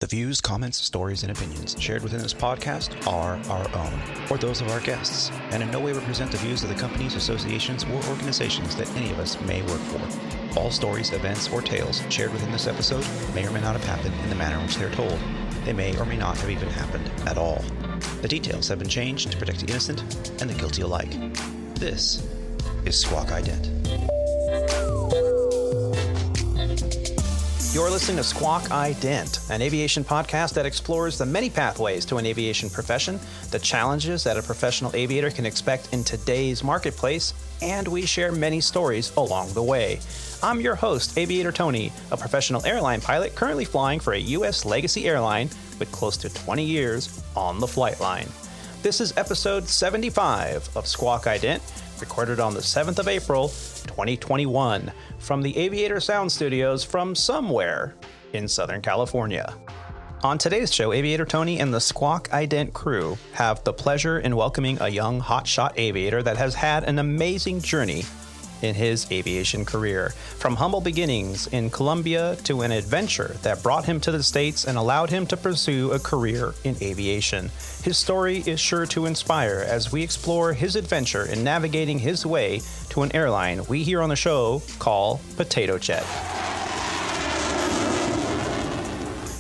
The views, comments, stories, and opinions shared within this podcast are our own, or those of our guests, and in no way represent the views of the companies, associations, or organizations that any of us may work for. All stories, events, or tales shared within this episode may or may not have happened in the manner in which they are told. They may or may not have even happened at all. The details have been changed to protect the innocent and the guilty alike. This is Squawk Ident. You're listening to Squawk Ident, an aviation podcast that explores the many pathways to an aviation profession, the challenges that a professional aviator can expect in today's marketplace, and we share many stories along the way. I'm your host, Av8rTony, a professional airline pilot currently flying for a U.S. legacy airline with close to 20 years on the flight line. This is episode 75 of Squawk Ident, recorded on the 7th of April, 2021, from the Aviator Sound Studios from somewhere in Southern California. On today's show, Av8rTony and the Squawk Ident crew have the pleasure in welcoming a young hotshot aviator that has had an amazing journey in his aviation career. From humble beginnings in Colombia to an adventure that brought him to the States and allowed him to pursue a career in aviation. His story is sure to inspire as we explore his adventure in navigating his way to an airline we here on the show call Potato Jet.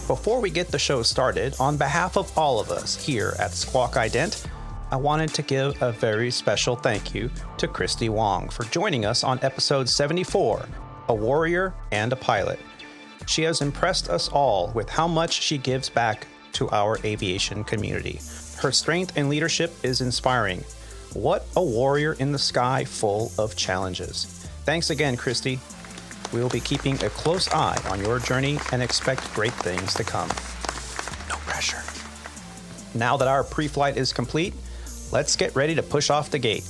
Before we get the show started, on behalf of all of us here at Squawk Ident, I wanted to give a very special thank you to Christy Wong for joining us on episode 74, A Warrior and a Pilot. She has impressed us all with how much she gives back to our aviation community. Her strength and leadership is inspiring. What a warrior in the sky full of challenges. Thanks again, Christy. We will be keeping a close eye on your journey and expect great things to come. No pressure. Now that our pre-flight is complete, let's get ready to push off the gate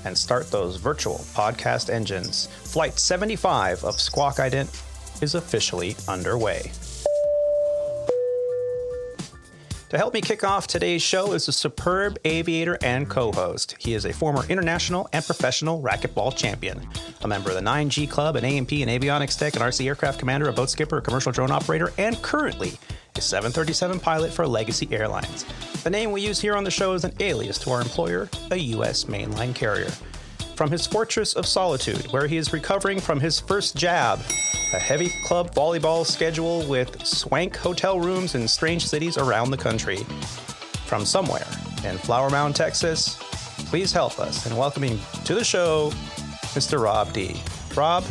and start those virtual podcast engines. Flight 75 of Squawk Ident is officially underway. To help me kick off today's show is a superb aviator and co-host. He is a former international and professional racquetball champion, a member of the 9G Club, an A&P and avionics tech, an RC aircraft commander, a boat skipper, a commercial drone operator, and currently a 737 pilot for Legacy Airlines. The name we use here on the show is an alias to our employer, a U.S. mainline carrier. From his fortress of solitude, where he is recovering from his first jab, a heavy club volleyball schedule with swank hotel rooms in strange cities around the country. From somewhere in Flower Mound, Texas, please help us in welcoming to the show, Mr. Rob D. Rob,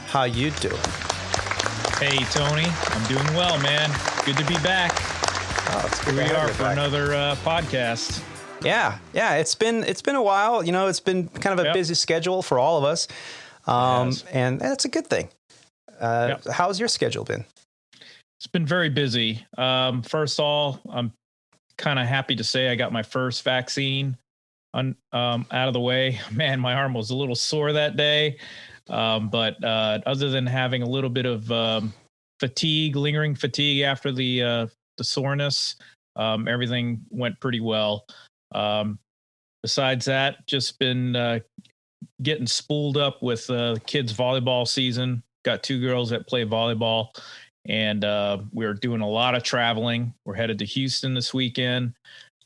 how you doing? Hey, Tony. I'm doing well, man. Good to be back. Oh, it's good. Here we are for another podcast. Yeah. It's been a while. You know, it's been kind of a busy schedule for all of us, and that's a good thing. How's your schedule been? It's been very busy. First of all, I'm kind of happy to say I got my first vaccine out of the way. Man, my arm was a little sore that day. But other than having a little bit of fatigue, lingering fatigue after the soreness, everything went pretty well. Besides that, just been getting spooled up with kids' volleyball season. Got two girls that play volleyball, and we're doing a lot of traveling. We're headed to Houston this weekend,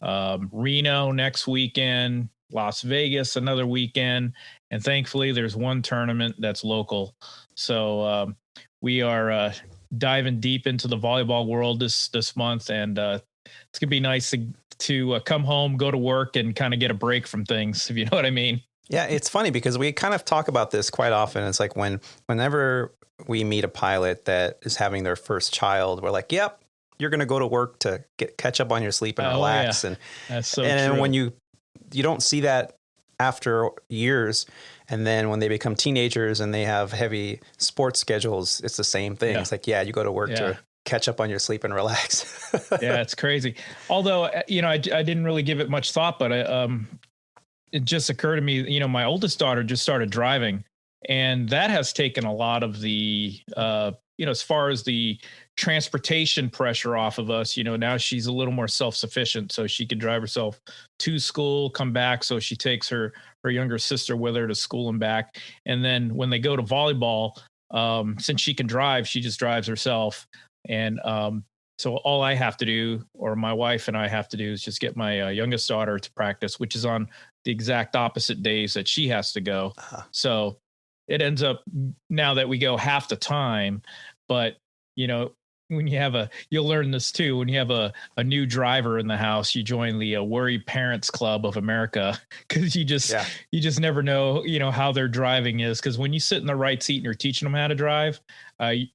Reno next weekend, Las Vegas another weekend, and thankfully there's one tournament that's local. So we are diving deep into the volleyball world this month, and it's gonna be nice to come home, go to work, and kind of get a break from things, if you know what I mean. Yeah, it's funny because we kind of talk about this quite often. It's like whenever we meet a pilot that is having their first child, we're like, yep, you're going to go to work to catch up on your sleep and relax. Yeah. And that's so and true. When you don't see that after years, and then when they become teenagers and they have heavy sports schedules, it's the same thing. Yeah. It's like, you go to work to catch up on your sleep and relax. Yeah, it's crazy. Although, I didn't really give it much thought, but it just occurred to me, my oldest daughter just started driving, and that has taken a lot of the, as far as the transportation pressure off of us. Now she's a little more self-sufficient, so she can drive herself to school, come back. So she takes her younger sister with her to school and back. And then when they go to volleyball, since she can drive, she just drives herself. And So all I have to do, or my wife and I have to do, is just get my youngest daughter to practice, which is on the exact opposite days that she has to go. So it ends up now that we go half the time, but when you have you'll learn this too, when you have a new driver in the house, you join the Worried Parents Club of America, because you just never know, how their driving is. Because when you sit in the right seat and you're teaching them how to drive,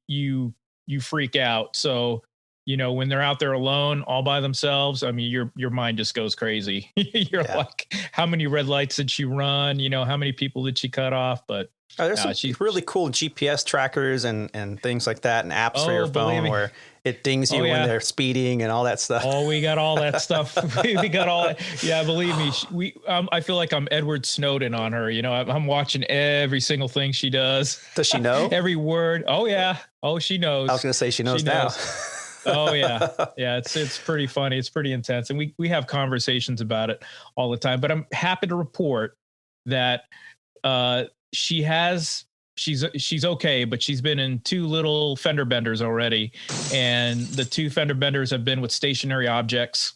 you freak out. So, when they're out there alone, all by themselves, I mean, your mind just goes crazy. You're like, how many red lights did she run? How many people did she cut off? But there's some really cool GPS trackers and things like that, and apps for your phone where it dings you when they're speeding and all that stuff. Oh, we got all that stuff. We got all that. Yeah, believe me. I feel like I'm Edward Snowden on her. I'm watching every single thing she does. Does she know? Every word. Oh, yeah. Oh, she knows. I was going to say she knows now. Oh, yeah. Yeah, it's pretty funny. It's pretty intense. And we have conversations about it all the time. But I'm happy to report that she's okay, but she's been in 2 little fender benders already. And the 2 fender benders have been with stationary objects.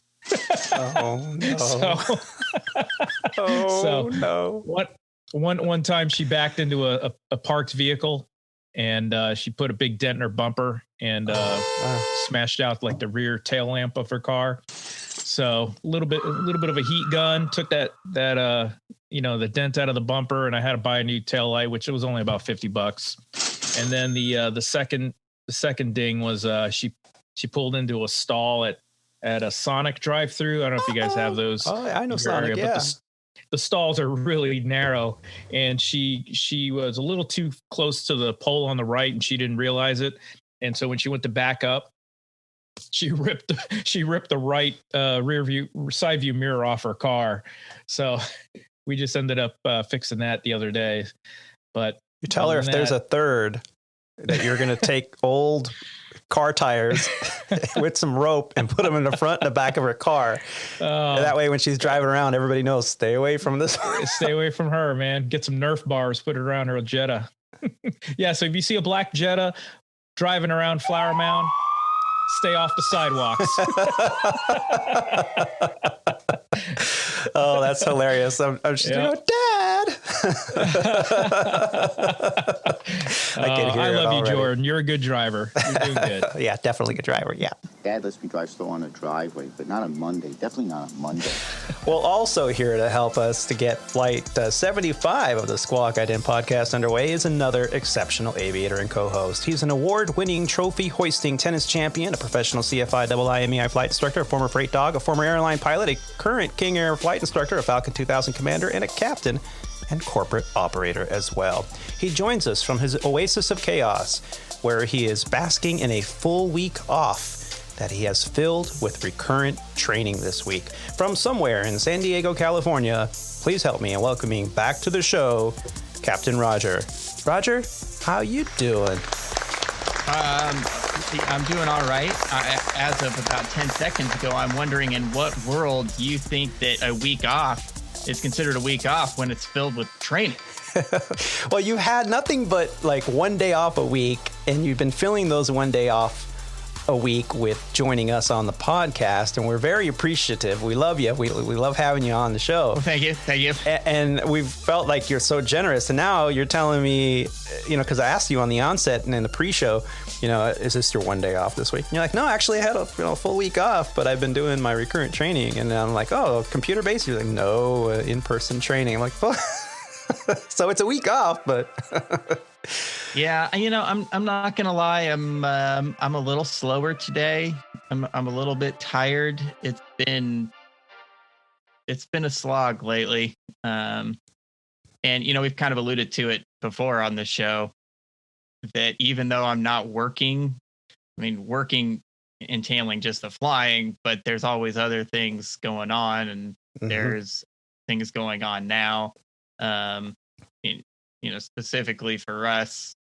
Oh, no. No. One time she backed into a parked vehicle, and she put a big dent in her bumper and smashed out like the rear tail lamp of her car. So a little bit of a heat gun took that the dent out of the bumper, and I had to buy a new tail light, which was only about $50. And then the second ding was she pulled into a stall at a Sonic drive-through. I don't know if you guys have those. Oh, I know Sonic. Yeah. But the stalls are really narrow, and she was a little too close to the pole on the right, and she didn't realize it. And so when she went to back up, she ripped the right side view mirror off her car. So we just ended up fixing that the other day. But you tell her if there's a third, that you're going to take old car tires with some rope and put them in the front and the back of her car. That way, when she's driving around, everybody knows, stay away from this. Stay away from her, man. Get some Nerf bars, put it around her Jetta. Yeah. So if you see a black Jetta driving around Flower Mound, stay off the sidewalks. Oh, that's hilarious. I'm just Dad. I love you, Jordan. You're a good driver. You're doing good. Yeah, definitely a good driver. Yeah. Dad lets me drive slow on the driveway, but not on Monday. Definitely not on Monday. Well, also here to help us to get flight 75 of the Squawk Ident podcast underway is another exceptional aviator and co-host. He's an award-winning trophy-hoisting tennis champion, a professional CFI IIMEI flight instructor, a former freight dog, a former airline pilot, a current King Air flight instructor, a Falcon 2000 commander, and a captain and corporate operator as well. He joins us from his oasis of chaos, where he is basking in a full week off that he has filled with recurrent training this week. From somewhere in San Diego, California, please help me in welcoming back to the show, Captain Roger. Roger, how you doing? I'm doing all right. As of about 10 seconds ago, I'm wondering in what world you think that a week off is considered a week off when it's filled with training. Well, you had nothing but like one day off a week, and you've been filling those one day off a week with joining us on the podcast, and we're very appreciative. We love you. We love having you on the show. Well, thank you. And we've felt like you're so generous, and now you're telling me, because I asked you on the onset and in the pre-show, is this your one day off this week? And you're like, no, actually I had a full week off, but I've been doing my recurrent training. And I'm like, oh, computer based? You're like, no, in-person training. I'm like, well, so it's a week off, but yeah, I'm not gonna lie. I'm a little slower today. I'm a little bit tired. It's been a slog lately. And we've kind of alluded to it before on the show that even though I'm not working entailing just the flying, but there's always other things going on, and there's things going on now. Specifically for us,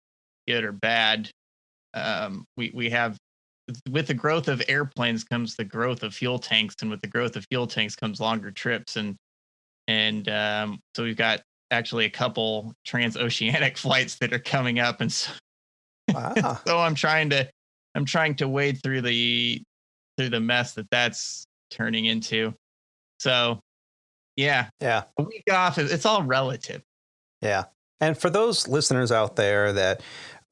good or bad, we have, with the growth of airplanes comes the growth of fuel tanks, and with the growth of fuel tanks comes longer trips, and so we've got actually a couple transoceanic flights that are coming up, and so, wow. so I'm trying to wade through the through the mess that's turning into. So, yeah, a week off, it's all relative. Yeah. And for those listeners out there that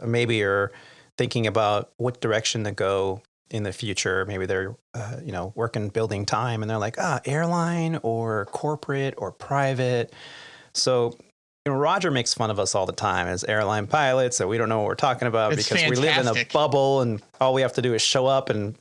maybe are thinking about what direction to go in the future, maybe they're, working building time and they're like, airline or corporate or private. So, Roger makes fun of us all the time as airline pilots, so we don't know what we're talking about because we live in a bubble and all we have to do is show up and,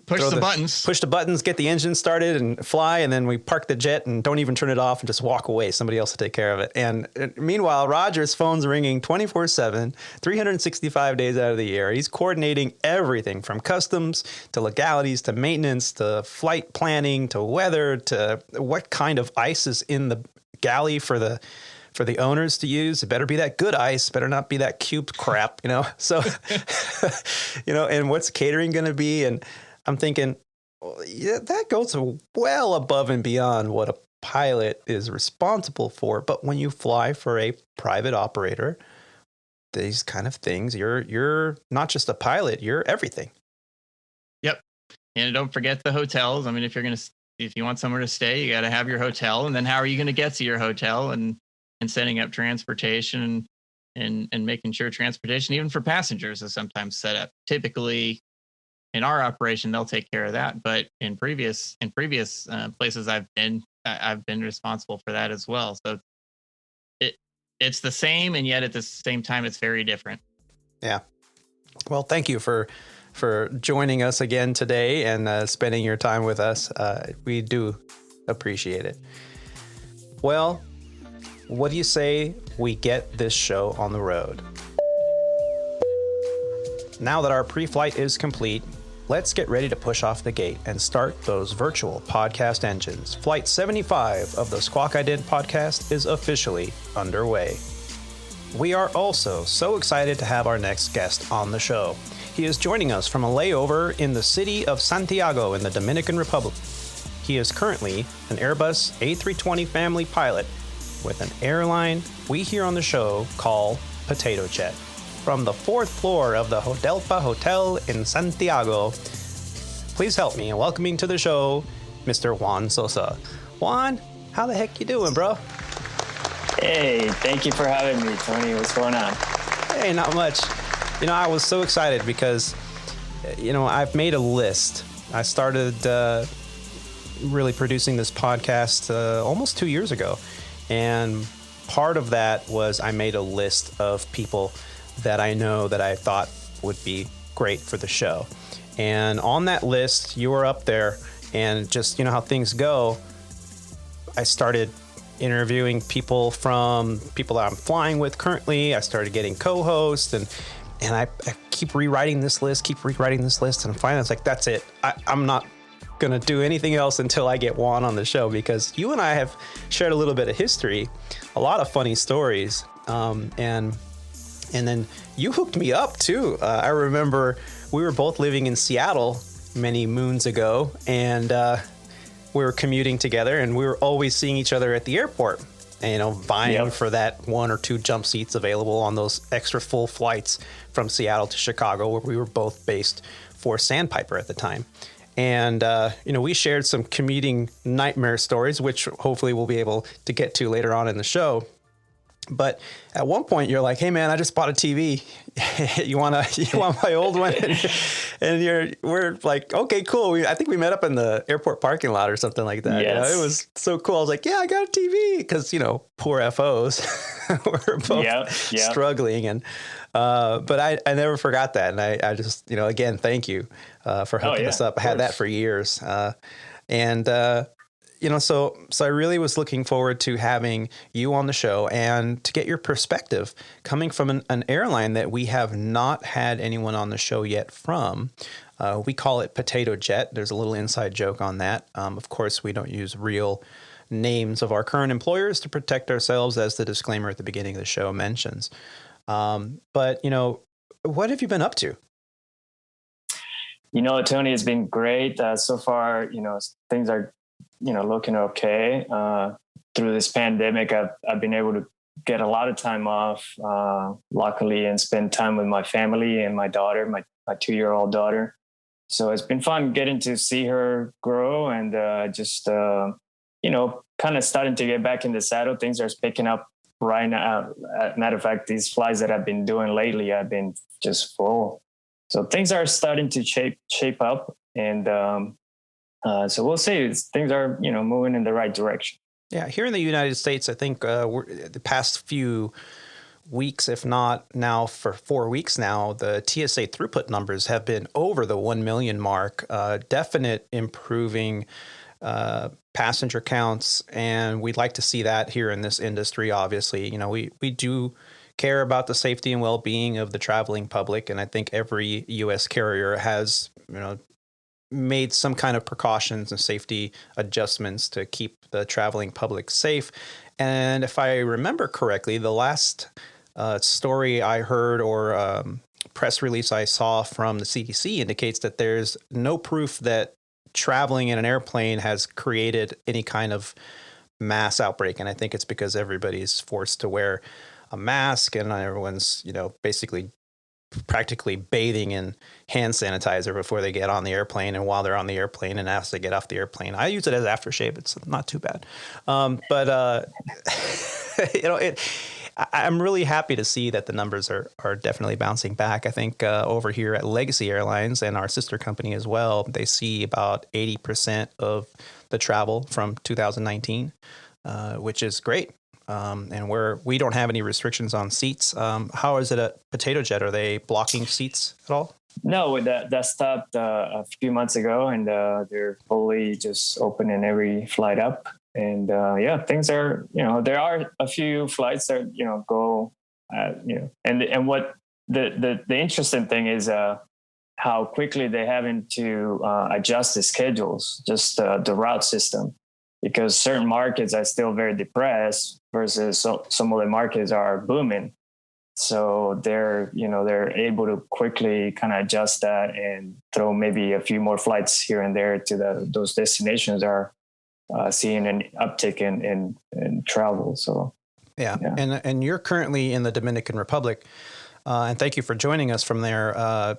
push the buttons, get the engine started and fly. And then we park the jet and don't even turn it off and just walk away. Somebody else will take care of it. And meanwhile, Roger's phone's ringing 24/7, 365 days out of the year. He's coordinating everything from customs to legalities to maintenance to flight planning to weather to what kind of ice is in the galley for the owners to use. It better be that good ice, better not be that cubed crap, So, and what's catering going to be? And I'm thinking, that goes well above and beyond what a pilot is responsible for. But when you fly for a private operator, these kind of things, you're not just a pilot, you're everything. Yep. And don't forget the hotels. I mean, if you want somewhere to stay, you got to have your hotel. And then how are you going to get to your hotel and setting up transportation and making sure transportation, even for passengers, is sometimes set up. Typically, in our operation, they'll take care of that. But in previous places I've been responsible for that as well. So it's the same, and yet at the same time, it's very different. Yeah. Well, thank you for joining us again today and spending your time with us. We do appreciate it. Well, what do you say we get this show on the road? Now that our pre-flight is complete, let's get ready to push off the gate and start those virtual podcast engines. Flight 75 of the Squawk Ident podcast is officially underway. We are also so excited to have our next guest on the show. He is joining us from a layover in the city of Santiago in the Dominican Republic. He is currently an Airbus A320 family pilot with an airline we here on the show call Potato Jet. From the 4th floor of the Hodelpa Hotel in Santiago, please help me in welcoming to the show, Mr. Juan Sossa. Juan, how the heck you doing, bro? Hey, thank you for having me, Tony. What's going on? Hey, not much. I was so excited because, I've made a list. I started really producing this podcast almost 2 years ago. And part of that was I made a list of people that I know that I thought would be great for the show. And on that list, you were up there. And just, how things go, I started interviewing people from people that I'm flying with currently. I started getting co-hosts and I keep rewriting this list. And finally it's like, that's it. I'm not going to do anything else until I get Juan on the show, because you and I have shared a little bit of history, a lot of funny stories. And then you hooked me up too. I remember we were both living in Seattle many moons ago, and we were commuting together, and we were always seeing each other at the airport, and, vying for that 1 or 2 jump seats available on those extra full flights from Seattle to Chicago, where we were both based for Sandpiper at the time. And, we shared some commuting nightmare stories, which hopefully we'll be able to get to later on in the show. But at one point you're like, hey man, I just bought a TV. you want my old one? And we're like, okay, cool. I think we met up in the airport parking lot or something like that. Yes. It was so cool. I was like, yeah, I got a TV. Cause poor FOs we're both struggling. And, but I never forgot that. And I just, again, thank you, for hooking us up. I had that for years. So I really was looking forward to having you on the show and to get your perspective coming from an airline that we have not had anyone on the show yet from. We call it Potato Jet. There's a little inside joke on that. Of course, we don't use real names of our current employers to protect ourselves, as the disclaimer at the beginning of the show mentions. But what have you been up to? Tony, it's been great. So far, things are looking okay. Through this pandemic, I've been able to get a lot of time off, luckily, and spend time with my family and my daughter, my 2-year-old daughter. So it's been fun getting to see her grow and just, kind of starting to get back in the saddle. Things are picking up right now. Matter of fact, these flights that I've been doing lately, I've been just full. So things are starting to shape up. And so we'll see. Things are, moving in the right direction. Yeah, here in the United States, I think the past few weeks, if not now for 4 weeks now, the TSA throughput numbers have been over the 1 million mark, definite improving passenger counts. And we'd like to see that here in this industry. Obviously, we do care about the safety and well-being of the traveling public. And I think every U.S. carrier has, made some kind of precautions and safety adjustments to keep the traveling public safe. And if I remember correctly, the last story I heard or press release I saw from the CDC indicates that there's no proof that traveling in an airplane has created any kind of mass outbreak. And I think it's because everybody's forced to wear a mask and everyone's, basically practically bathing in hand sanitizer before they get on the airplane and while they're on the airplane and as they get off the airplane. I use it as aftershave. It's not too bad. But I'm really happy to see that the numbers are definitely bouncing back. I think over here at Legacy Airlines and our sister company as well, they see about 80% of the travel from 2019, which is great. And we don't have any restrictions on seats. How is it at Potato Jet? Are they blocking seats at all? No, that stopped a few months ago, and they're fully just opening every flight up. And things are, there are a few flights that go, and what the interesting thing is how quickly they're having to adjust the schedules, just the route system. Because certain markets are still very depressed versus some of the markets are booming. So they're able to quickly kind of adjust that and throw maybe a few more flights here and there to those destinations are seeing an uptick in travel. So yeah. And you're currently in the Dominican Republic. And thank you for joining us from there.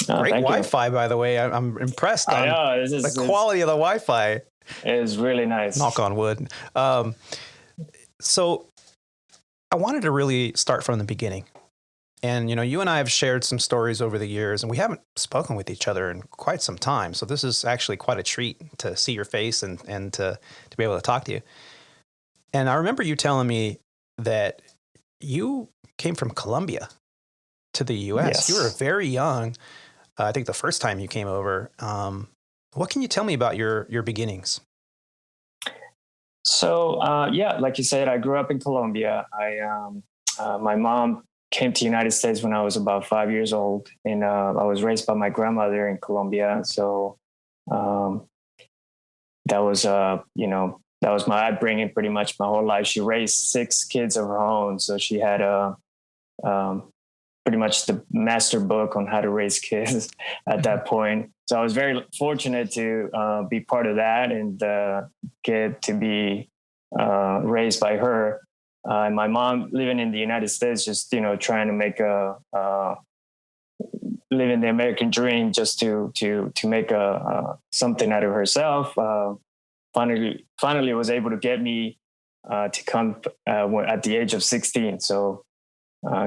Great Wi-Fi, by the way. I'm impressed on the quality of the Wi-Fi. It is really nice. Knock on wood. So I wanted to really start from the beginning. And, you and I have shared some stories over the years, and we haven't spoken with each other in quite some time. So this is actually quite a treat to see your face and to be able to talk to you. And I remember you telling me that you came from Colombia to the U.S. Yes. You were very young. I think the first time you came over. What can you tell me about your beginnings? So, like you said, I grew up in Colombia. My mom came to the United States when I was about 5 years old, and I was raised by my grandmother in Colombia. So that was my upbringing pretty much my whole life. She raised 6 kids of her own. So she had pretty much the master book on how to raise kids at that point. So I was very fortunate to be part of that and get to be raised by her. And my mom living in the United States, just, trying to make living the American dream just to make something out of herself. Finally was able to get me to come at the age of 16. So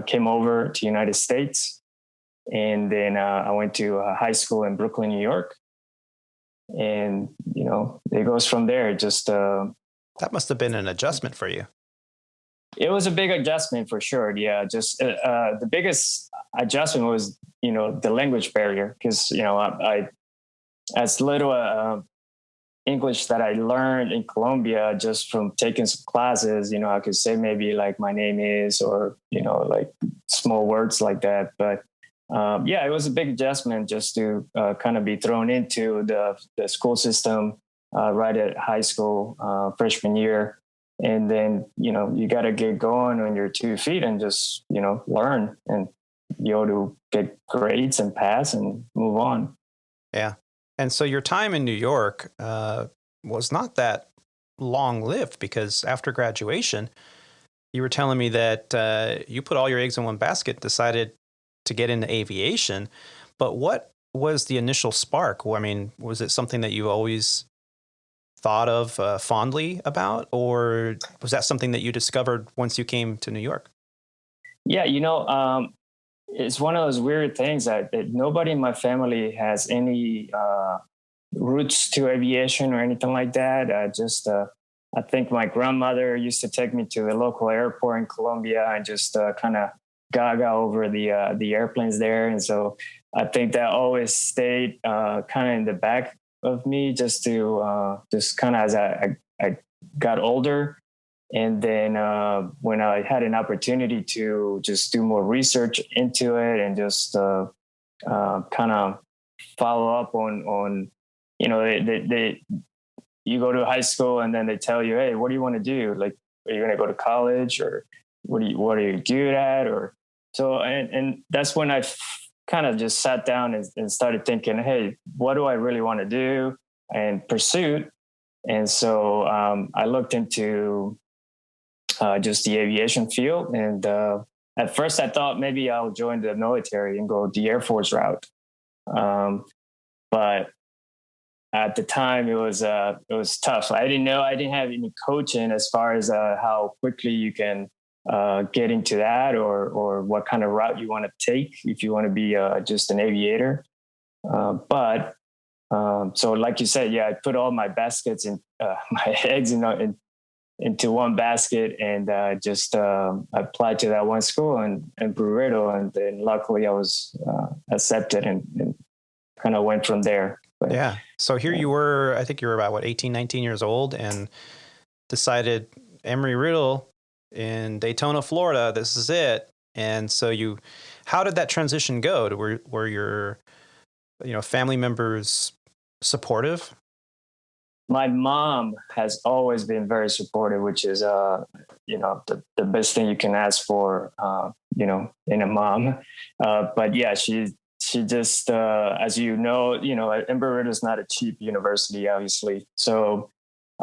came over to the United States, and then I went to high school in Brooklyn, New York, and it goes from there. Just that must have been an adjustment for you. It was a big adjustment for sure. Yeah, just the biggest adjustment was the language barrier, because I as little English that I learned in Colombia just from taking some classes, I could say maybe like my name is, or, like small words like that. But it was a big adjustment just to kind of be thrown into the school system right at high school, freshman year. And then, you got to get going on your 2 feet and just, learn and be able to get grades and pass and move on. Yeah. And so your time in New York was not that long-lived, because after graduation, you were telling me that you put all your eggs in one basket, decided to get into aviation. But what was the initial spark? I mean, was it something that you always thought of fondly about, or was that something that you discovered once you came to New York? Yeah, it's one of those weird things that nobody in my family has any roots to aviation or anything like that. I think my grandmother used to take me to the local airport in Colombia and just kind of gaga over the airplanes there. And so I think that always stayed kind of in the back of me, just kind of as I got older. And then when I had an opportunity to just do more research into it and just kind of follow up on you go to high school and then they tell you, hey, what do you want to do? Like, are you going to go to college, or what are you good at? Or so, and that's when I kind of just sat down and started thinking, hey, what do I really want to do and pursue? And so I looked into just the aviation field. And at first I thought maybe I'll join the military and go the Air Force route. But at the time it was tough. I didn't have any coaching as far as how quickly you can get into that, or what kind of route you want to take if you want to be just an aviator. So like you said, yeah, I put all my baskets in my eggs into one basket and just applied to that one school in Embry-Riddle, and then luckily I was accepted and kind of went from there. But, yeah. So here you were, I think you were about 18, 19 years old, and decided Embry-Riddle in Daytona, Florida, this is it. And so how did that transition go? Were your, family members supportive? My mom has always been very supportive, which is, the best thing you can ask for, in a mom. But yeah, she just, as Embry-Riddle is not a cheap university, obviously. So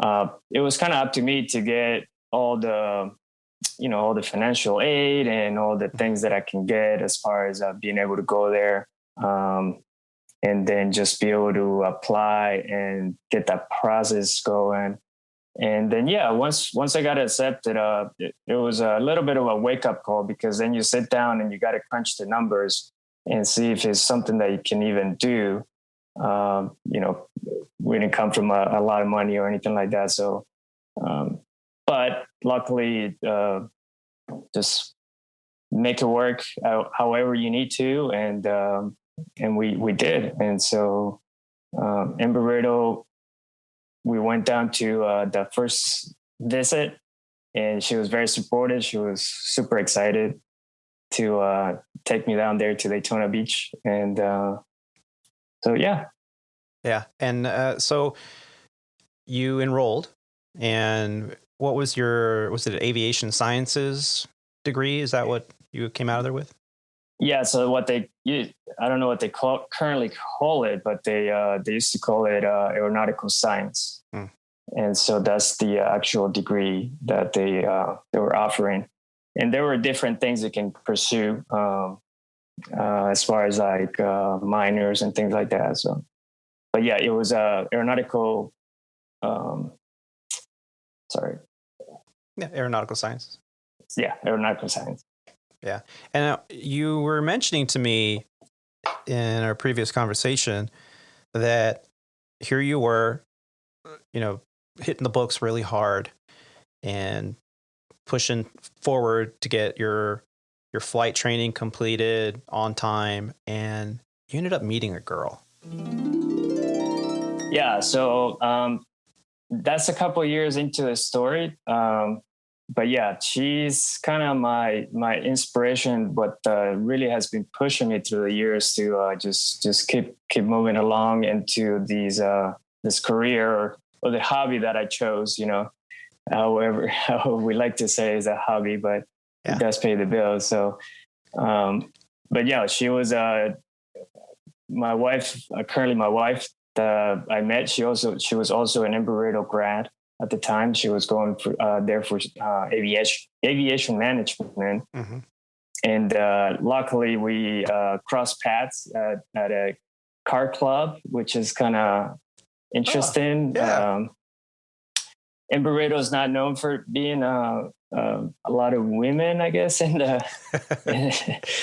it was kind of up to me to get all the financial aid and all the things that I can get as far as being able to go there. And then just be able to apply and get that process going. And then, yeah, once I got accepted, it was a little bit of a wake up call, because then you sit down and you got to crunch the numbers and see if it's something that you can even do. We didn't come from a lot of money or anything like that. So, but luckily, just make it work however you need to. And we did. And so Embry-Riddle, we went down to the first visit, and she was very supportive. She was super excited to take me down there to Daytona Beach. And so, yeah. Yeah. And so you enrolled, and what was was it an aviation sciences degree? Is that what you came out of there with? Yeah. So I don't know what they currently call it, but they used to call it aeronautical science. Mm. And so that's the actual degree that they were offering. And there were different things you can pursue as far as like minors and things like that. So, but yeah, it was aeronautical. Yeah, aeronautical sciences. Yeah, aeronautical science. Yeah. And you were mentioning to me in our previous conversation that here you were, hitting the books really hard and pushing forward to get your flight training completed on time, and you ended up meeting a girl. Yeah. So that's a couple of years into the story. But yeah, she's kind of my inspiration, but really has been pushing me through the years to just keep moving along into this career or the hobby that I chose. However we like to say is a hobby, but it does pay the bills. So, but yeah, she was my wife. Currently, my wife I met. She was also an Embry-Riddle grad. At the time, she was going there for aviation management. Mm-hmm. And luckily, we crossed paths at a car club, which is kind of interesting. Embry-Riddle is not known for being a lot of women, I guess, in the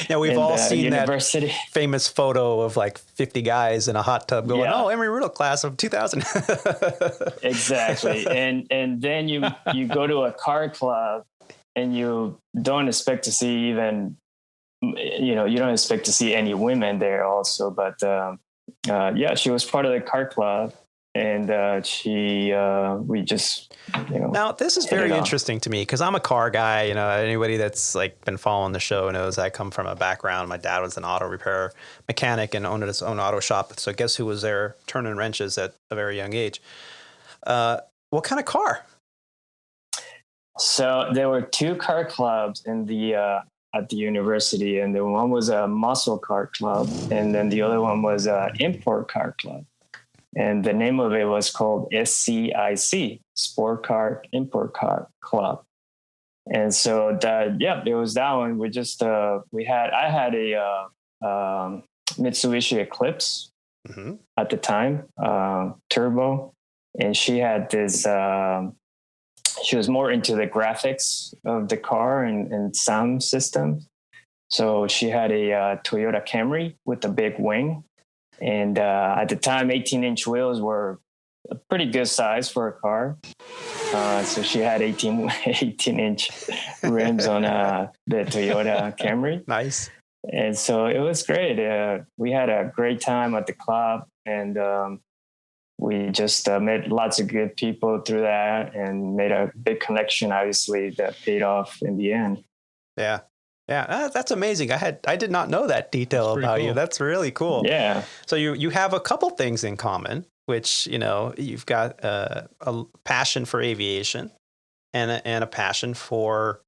yeah, we've all seen university. That famous photo of like 50 guys in a hot tub going, "Oh, Embry-Riddle class of 2000." Exactly, and then you go to a car club, and you don't expect to see even, you don't expect to see any women there also, but she was part of the car club. And we just, Now, this is very interesting to me because I'm a car guy. Anybody that's like been following the show knows I come from a background. My dad was an auto repair mechanic and owned his own auto shop. So guess who was there turning wrenches at a very young age? What kind of car? So there were 2 car clubs in at the university, and the one was a muscle car club, and then the other one was an import car club. And the name of it was called SCIC, Sport Car Import Car Club. And so it was that one. We just I had a Mitsubishi Eclipse at the time, turbo, and she had this. She was more into the graphics of the car and sound system. So she had a Toyota Camry with a big wing. And at the time, 18-inch wheels were a pretty good size for a car. So she had 18-inch rims on the Toyota Camry. Nice. And so it was great. We had a great time at the club, and we just met lots of good people through that and made a big connection, obviously, that paid off in the end. Yeah. Yeah, that's amazing. I did not know that detail about you. That's really cool. Yeah. So you have a couple things in common, which, you've got a passion for aviation and a passion for,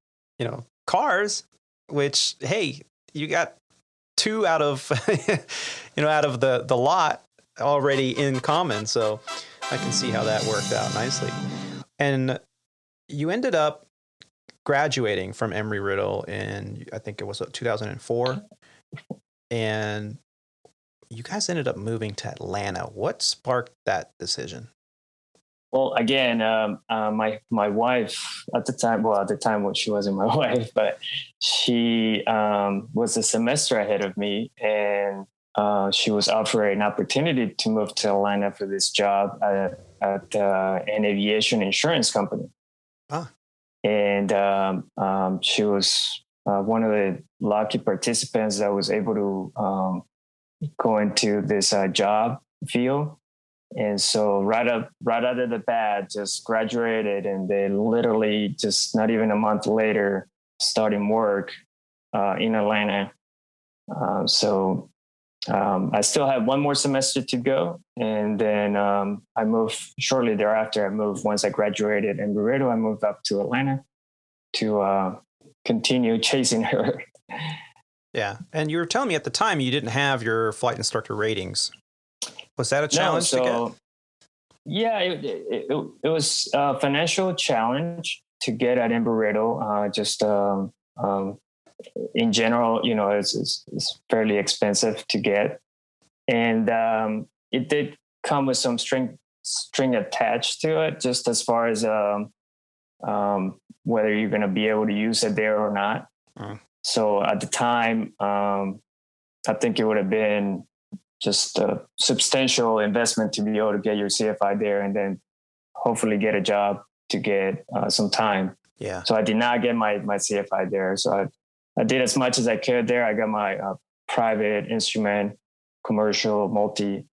cars, which, hey, you got 2 out of, out of the lot already in common. So I can see how that worked out nicely. And you ended up graduating from Embry-Riddle in, I think it was 2004, and you guys ended up moving to Atlanta. What sparked that decision? Well, again, my wife at the time when she wasn't my wife, but she was a semester ahead of me, and she was offered an opportunity to move to Atlanta for this job at an aviation insurance company. Ah. And she was one of the lucky participants that was able to go into this job field. And so right out of the bat, just graduated, and then literally just not even a month later, starting work in Atlanta. I still had one more semester to go, and then I moved shortly thereafter. Once I graduated in Embry-Riddle, I moved up to Atlanta to continue chasing her. Yeah, and you were telling me at the time you didn't have your flight instructor ratings. Was that a challenge to get? Yeah, it was a financial challenge to get at Embry-Riddle. In general, it's fairly expensive to get, and it did come with some string attached to it, just as far as whether you're going to be able to use it there or not. So at the time, I think it would have been just a substantial investment to be able to get your CFI there, and then hopefully get a job to get some time. Yeah. So I did not get my CFI there. So I did as much as I could there. I got my private, instrument, commercial, multi,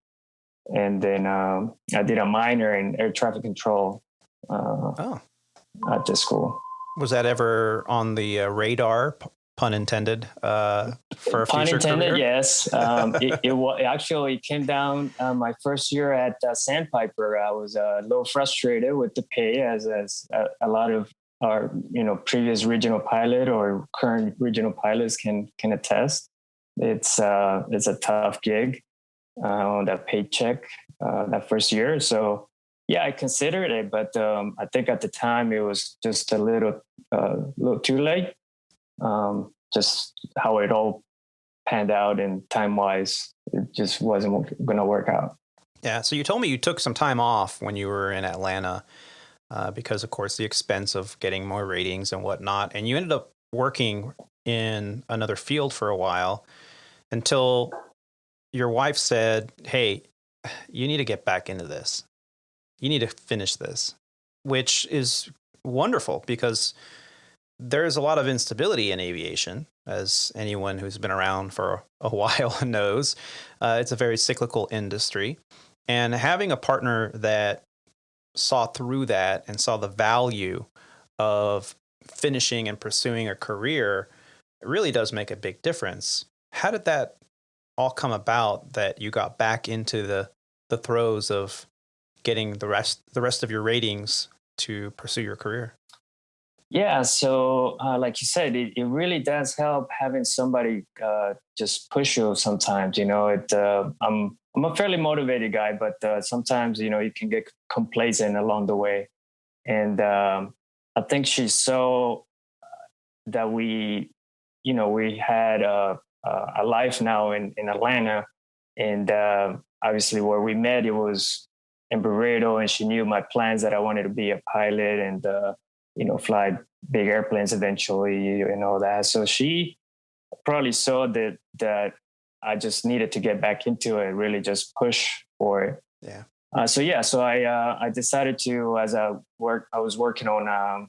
and then I did a minor in air traffic control at the school. Was that ever on the radar, pun intended, for a pun future intended, career? Yes. It actually came down my first year at Sandpiper. I was a little frustrated with the pay, as a lot of our previous regional pilot or current regional pilots can attest. It's a tough gig on that paycheck that first year. So yeah, I considered it, but I think at the time it was just a little too late. Just how it all panned out and time wise, it just wasn't going to work out. Yeah. So you told me you took some time off when you were in Atlanta because, of course, the expense of getting more ratings and whatnot. And you ended up working in another field for a while until your wife said, hey, you need to get back into this. You need to finish this, which is wonderful because there's a lot of instability in aviation, as anyone who's been around for a while knows. It's a very cyclical industry. And having a partner that saw through that and saw the value of finishing and pursuing a career really does make a big difference. How did that all come about that you got back into the throes of getting the rest of your ratings to pursue your career? Yeah, so like you said, it really does help having somebody just push you sometimes. I'm a fairly motivated guy, but sometimes you can get complacent along the way, and I think she saw that we had a life now in Atlanta, and obviously where we met, it was Embry-Riddle, and she knew my plans that I wanted to be a pilot and fly big airplanes eventually and all that. So she probably saw that I just needed to get back into it, really just push for it. Yeah. So I decided to, as I was working on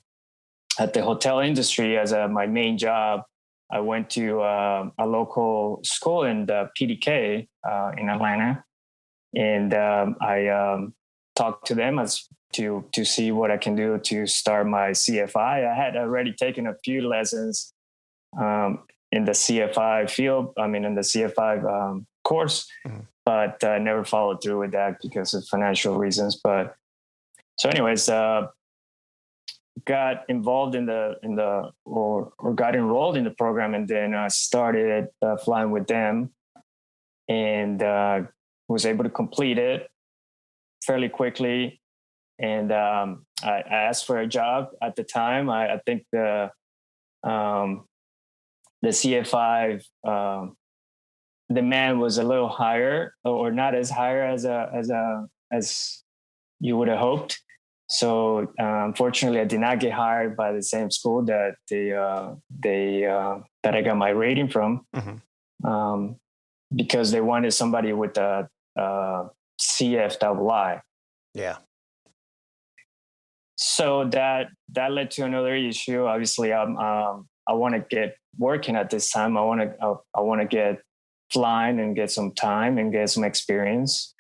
at the hotel industry as my main job. I went to a local school in the PDK in Atlanta, and I talked to them to see what I can do to start my CFI. I had already taken a few lessons in the CFI field. I mean, in the CFI course, but never followed through with that because of financial reasons. But so, anyways, got involved or got enrolled in the program, and then started flying with them, and was able to complete it fairly quickly. And I asked for a job at the time. I think the CFI demand was a little higher, or not as higher as you would have hoped. So unfortunately, I did not get hired by the same school that that I got my rating from, because they wanted somebody with a CFII. Yeah. So that led to another issue. Obviously, I want to get working at this time. I want to get flying and get some time and get some experience.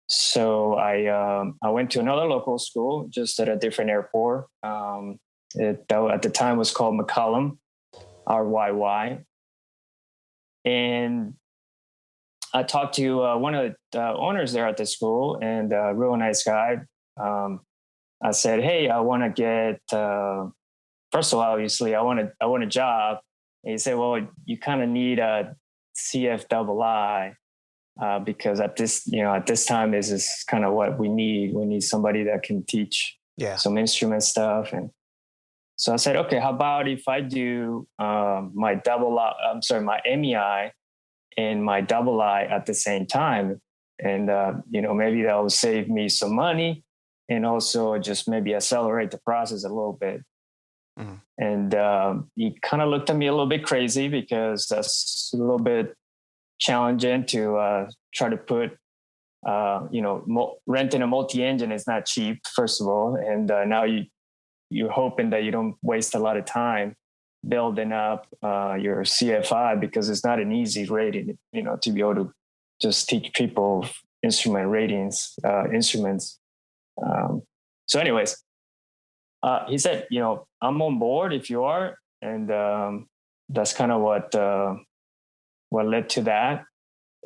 So I went to another local school, just at a different airport. It at the time was called McCollum, RYY. And I talked to one of the owners there at the school, and a real nice guy. I said, "Hey, I want to get. First of all, obviously, I want a job." And he said, "Well, you kind of need a CFII." Because at this time is kind of what we need. We need somebody that can teach some instrument stuff. And so I said, okay, how about if I do my MEI and my II at the same time? And, maybe that will save me some money and also just maybe accelerate the process a little bit. And he kind of looked at me a little bit crazy, because that's a little bit challenging to try to put, renting a multi-engine is not cheap, first of all. And now you're hoping that you don't waste a lot of time building up your CFI, because it's not an easy rating, to be able to just teach people instruments. So anyways, he said, I'm on board if you are. And that's kind of what led to that.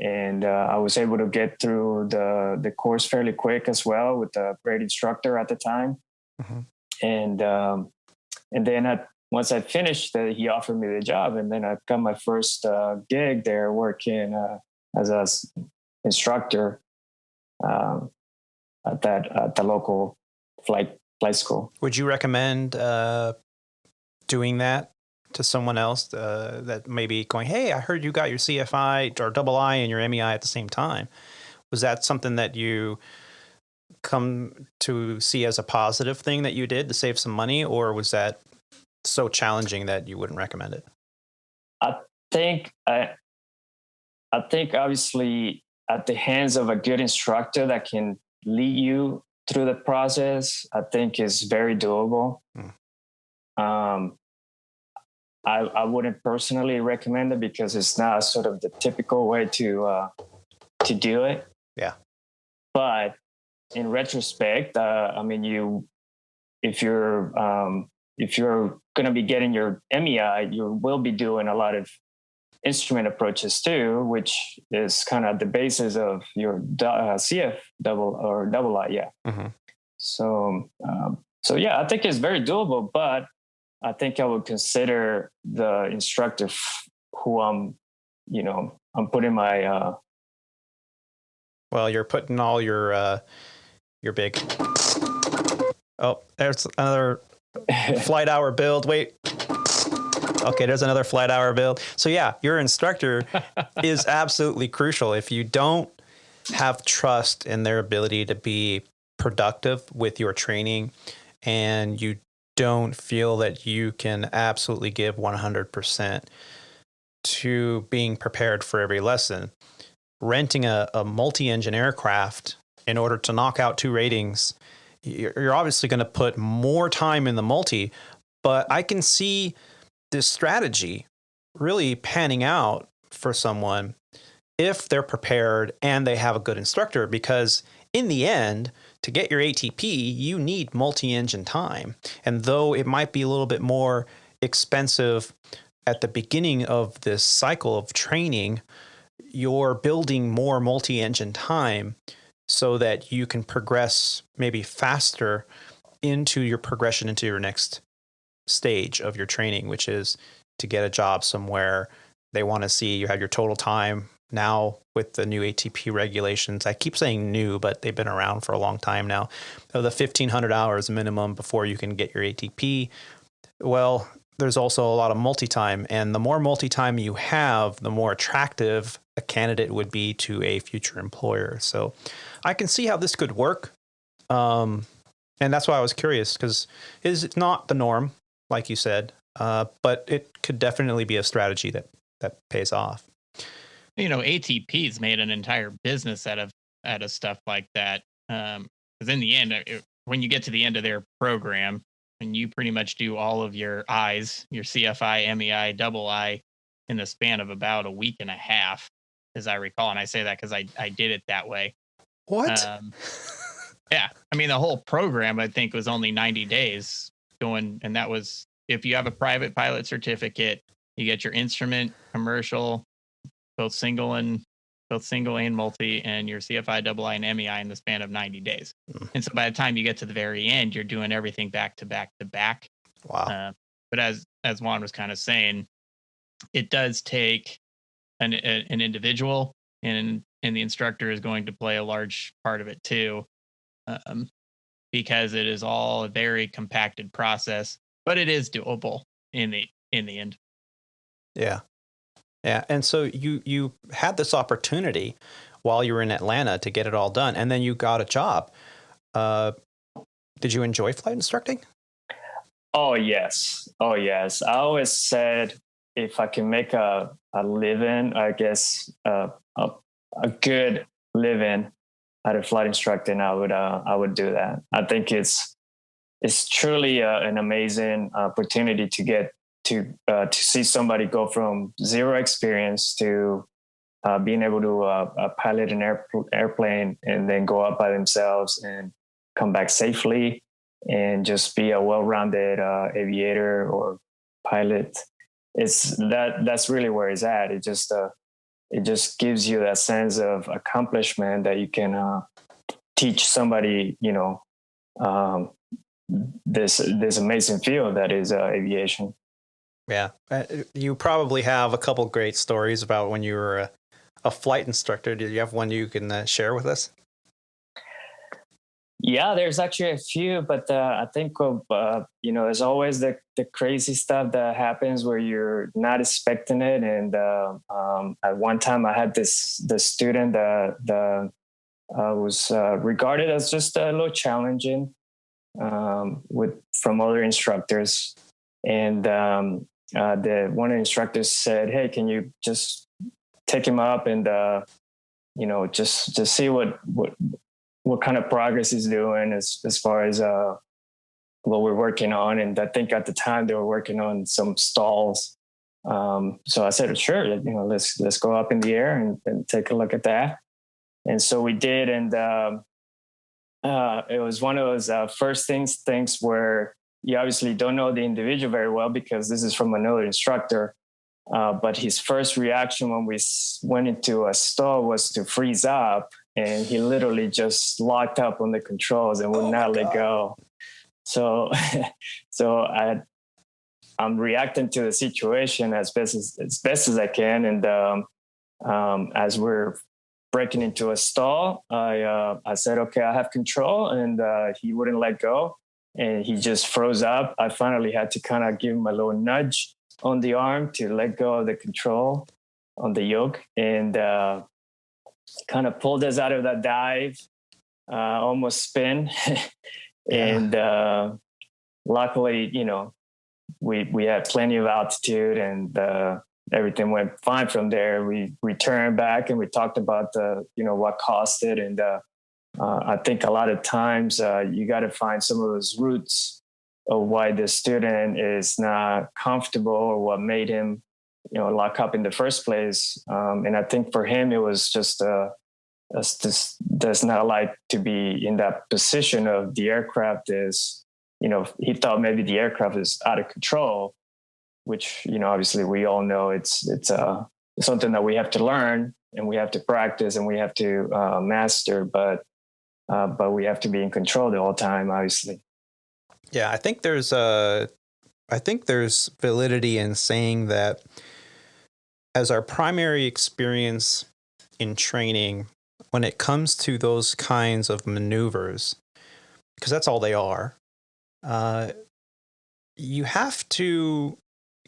And I was able to get through the course fairly quick as well, with a great instructor at the time. And then once I finished, he offered me the job, and then I got my first gig there, working as an instructor at the local flight school. Would you recommend doing that to someone else that may be going, hey, I heard you got your CFI or double I and your MEI at the same time. Was that something that you come to see as a positive thing that you did to save some money, or was that so challenging that you wouldn't recommend it? I think obviously at the hands of a good instructor that can lead you through the process, I think is very doable. I wouldn't personally recommend it because it's not sort of the typical way to do it. Yeah. But in retrospect, I mean, if you're going to be getting your MEI, you will be doing a lot of instrument approaches too, which is kind of the basis of your CF double I. Yeah. Mm-hmm. So yeah, I think it's very doable, but I think I would consider the instructor who I'm putting my. Well, you're putting all your big. Oh, there's another flight hour build. Wait. Okay, there's another flight hour build. So yeah, your instructor is absolutely crucial. If you don't have trust in their ability to be productive with your training, and you don't feel that you can absolutely give 100% to being prepared for every lesson, renting a multi-engine aircraft in order to knock out 2 ratings, you're obviously going to put more time in the multi, but I can see this strategy really panning out for someone if they're prepared and they have a good instructor, because in the end, to get your ATP, you need multi-engine time. And though it might be a little bit more expensive at the beginning of this cycle of training, you're building more multi-engine time so that you can progress maybe faster into your progression into your next stage of your training, which is to get a job somewhere. They want to see you have your total time. Now with the new ATP regulations, I keep saying new, but they've been around for a long time now, the 1,500 hours minimum before you can get your ATP. Well, there's also a lot of multi-time, and the more multi-time you have, the more attractive a candidate would be to a future employer. So I can see how this could work. And that's why I was curious, because it's not the norm, like you said, but it could definitely be a strategy that pays off. ATP's made an entire business out of stuff like that. Because in the end, when you get to the end of their program, and you pretty much do all of your I's, your CFI, MEI, double I, in the span of about a week and a half, as I recall. And I say that because I did it that way. What? Yeah. I mean, the whole program, I think, was only 90 days going. And that was, if you have a private pilot certificate, you get your instrument, commercial, both single and multi, and your CFI, double I, and MEI in the span of 90 days. And so by the time you get to the very end, you're doing everything back to back to back. Wow. But as Juan was kind of saying, it does take an individual, and the instructor is going to play a large part of it too, because it is all a very compacted process, but it is doable in the end. Yeah. Yeah. And so you had this opportunity while you were in Atlanta to get it all done, and then you got a job. Did you enjoy flight instructing? Oh, yes. I always said if I can make a living, I guess a good living out of flight instructing, I would do that. I think it's truly an amazing opportunity to get to see somebody go from zero experience to being able to pilot an airplane and then go up by themselves and come back safely and just be a well-rounded aviator or pilot. That's really where it's at. It just gives you that sense of accomplishment that you can teach somebody, this amazing field that is aviation. Yeah. You probably have a couple great stories about when you were a flight instructor. Do you have one you can share with us? Yeah, there's actually a few, but I think there's always the crazy stuff that happens where you're not expecting it. And at one time, I had the student that was regarded as just a little challenging from other instructors, and the one of the instructors said, "Hey, can you just take him up and just see what kind of progress he's doing as far as what we're working on." And I think at the time they were working on some stalls. So I said, sure, let's go up in the air and take a look at that. And so we did. And it was one of those first things where you obviously don't know the individual very well because this is from another instructor. But his first reaction when we went into a stall was to freeze up. And he literally just locked up on the controls and would not let go. So I'm reacting to the situation as best as I can. And as we're breaking into a stall, I said, okay, I have control. And he wouldn't let go. And he just froze up. I finally had to kind of give him a little nudge on the arm to let go of the control on the yoke. And kind of pulled us out of that dive, almost spin. And luckily, we had plenty of altitude and everything went fine from there. We returned back and we talked about what caused it. And I think a lot of times you got to find some of those roots of why the student is not comfortable or what made him lock up in the first place. And I think for him, it was just does not like to be in that position of the aircraft is, he thought maybe the aircraft is out of control, which, obviously we all know it's something that we have to learn and we have to practice and we have to master, but we have to be in control the whole time, obviously. Yeah, I think there's validity in saying that as our primary experience in training, when it comes to those kinds of maneuvers, because that's all they are, you have to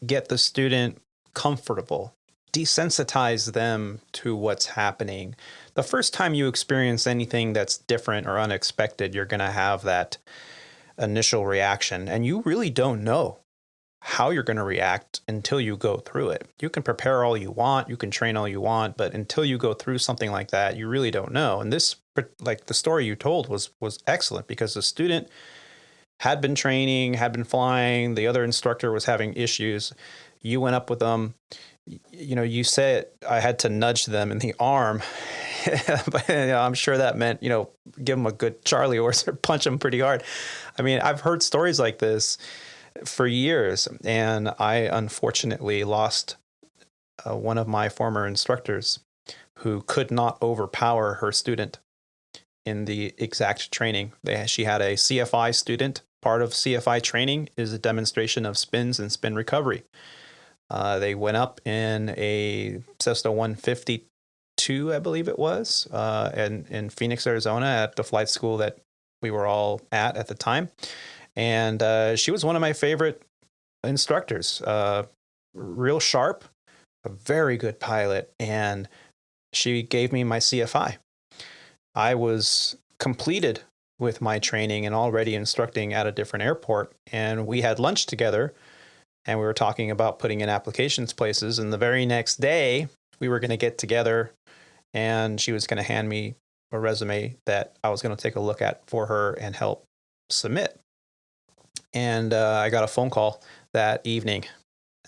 get the student comfortable, desensitize them to what's happening. The first time you experience anything that's different or unexpected, you're going to have that initial reaction, and you really don't know how you're going to react until you go through it. You can prepare all you want, you can train all you want, but until you go through something like that, you really don't know. And this, like the story you told, was excellent because the student had been training, had been flying, the other instructor was having issues. You went up with them. You said I had to nudge them in the arm, but I'm sure that meant, give them a good Charlie horse or punch them pretty hard. I mean, I've heard stories like this for years, and I unfortunately lost one of my former instructors who could not overpower her student in the exact training. She had a CFI student. Part of CFI training is a demonstration of spins and spin recovery. They went up in a Cessna 152, I believe it was, in Phoenix, Arizona, at the flight school that we were all at the time. And she was one of my favorite instructors, real sharp, a very good pilot, and she gave me my CFI. I was completed with my training and already instructing at a different airport, and we had lunch together, and we were talking about putting in applications places, and the very next day, we were going to get together, and she was going to hand me a resume that I was going to take a look at for her and help submit. And I got a phone call that evening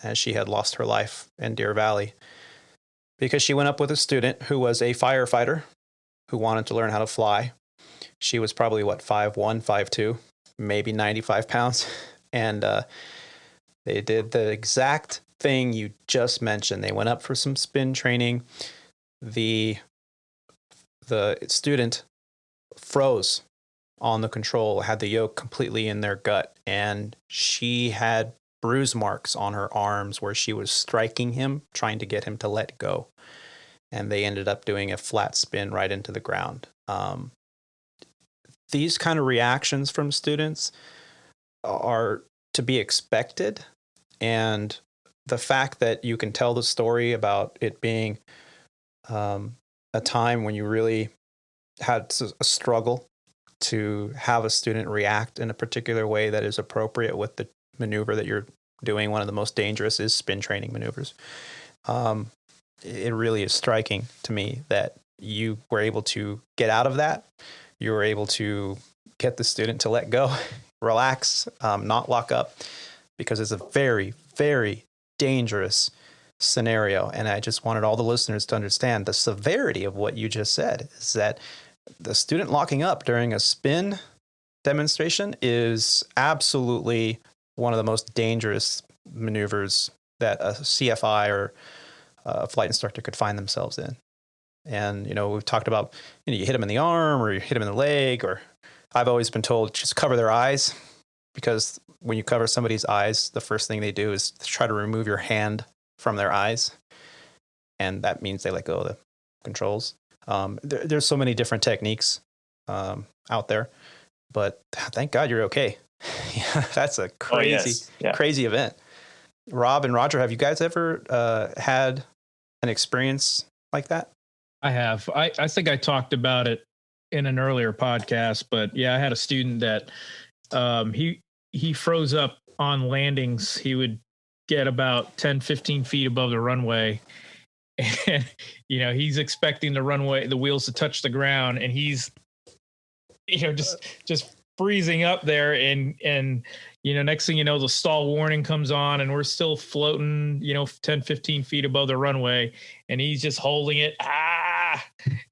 as she had lost her life in Deer Valley because she went up with a student who was a firefighter who wanted to learn how to fly. She was probably, 5'1", 5'2", maybe 95 pounds. And they did the exact thing you just mentioned. They went up for some spin training. The student froze on the control, had the yoke completely in their gut, and she had bruise marks on her arms where she was striking him, trying to get him to let go. And they ended up doing a flat spin right into the ground. these kind of reactions from students are to be expected. And the fact that you can tell the story about it being a time when you really had a struggle to have a student react in a particular way that is appropriate with the maneuver that you're doing. One of the most dangerous is spin training maneuvers. It really is striking to me that you were able to get out of that. You were able to get the student to let go, relax, not lock up, because it's a very, very dangerous scenario. And I just wanted all the listeners to understand the severity of what you just said, is that the student locking up during a spin demonstration is absolutely one of the most dangerous maneuvers that a CFI or a flight instructor could find themselves in. And, we've talked about, you hit them in the arm or you hit them in the leg, or I've always been told just cover their eyes, because when you cover somebody's eyes, the first thing they do is try to remove your hand from their eyes. And that means they let go of the controls. There's so many different techniques out there, but thank God you're okay. That's a crazy event. Rob and Roger, have you guys ever had an experience like that? I have. I think I talked about it in an earlier podcast, but yeah, I had a student that he froze up on landings. He would get about 10, 15 feet above the runway. And, he's expecting the wheels to touch the ground, and he's, just freezing up there. And, next thing you know, the stall warning comes on and we're still floating, 10, 15 feet above the runway, and he's just holding it.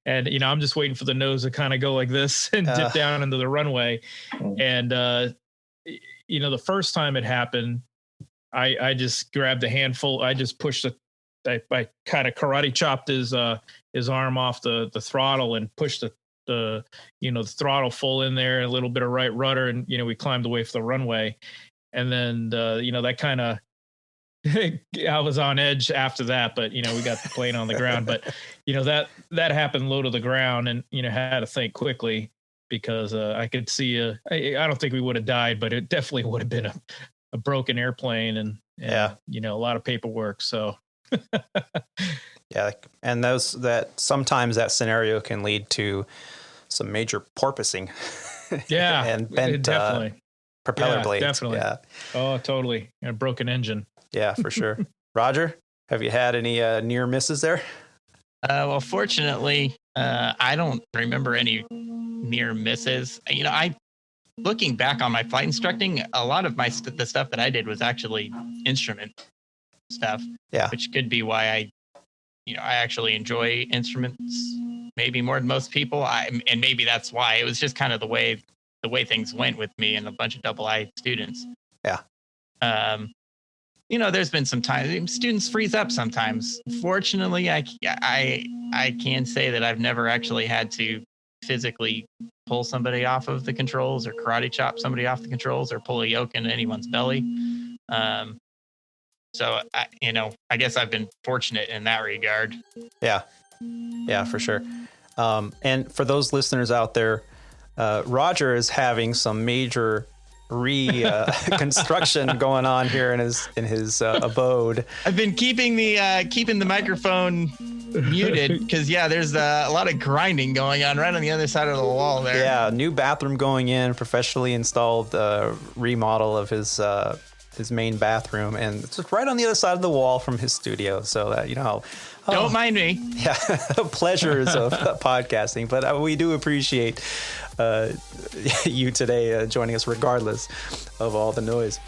And, I'm just waiting for the nose to kind of go like this and dip down into the runway. And, the first time it happened, I just grabbed a handful. I just pushed I kind of karate chopped his arm off the throttle and pushed the throttle full in there, a little bit of right rudder, and we climbed away for the runway. And then that kind of I was on edge after that, but we got the plane on the ground. But that happened low to the ground, and had to think quickly, because I could see I don't think we would have died, but it definitely would have been a broken airplane and a lot of paperwork. So yeah, and sometimes that scenario can lead to some major porpoising. Yeah, and bent definitely propeller blades. Definitely. Yeah. Oh, totally. And a broken engine. Yeah, for sure. Roger, have you had any near misses there? Well, fortunately, I don't remember any near misses. Looking back on my flight instructing, a lot of the stuff that I did was actually instrument stuff. Yeah. Which could be why I actually enjoy instruments maybe more than most people. And maybe that's why it was just kind of the way things went with me and a bunch of double I students. Yeah. There's been some times students freeze up sometimes. Fortunately, I can say that I've never actually had to physically pull somebody off of the controls or karate chop somebody off the controls or pull a yoke into anyone's belly. So I guess I've been fortunate in that regard. Yeah, for sure. And for those listeners out there, Roger is having some major reconstruction going on here in his abode. I've been keeping the microphone muted because there's a lot of grinding going on right on the other side of the wall there. Yeah, new bathroom going in, professionally installed remodel of his main bathroom, and it's right on the other side of the wall from his studio. So that don't mind me. Yeah, pleasures of podcasting, but we do appreciate you today joining us regardless of all the noise.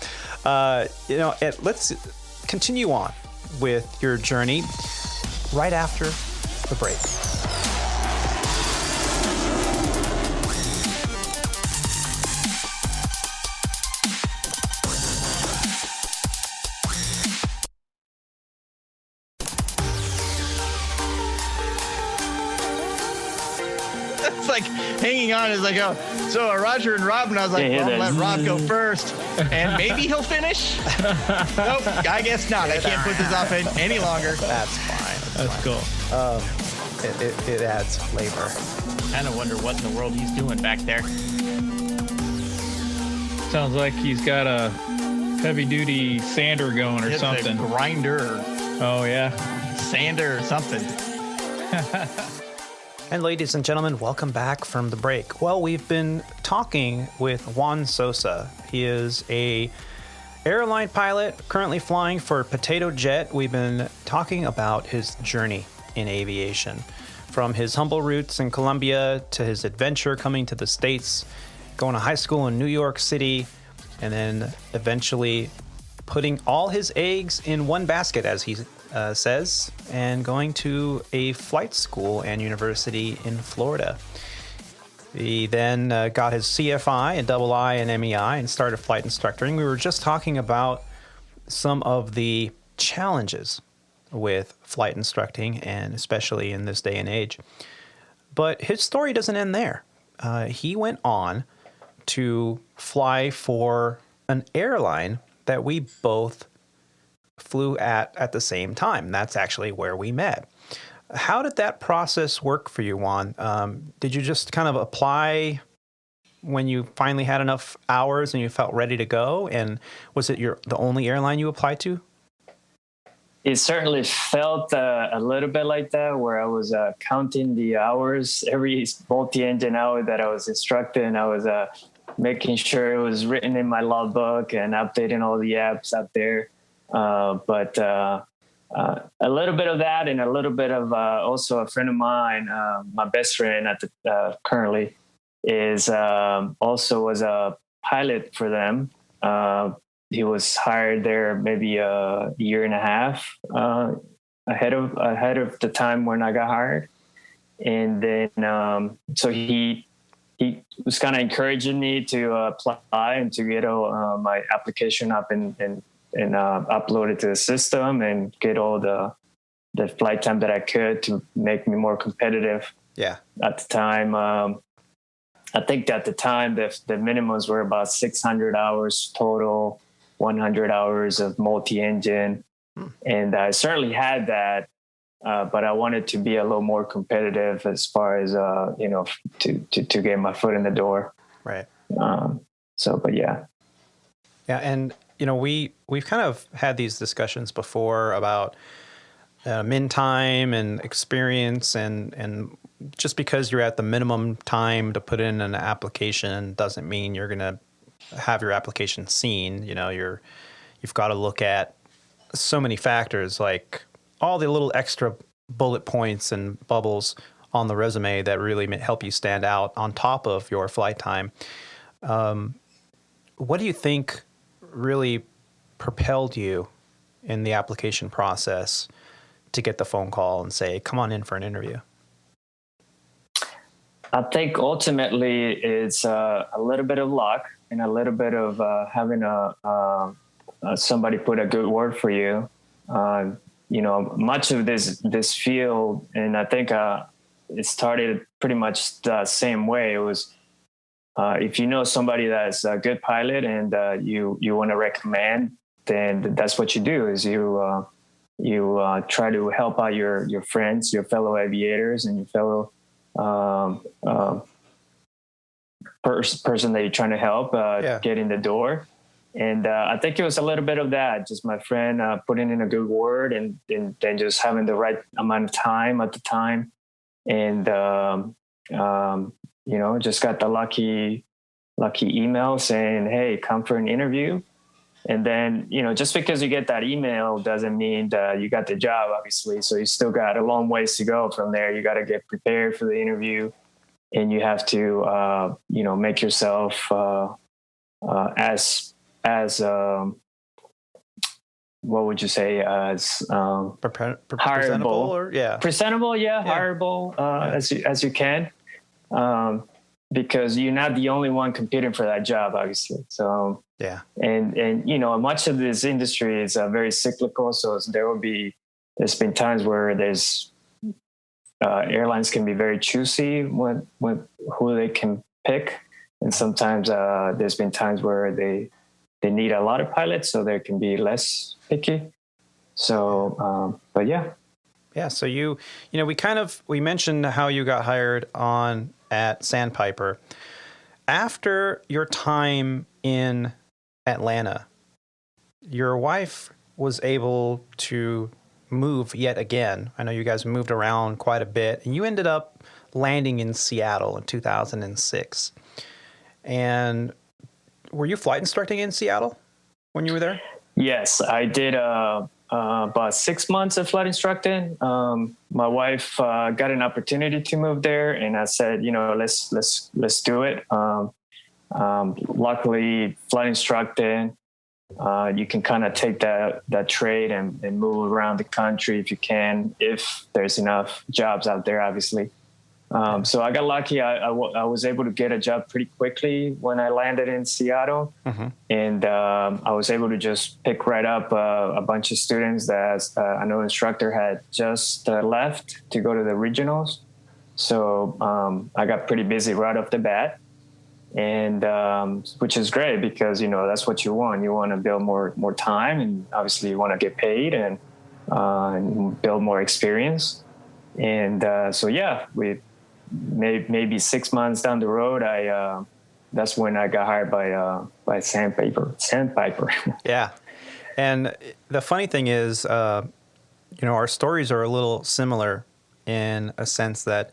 Let's continue on with your journey right after the break. It's like hanging on is like, Roger and Rob, and I was like, well, let Rob go first, and maybe he'll finish. Nope, I guess not. I can't put this off any longer. That's fine. That's cool. It adds flavor. Kind of wonder what in the world he's doing back there. Sounds like he's got a heavy-duty sander going or It's something. a grinder, Oh, yeah. sander, or something. And ladies and gentlemen, welcome back from the break. Well, we've been talking with Juan Sossa. He is a airline pilot currently flying for Potato Jet. We've been talking about his journey in aviation, from his humble roots in Colombia to his adventure coming to the States, going to high school in New York City, and then eventually putting all his eggs in one basket, as he says, and going to a flight school and university in Florida. He then got his CFI and II and MEI and started flight instructoring. We were just talking about some of the challenges with flight instructing, and especially in this day and age. But his story doesn't end there. He went on to fly for an airline that we both flew at the same time. That's actually where we met. How did that process work for you, Juan? Did you just kind of apply when you finally had enough hours and you felt ready to go? And was it the only airline you applied to? It certainly felt a little bit like that, where I was counting the hours, every multi-engine hour that I was instructing. I was making sure it was written in my logbook and updating all the apps out there. But a little bit of that, and a little bit of also a friend of mine, my best friend at the currently, is also was a pilot for them. He was hired there maybe a year and a half ahead of the time when I got hired, and then so he was kind of encouraging me to apply and to get my application up and upload it to the system and get all the flight time that I could to make me more competitive. Yeah. At the time, I think at the time the minimums were about 600 hours total, 100 hours of multi-engine. And I certainly had that, but I wanted to be a little more competitive as far as, to get my foot in the door. Right. But yeah. Yeah. And, we've kind of had these discussions before about min time and experience, and just because you're at the minimum time to put in an application doesn't mean you're going to have your application seen. You've got to look at so many factors, like all the little extra bullet points and bubbles on the resume that really help you stand out on top of your flight time. What do you think really propelled you in the application process to get the phone call and say, come on in for an interview? I think ultimately it's a little bit of luck and a little bit of having somebody put a good word for you. Much of this field, and I think it started pretty much the same way. It was if you know somebody that's a good pilot and you want to recommend, then that's what you do. Is you try to help out your friends, your fellow aviators, and your fellow person that you're trying to help get in the door. And I think it was a little bit of that, just my friend putting in a good word, and then just having the right amount of time at the time. And, just got the lucky email saying, hey, come for an interview. And then, just because you get that email doesn't mean that you got the job, obviously. So you still got a long ways to go from there. You got to get prepared for the interview, and you have to, make yourself as what would you say, as presentable, or presentable, hireable as you can, because you're not the only one competing for that job, obviously. So and much of this industry is very cyclical. So there's been times where there's airlines can be very choosy with who they can pick, and sometimes there's been times where they need a lot of pilots, so they can be less picky. So, but yeah. Yeah. So we mentioned how you got hired on at Sandpiper. After your time in Atlanta, your wife was able to move yet again. I know you guys moved around quite a bit, and you ended up landing in Seattle in 2006. And were you flight instructing in Seattle when you were there? Yes, I did about 6 months of flight instructing. My wife got an opportunity to move there, and I said, let's do it. Luckily, flight instructing, you can kind of take that trade and move around the country if you can, if there's enough jobs out there, obviously. So I got lucky. I was able to get a job pretty quickly when I landed in Seattle. Mm-hmm. And I was able to just pick right up a bunch of students that I know instructor had just left to go to the regionals. So I got pretty busy right off the bat. And which is great because, that's what you want. You want to build more time, and obviously you want to get paid and build more experience. And we maybe 6 months down the road, that's when I got hired by Sandpiper. Yeah. And the funny thing is, our stories are a little similar in a sense that,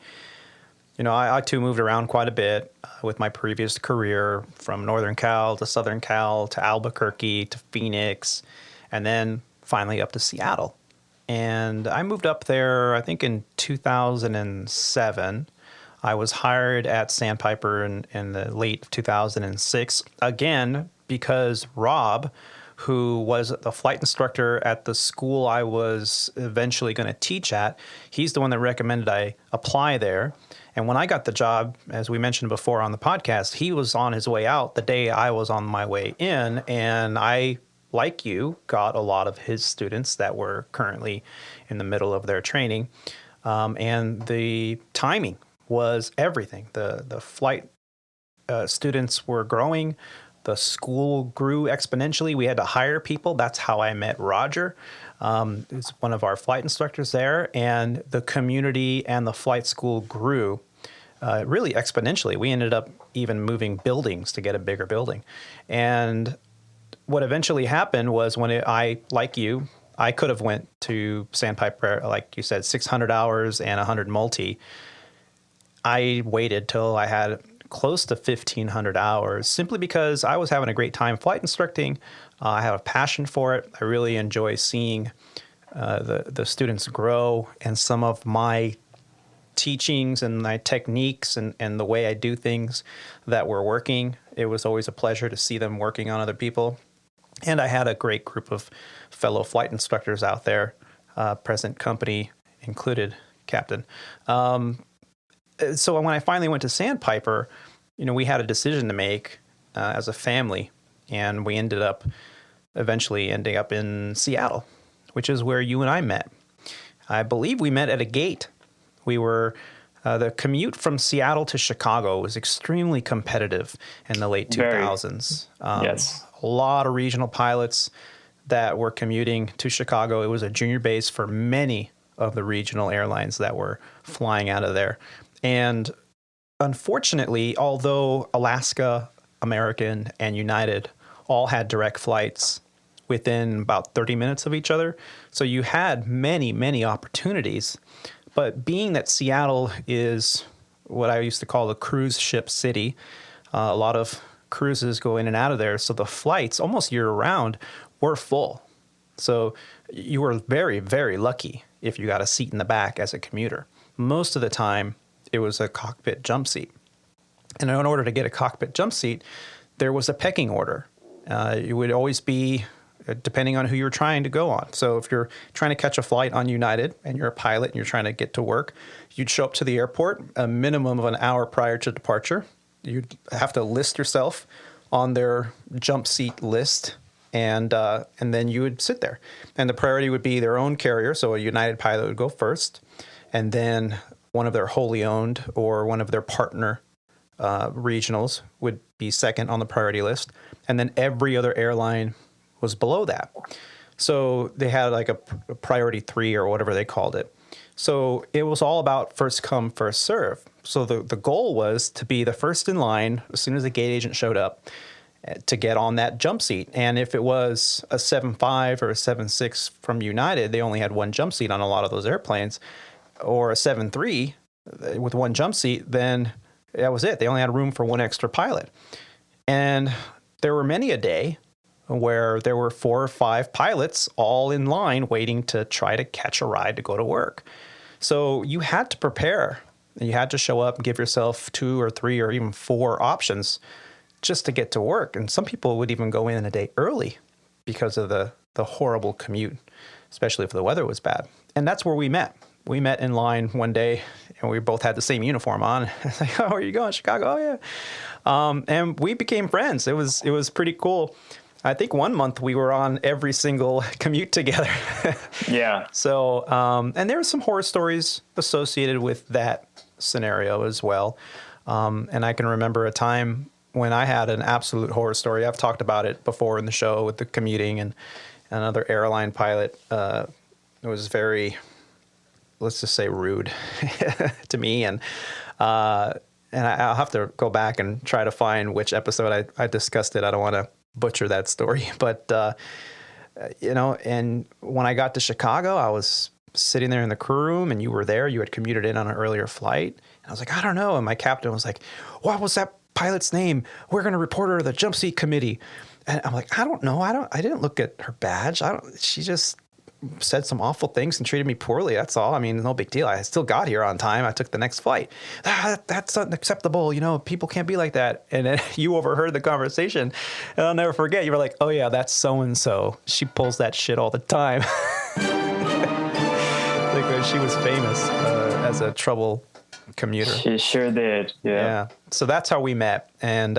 I too moved around quite a bit with my previous career, from Northern Cal to Southern Cal to Albuquerque to Phoenix, and then finally up to Seattle. And I moved up there, I think, in 2007. I was hired at Sandpiper in the late 2006, again, because Rob, who was the flight instructor at the school I was eventually going to teach at, he's the one that recommended I apply there. And when I got the job, as we mentioned before on the podcast, he was on his way out the day I was on my way in. And I, like you, got a lot of his students that were currently in the middle of their training. And the timing was everything. The flight students were growing. The school grew exponentially. We had to hire people. That's how I met Roger. He's one of our flight instructors there. And the community and the flight school grew really exponentially. We ended up even moving buildings to get a bigger building. And what eventually happened was like you, I could have went to Sandpiper, like you said, 600 hours and 100 multi. I waited till I had close to 1,500 hours simply because I was having a great time flight instructing. I have a passion for it. I really enjoy seeing the students grow, and some of my teachings and my techniques and the way I do things that were working. It was always a pleasure to see them working on other people. And I had a great group of fellow flight instructors out there, present company included, Captain. So when I finally went to Sandpiper, we had a decision to make as a family, and we ended up eventually ending up in Seattle, which is where you and I met. I believe we met at a gate. We were the commute from Seattle to Chicago was extremely competitive in the late 2000s. Yes. A lot of regional pilots that were commuting to Chicago. It was a junior base for many of the regional airlines that were flying out of there. And unfortunately, although Alaska, American, and United all had direct flights within about 30 minutes of each other, so you had many, many opportunities. But being that Seattle is what I used to call the cruise ship city, a lot of cruises go in and out of there, so the flights almost year-round were full. So you were very, very lucky if you got a seat in the back as a commuter. Most of the time, it was a cockpit jump seat. And in order to get a cockpit jump seat, there was a pecking order. It would always be depending on who you're trying to go on. So if you're trying to catch a flight on United and you're a pilot and you're trying to get to work, you'd show up to the airport a minimum of an hour prior to departure. You'd have to list yourself on their jump seat list, and then you would sit there. And the priority would be their own carrier, so a United pilot would go first, and then one of their wholly owned or one of their partner regionals would be second on the priority list, and then every other airline was below that. So they had like a priority 3 or whatever they called it. So it was all about first come, first serve. So the goal was to be the first in line as soon as the gate agent showed up to get on that jump seat. And if it was a 7.5 or a 7.6 from United, they only had one jump seat on a lot of those airplanes, or a 7.3 with one jump seat, then that was it. They only had room for one extra pilot. And there were many a day where there were 4 or 5 pilots all in line waiting to try to catch a ride to go to work. So you had to prepare, and you had to show up and give yourself 2 or 3 or even 4 options just to get to work. And some people would even go in a day early because of the horrible commute, especially if the weather was bad. And that's where we met. We met in line one day, and we both had the same uniform on. It's like, oh, where are you going? Chicago? Oh, yeah. And we became friends. It was pretty cool. I think one month we were on every single commute together. Yeah. So, and there were some horror stories associated with that scenario as well. And I can remember a time when I had an absolute horror story. I've talked about it before in the show with the commuting, and another airline pilot was very, let's just say, rude to me. And I'll have to go back and try to find which episode I discussed it. I don't want to butcher that story, but and when I got to Chicago, I was sitting there in the crew room, and you were there. You had commuted in on an earlier flight, and I was like, I don't know. And my captain was like, what was that pilot's name? We're going to report her to the jump seat committee. And I'm like, I don't know. I didn't look at her badge. She just said some awful things and treated me poorly. That's all. I mean, no big deal. I still got here on time. I took the next flight. That's unacceptable. People can't be like that. And then you overheard the conversation, and I'll never forget. You were like, oh yeah, that's so-and-so. She pulls that shit all the time. Like she was famous as a trouble commuter. She sure did. Yeah. So that's how we met. And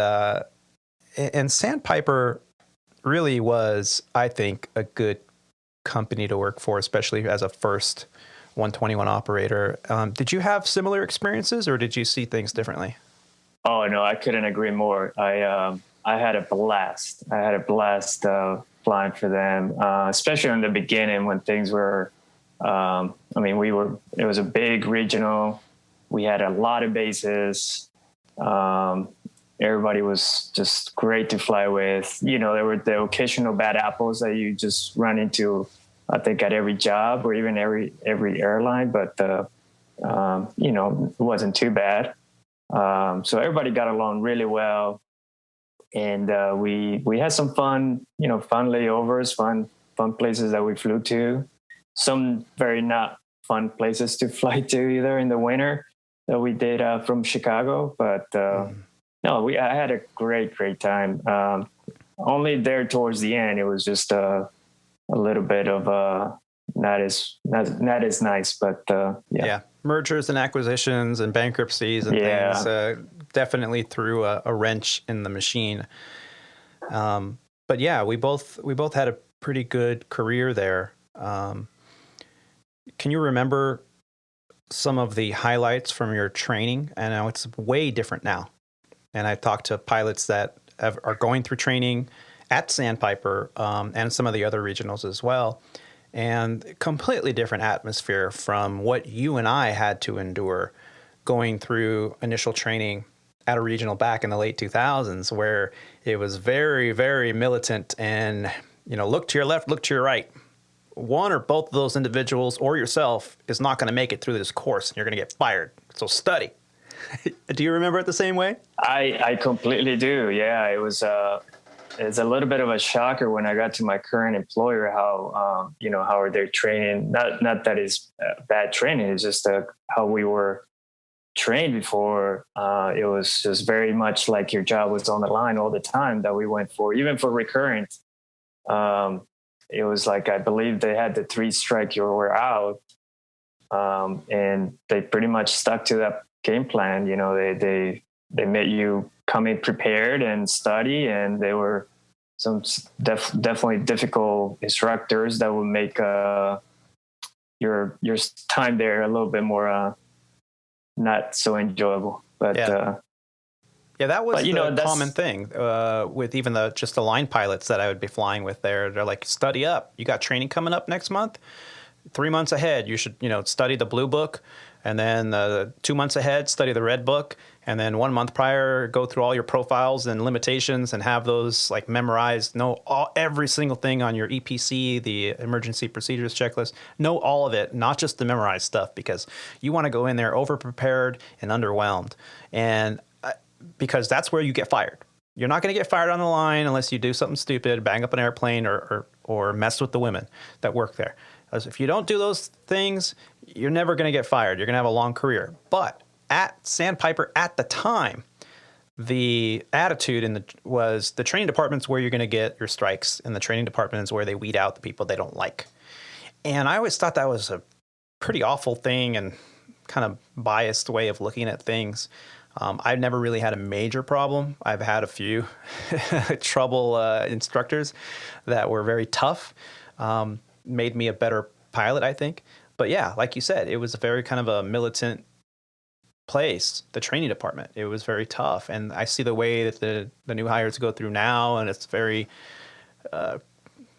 Sandpiper really was, I think, a good company to work for, especially as a first 121 operator. Did you have similar experiences, or did you see things differently? Oh no, I couldn't agree more. I had a blast. Flying for them, especially in the beginning when things were. It was a big regional. We had a lot of bases. Everybody was just great to fly with. There were the occasional bad apples that you just run into, I think, at every job or even every airline, but it wasn't too bad. So everybody got along really well, and we had some fun layovers, fun places that we flew to. Some very not fun places to fly to either in the winter that we did from Chicago, but. No, I had a great time. Only there towards the end, it was just a little bit of not as nice, but yeah. Mergers and acquisitions and bankruptcies and things definitely threw a wrench in the machine. But yeah, we both had a pretty good career there. Can you remember some of the highlights from your training? I know it's way different now. And I talked to pilots that are going through training at Sandpiper and some of the other regionals as well. And completely different atmosphere from what you and I had to endure going through initial training at a regional back in the late 2000s, where it was very, very militant and, look to your left, look to your right. One or both of those individuals or yourself is not going to make it through this course, and you're going to get fired. So study. Do you remember it the same way? I completely do. Yeah, it was it's a little bit of a shocker when I got to my current employer how how are they training? Not that it's bad training. It's just how we were trained before. It was just very much like your job was on the line all the time that we went for, even for recurrent. It was like, I believe they had the 3 strike, you were out, and they pretty much stuck to that game plan. They made you come in prepared and study, and they were some definitely difficult instructors that would make your time there a little bit more not so enjoyable. But that was the common thing with even just the line pilots that I would be flying with there. They're like, study up. You got training coming up next month. 3 months ahead, you should, study the blue book, and then 2 months ahead, study the red book, and then 1 month prior, go through all your profiles and limitations and have those like memorized, know every single thing on your EPC, the emergency procedures checklist, know all of it, not just the memorized stuff, because you want to go in there over-prepared and underwhelmed. And because that's where you get fired. You're not going to get fired on the line unless you do something stupid, bang up an airplane, or mess with the women that work there. Because if you don't do those things, you're never going to get fired. You're going to have a long career. But at Sandpiper at the time, the attitude was the training department's where you're going to get your strikes, and the training department is where they weed out the people they don't like. And I always thought that was a pretty awful thing and kind of biased way of looking at things. I've never really had a major problem. I've had a few trouble instructors that were very tough, made me a better pilot, I think. But yeah, like you said, it was a very kind of a militant place, the training department. It was very tough. And I see the way that the new hires go through now, and it's very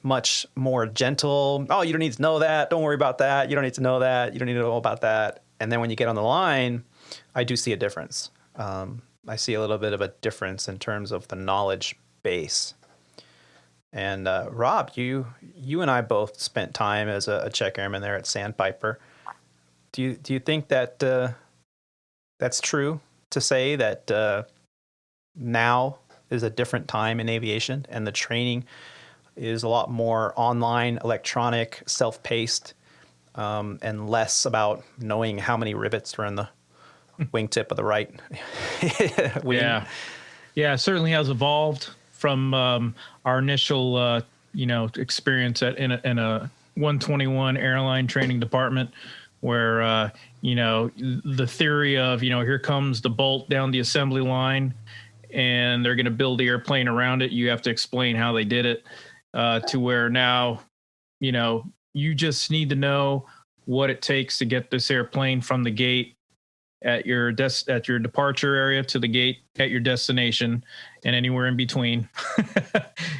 much more gentle. Oh, you don't need to know that. Don't worry about that. You don't need to know that. You don't need to know about that. And then when you get on the line, I do see a difference. I see a little bit of a difference in terms of the knowledge base. And Rob, you and I both spent time as a check airman there at Sandpiper. Do you think that that's true to say that now is a different time in aviation, and the training is a lot more online, electronic, self-paced, and less about knowing how many rivets are in the wingtip of the right wing? Yeah, it certainly has evolved from our initial experience in a 121 airline training department, where the theory of here comes the bolt down the assembly line and they're going to build the airplane around it. You have to explain how they did it, to where now you just need to know what it takes to get this airplane from the gate at your departure area to the gate at your destination and anywhere in between.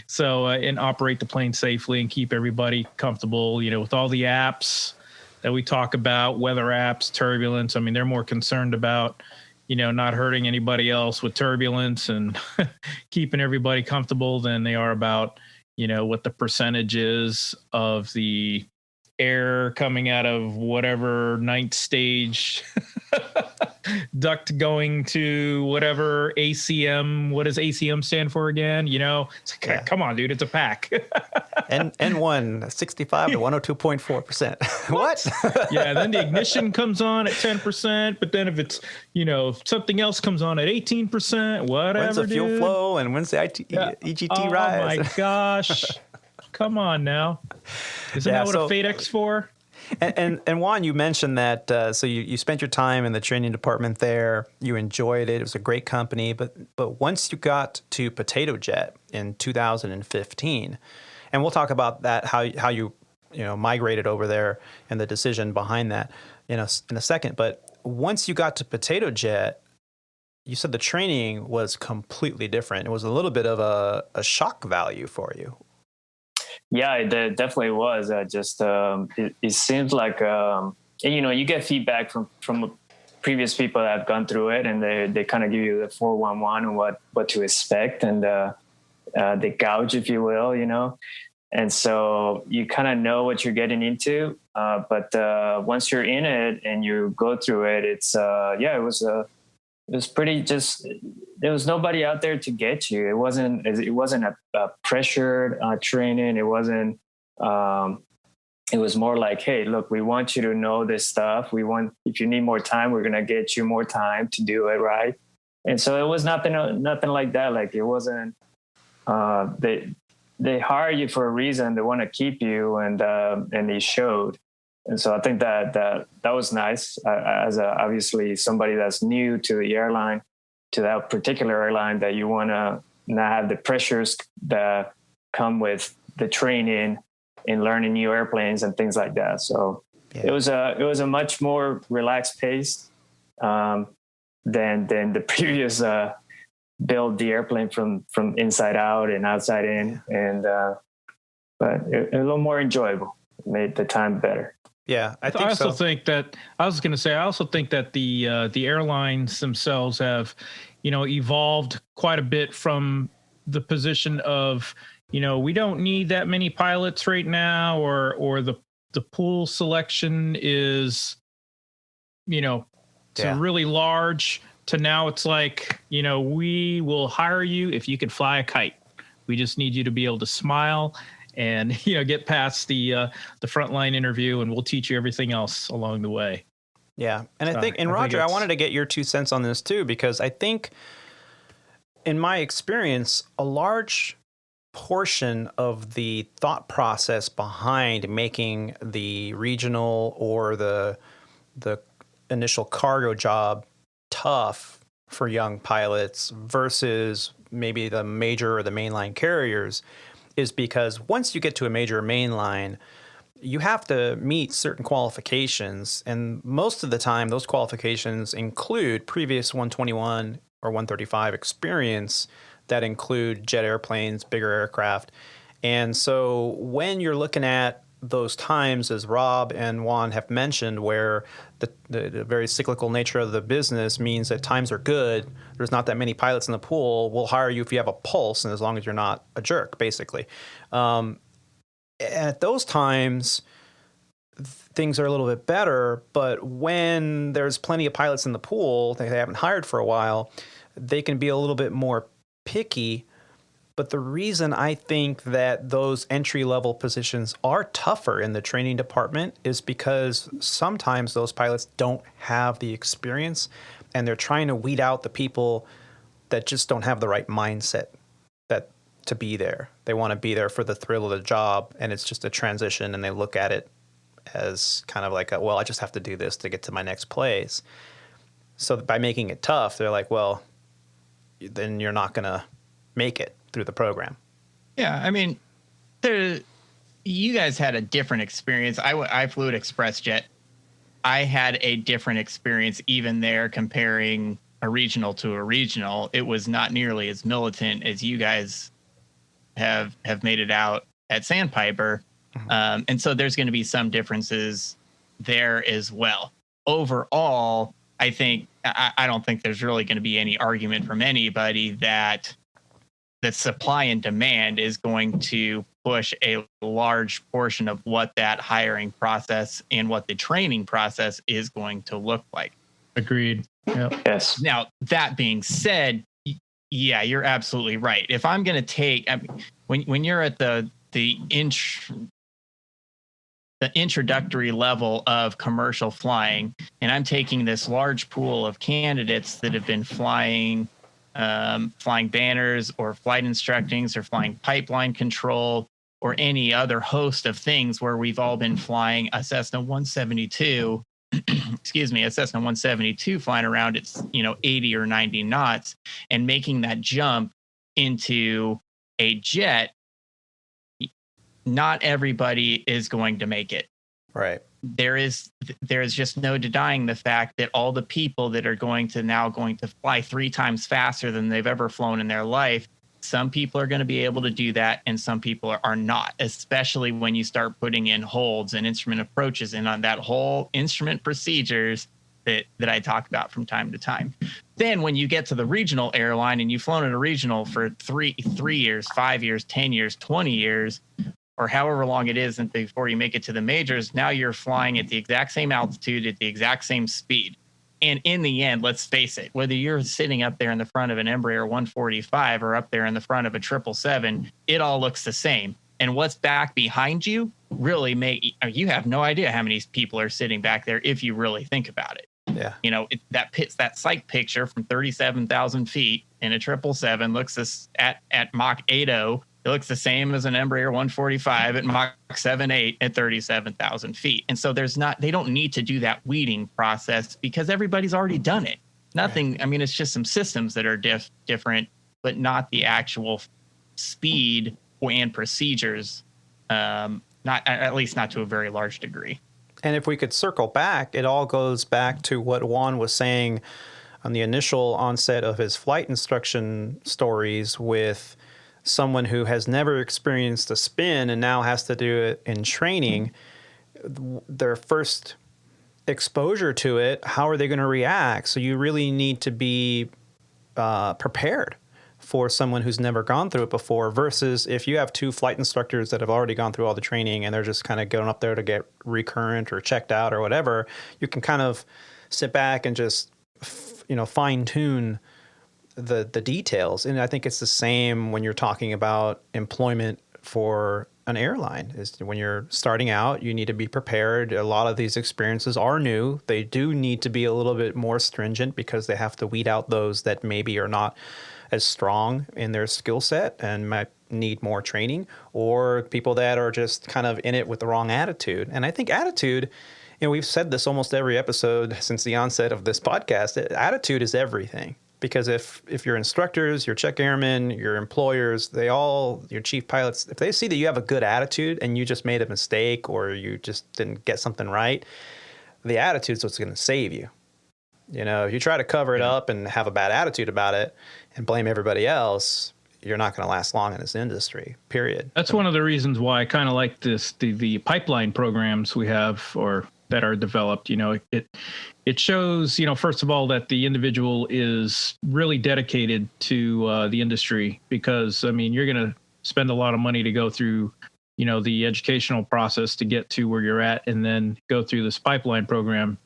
So and operate the plane safely and keep everybody comfortable, with all the apps that we talk about, weather apps, turbulence. I mean, they're more concerned about, not hurting anybody else with turbulence and keeping everybody comfortable than they are about, what the percentage is of the air coming out of whatever ninth stage duct going to whatever ACM. What does ACM stand for again? It's like, come on, dude, it's a pack. N1 65 to 102.4%. What? Yeah, then the ignition comes on at 10%, but then if it's something else comes on at 18%, whatever. When's the fuel flow and when's the EGT rise? Oh my gosh. Come on now. Isn't that what a FADEX for? And Juan, you mentioned that, so you spent your time in the training department there. You enjoyed it. It was a great company. But once you got to Potato Jet in 2015, and we'll talk about that, how you migrated over there and the decision behind that in a second. But once you got to Potato Jet, you said the training was completely different. It was a little bit of a shock value for you. Yeah, it definitely was. It seems like, you get feedback from previous people that have gone through it, and they kind of give you the 411 and what to expect, and they gouge, if you will, and so you kind of know what you're getting into. But once you're in it and you go through it, it was pretty just. There was nobody out there to get you. It wasn't a pressured training. It wasn't. It was more like, hey, look, we want you to know this stuff. If you need more time, we're gonna get you more time to do it, right? And so it was nothing like that. Like, it wasn't. They hire you for a reason. They want to keep you, and they showed. And so I think that was nice. As obviously somebody that's new to the airline, to that particular airline, that you want to not have the pressures that come with the training and learning new airplanes and things like that. So it was a much more relaxed pace than the previous build the airplane from inside out and outside in, and but a little more enjoyable. It made the time better. Yeah, I think I also so. think that I was going to say I also think that the airlines themselves have, evolved quite a bit from the position of, we don't need that many pilots right now, or the pool selection is, to Yeah. really large, to now it's like, we will hire you if you can fly a kite. We just need you to be able to smile and get past the frontline interview, and we'll teach you everything else along the way. Yeah. And So I think, and Roger, I wanted to get your 2 cents on this too, because I think in my experience, a large portion of the thought process behind making the regional or the initial cargo job tough for young pilots versus maybe the major or the mainline carriers is because once you get to a major mainline, you have to meet certain qualifications. And most of the time, those qualifications include previous 121 or 135 experience that include jet airplanes, bigger aircraft. And so when you're looking at those times, as Rob and Juan have mentioned, where the very cyclical nature of the business means that times are good, there's not that many pilots in the pool, we'll hire you if you have a pulse and as long as you're not a jerk, basically. At those times, things are a little bit better, but when there's plenty of pilots in the pool that they haven't hired for a while, they can be a little bit more picky. But the reason I think that those entry-level positions are tougher in the training department is because sometimes those pilots don't have the experience, and they're trying to weed out the people that just don't have the right mindset to be there. They want to be there for the thrill of the job, and it's just a transition, and they look at it as kind of like, well, I just have to do this to get to my next place. So by making it tough, they're like, well, then you're not going to make it through the program. Yeah, I mean, you guys had a different experience. I flew at ExpressJet. I had a different experience even there comparing a regional to a regional. It was not nearly as militant as you guys have made it out at Sandpiper. And so there's going to be some differences there as well. Overall, I don't think there's really going to be any argument from anybody that the supply and demand is going to push a large portion of what that hiring process and what the training process is going to look like. Agreed. Yep. Yes. Now, that being said, yeah, you're absolutely right. If I'm going to take, when you're at the introductory level of commercial flying, and I'm taking this large pool of candidates that have been flying banners or flight instructings or flying pipeline control or any other host of things where we've all been flying a Cessna 172, a Cessna 172 flying around at 80 or 90 knots and making that jump into a jet, not everybody is going to make it. Right. There is just no denying the fact that all the people that are going to fly 3 times faster than they've ever flown in their life, some people are going to be able to do that and some people are not, especially when you start putting in holds and instrument approaches and on that whole instrument procedures that I talk about from time to time. Then when you get to the regional airline and you've flown at a regional for 3 years, 5 years, 10 years, 20 years, or however long it is before you make it to the majors, now you're flying at the exact same altitude at the exact same speed. And in the end, let's face it, whether you're sitting up there in the front of an Embraer 145 or up there in the front of a 777, it all looks the same. And what's back behind you you have no idea how many people are sitting back there if you really think about it. Yeah. That psych picture from 37,000 feet in a 777 looks at Mach 8.0. It looks the same as an Embraer 145 at Mach 7.8 at 37,000 feet. And so they don't need to do that weeding process because everybody's already done it. Nothing, right. I mean, it's just some systems that are different, but not the actual speed and procedures, at least not to a very large degree. And if we could circle back, it all goes back to what Juan was saying on the initial onset of his flight instruction stories with someone who has never experienced a spin and now has to do it in training. their first exposure to it, how are they going to react? So you really need to be prepared for someone who's never gone through it before, versus if you have two flight instructors that have already gone through all the training and they're just kind of going up there to get recurrent or checked out or whatever, you can kind of sit back and just, fine tune the details. And I think it's the same when you're talking about employment for an airline. Is when you're starting out, you need to be prepared. A lot of these experiences are new. They do need to be a little bit more stringent because they have to weed out those that maybe are not as strong in their skill set and might need more training, or people that are just kind of in it with the wrong attitude. And I think attitude, we've said this almost every episode since the onset of this podcast, attitude is everything. Because if your instructors, your check airmen, your employers, your chief pilots, if they see that you have a good attitude and you just made a mistake or you just didn't get something right, the attitude is what's going to save you. If you try to cover it up and have a bad attitude about it and blame everybody else, you're not going to last long in this industry, period. That's one of the reasons why I kind of like the pipeline programs we have or that are developed. It shows, first of all, that the individual is really dedicated to the industry, because, you're going to spend a lot of money to go through, the educational process to get to where you're at, and then go through this pipeline program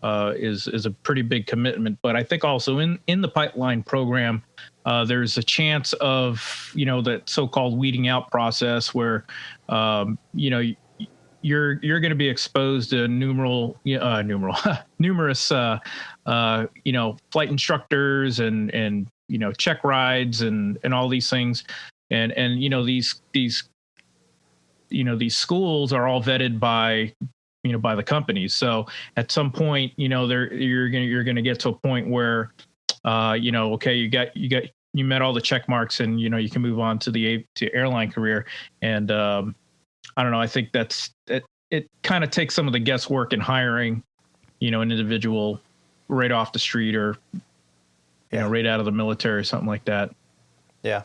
is a pretty big commitment. But I think also in the pipeline program, there's a chance of, that so-called weeding out process where, you're going to be exposed to numerous flight instructors and check rides and all these things, and these schools are all vetted by the companies. So at some point, you're going to get to a point where okay, you met all the check marks, and you can move on to airline career. And I don't know. I think it kind of takes some of the guesswork in hiring, an individual right off the street or, right out of the military or something like that. Yeah.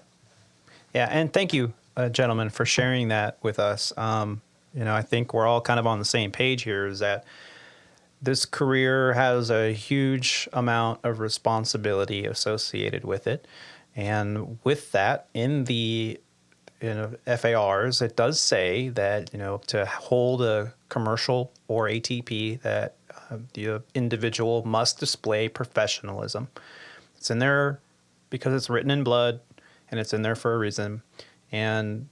Yeah. And thank you, gentlemen, for sharing that with us. I think we're all kind of on the same page here, is that this career has a huge amount of responsibility associated with it. And with that, in the FARs, it does say that, to hold a commercial or ATP, that the individual must display professionalism. It's in there because it's written in blood, and it's in there for a reason. And,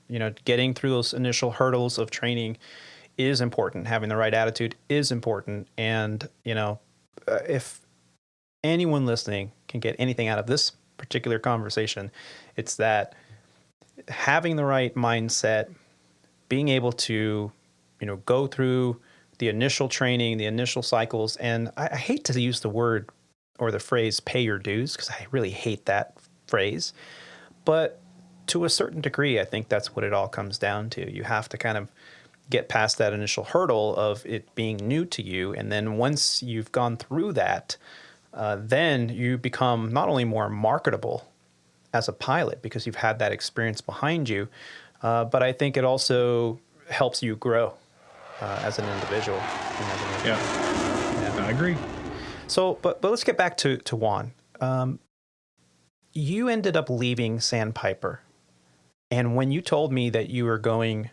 getting through those initial hurdles of training is important. Having the right attitude is important. And, if anyone listening can get anything out of this particular conversation, it's that having the right mindset, being able to, go through the initial training, the initial cycles. And I hate to use the word or the phrase pay your dues, because I really hate that phrase. But to a certain degree, I think that's what it all comes down to. You have to kind of get past that initial hurdle of it being new to you. And then once you've gone through that, then you become not only more marketable as a pilot because you've had that experience behind you, but I think it also helps you grow as an individual. Yeah, I agree. So, but let's get back to Juan. You ended up leaving Sandpiper, and when you told me that you were going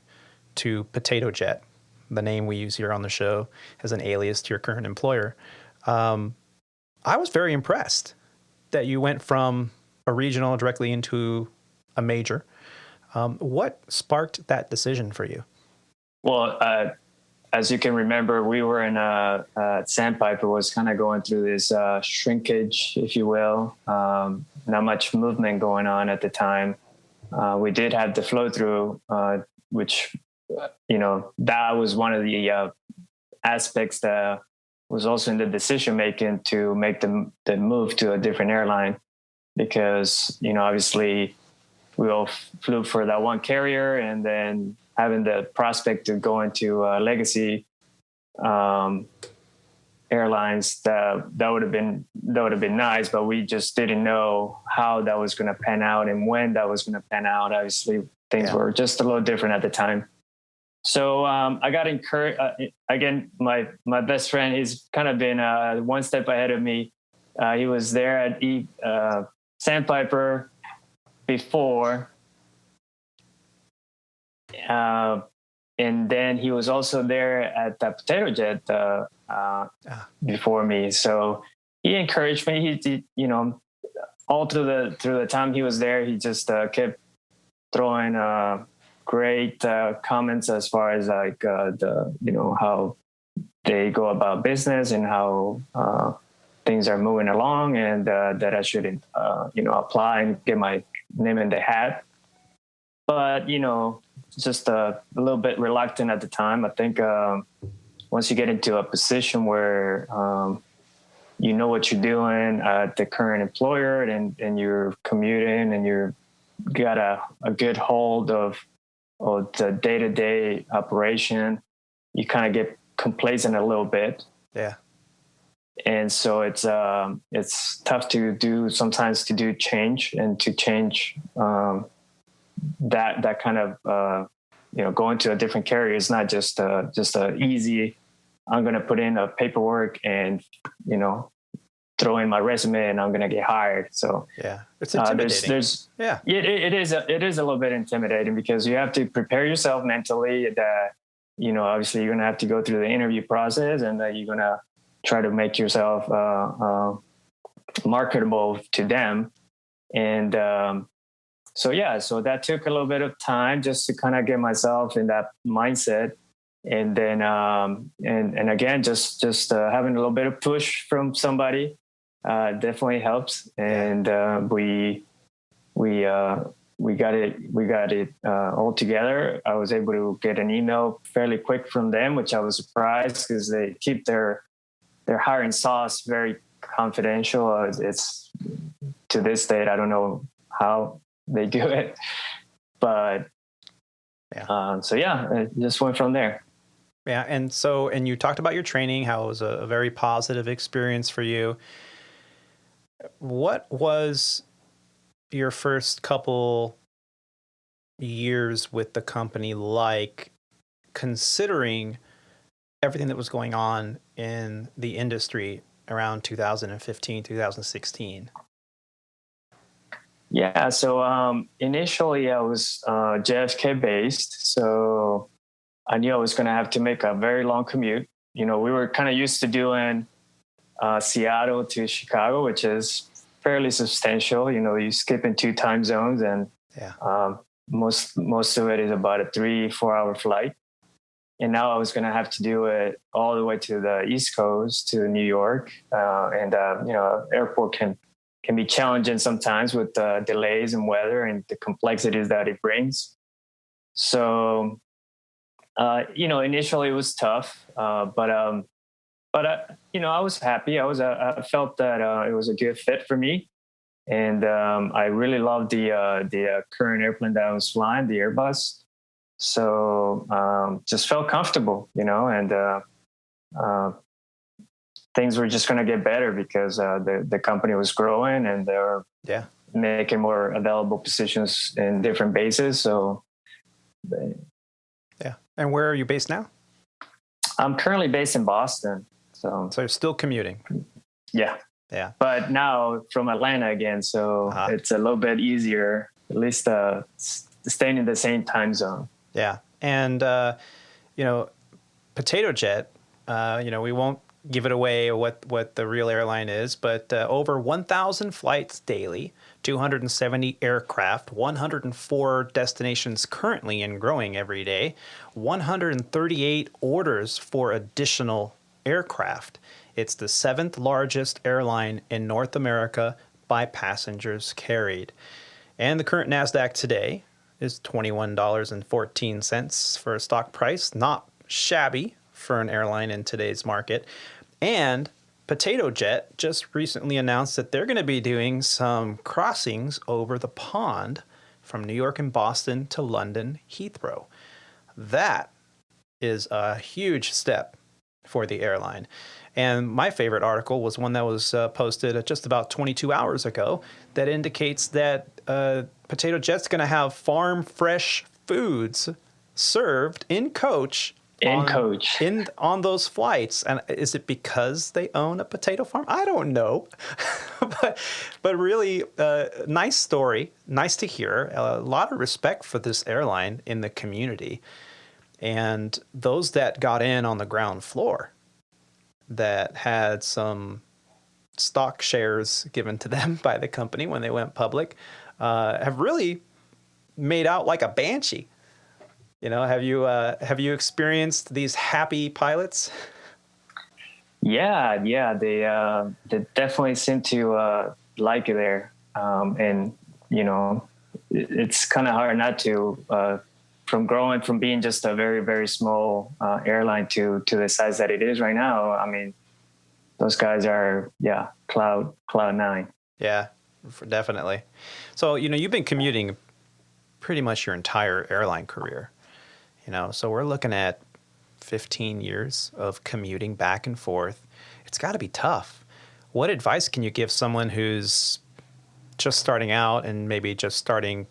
to Potato Jet, the name we use here on the show as an alias to your current employer, I was very impressed that you went from a regional directly into a major. What sparked that decision for you? Well, as you can remember, we were in Sandpiper was kind of going through this shrinkage, if you will. Not much movement going on at the time. We did have the flow through, which, that was one of the aspects that was also in the decision making to make the move to a different airline. Because, obviously we all flew for that one carrier, and then having the prospect of going to legacy airlines, that would have been nice, but we just didn't know how that was going to pan out and when that was going to pan out. Obviously things were just a little different at the time. So I got encouraged. Again, my best friend, he's kind of been one step ahead of me. He was there at Sandpiper before. And then he was also there at the Potato Jet before me. So he encouraged me. He all through the time he was there, he just kept throwing great comments as far as like how they go about business and how things are moving along, and that I shouldn't apply and get my name in the hat. But just a little bit reluctant at the time. I think once you get into a position where you know what you're doing at the current employer, and you're commuting, and you're got a good hold of the day-to-day operation, you kind of get complacent a little bit. Yeah. And so it's tough sometimes to do change, and to change that kind of going to a different carrier is not just a easy, I'm going to put in a paperwork and throw in my resume and I'm going to get hired. So yeah, it's intimidating. It is a little bit intimidating, because you have to prepare yourself mentally that obviously you're going to have to go through the interview process, and that you're going to try to make yourself marketable to them. And so that took a little bit of time just to kind of get myself in that mindset. And then and again, just having a little bit of push from somebody definitely helps. And we got it all together. I was able to get an email fairly quick from them, which I was surprised, because they keep their hiring sauce very confidential. It's to this date, I don't know how they do it, but it just went from there. Yeah. And you talked about your training, how it was a very positive experience for you. What was your first couple years with the company like, considering everything that was going on in the industry around 2015, 2016? Yeah, so initially I was JFK based, so I knew I was going to have to make a very long commute. We were kind of used to doing Seattle to Chicago, which is fairly substantial. You skip in 2 time zones, and most of it is about a 3-4 hour flight. And now I was going to have to do it all the way to the East Coast, to New York, and airport can be challenging sometimes with delays and weather and the complexities that it brings. So, initially it was tough, but I was happy. I felt that it was a good fit for me, and I really loved the current airplane that I was flying, the Airbus. So just felt comfortable, and things were just going to get better, because the company was growing, and they were making more available positions in different bases. So, And where are you based now? I'm currently based in Boston. So you're still commuting? Yeah. Yeah. But now from Atlanta again, so it's a little bit easier, at least staying in the same time zone. Yeah. And, Potato Jet, we won't give it away what the real airline is, but over 1,000 flights daily, 270 aircraft, 104 destinations currently and growing every day, 138 orders for additional aircraft. It's the 7th largest airline in North America by passengers carried. And the current NASDAQ today is $21.14 for a stock price. Not shabby for an airline in today's market. And Potato Jet just recently announced that they're going to be doing some crossings over the pond from New York and Boston to London Heathrow. That is a huge step for the airline. And my favorite article was one that was posted just about 22 hours ago that indicates that Potato Jet's going to have farm fresh foods served in coach on those flights. And is it because they own a potato farm? I don't know. but really, nice story. Nice to hear. A lot of respect for this airline in the community. And those that got in on the ground floor that had some stock shares given to them by the company when they went public have really made out like a banshee. You know, have you experienced these happy pilots? Yeah, they definitely seem to like it there, and you know, it's kind of hard not to. From growing from being just a very, very small airline to the size that it is right now, I mean, those guys are cloud nine. Yeah, definitely. So you know, you've been commuting pretty much your entire airline career. You know, so we're looking at 15 years of commuting back and forth. It's got to be tough. What advice can you give someone who's just starting out and maybe just starting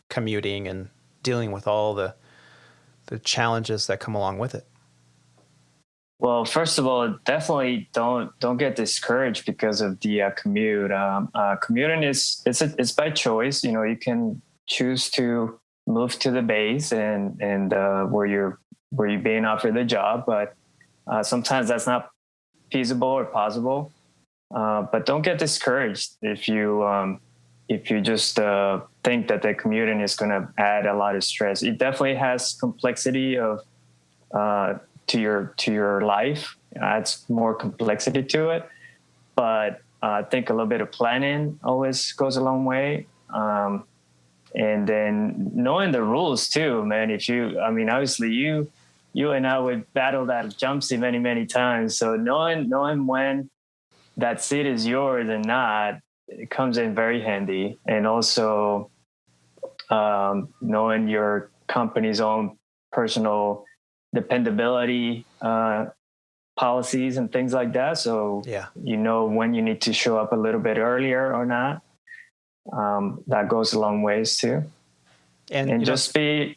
commuting and dealing with all the challenges that come along with it? Well, first of all, definitely don't get discouraged because of the commute. Commuting it's by choice. You know, you can choose to move to the base and where you're being offered the job, but sometimes that's not feasible or possible. But don't get discouraged if you just think that the commuting is going to add a lot of stress. It definitely has complexity of to your life. It adds more complexity to it, but I think a little bit of planning always goes a long way. And then knowing the rules too, man. Obviously you and I would battle that jump seat many, many times. So knowing when that seat is yours and not, it comes in very handy. And also knowing your company's own personal dependability policies and things like that. So you know when you need to show up a little bit earlier or not. That goes a long ways too. And just be,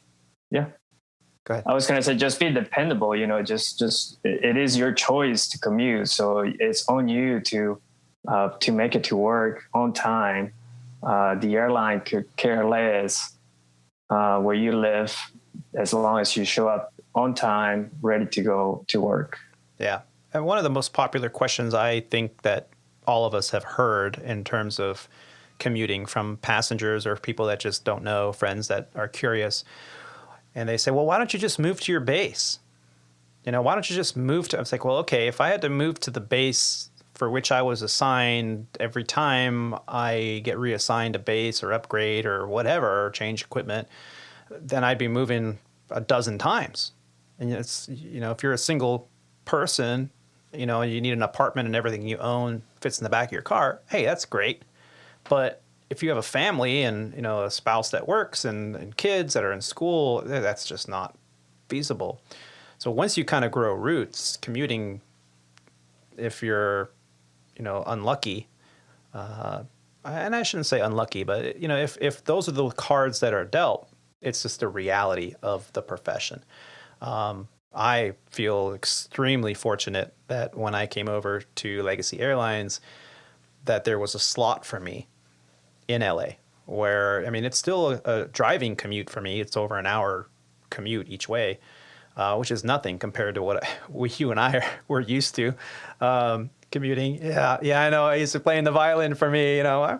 Go ahead. I was going to say, just be dependable, you know, just it is your choice to commute. So it's on you to make it to work on time. The airline could care less where you live as long as you show up on time, ready to go to work. Yeah. And one of the most popular questions I think that all of us have heard in terms of commuting from passengers or people that just don't know, friends that are curious. And they say, well, why don't you just move to your base? You know, why don't you just move to, I was like, well, okay, if I had to move to the base for which I was assigned every time I get reassigned a base or upgrade or whatever, or change equipment, then I'd be moving a dozen times. And it's, you know, if you're a single person, you know, you need an apartment and everything you own fits in the back of your car, hey, that's great. But if you have a family and, you know, a spouse that works and kids that are in school, that's just not feasible. So once you kind of grow roots, commuting, if you're, you know, unlucky, and I shouldn't say unlucky, but, you know, if those are the cards that are dealt, it's just the reality of the profession. I feel extremely fortunate that when I came over to Legacy Airlines, that there was a slot for me in LA where, I mean, it's still a driving commute for me. It's over an hour commute each way, which is nothing compared to what you and I were used to commuting. Yeah, I know. I used to play the violin for me, you know,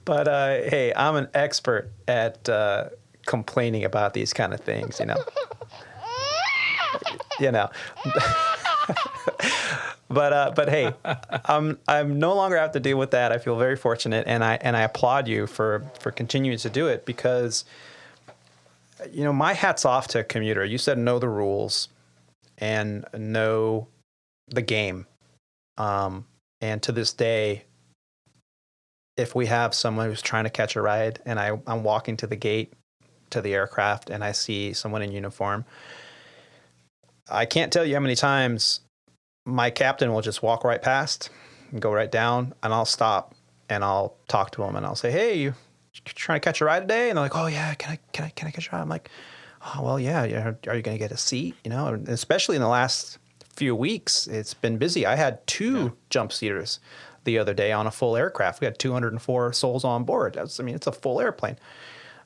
but hey, I'm an expert at complaining about these kind of things, you know. You know. But hey, I'm no longer have to deal with that. I feel very fortunate, and I applaud you for continuing to do it because, you know, my hat's off to Commuter. You said know the rules and know the game. And to this day, if we have someone who's trying to catch a ride and I'm walking to the gate to the aircraft and I see someone in uniform, I can't tell you how many times my captain will just walk right past and go right down, and I'll stop and I'll talk to him and I'll say, hey, you trying to catch a ride today? And they're like, oh yeah, can I catch a ride? I'm like, Oh, well, yeah. Are you going to get a seat? And especially in the last few weeks, it's been busy. I had two jump seaters the other day on a full aircraft. We had 204 souls on board. It's a full airplane.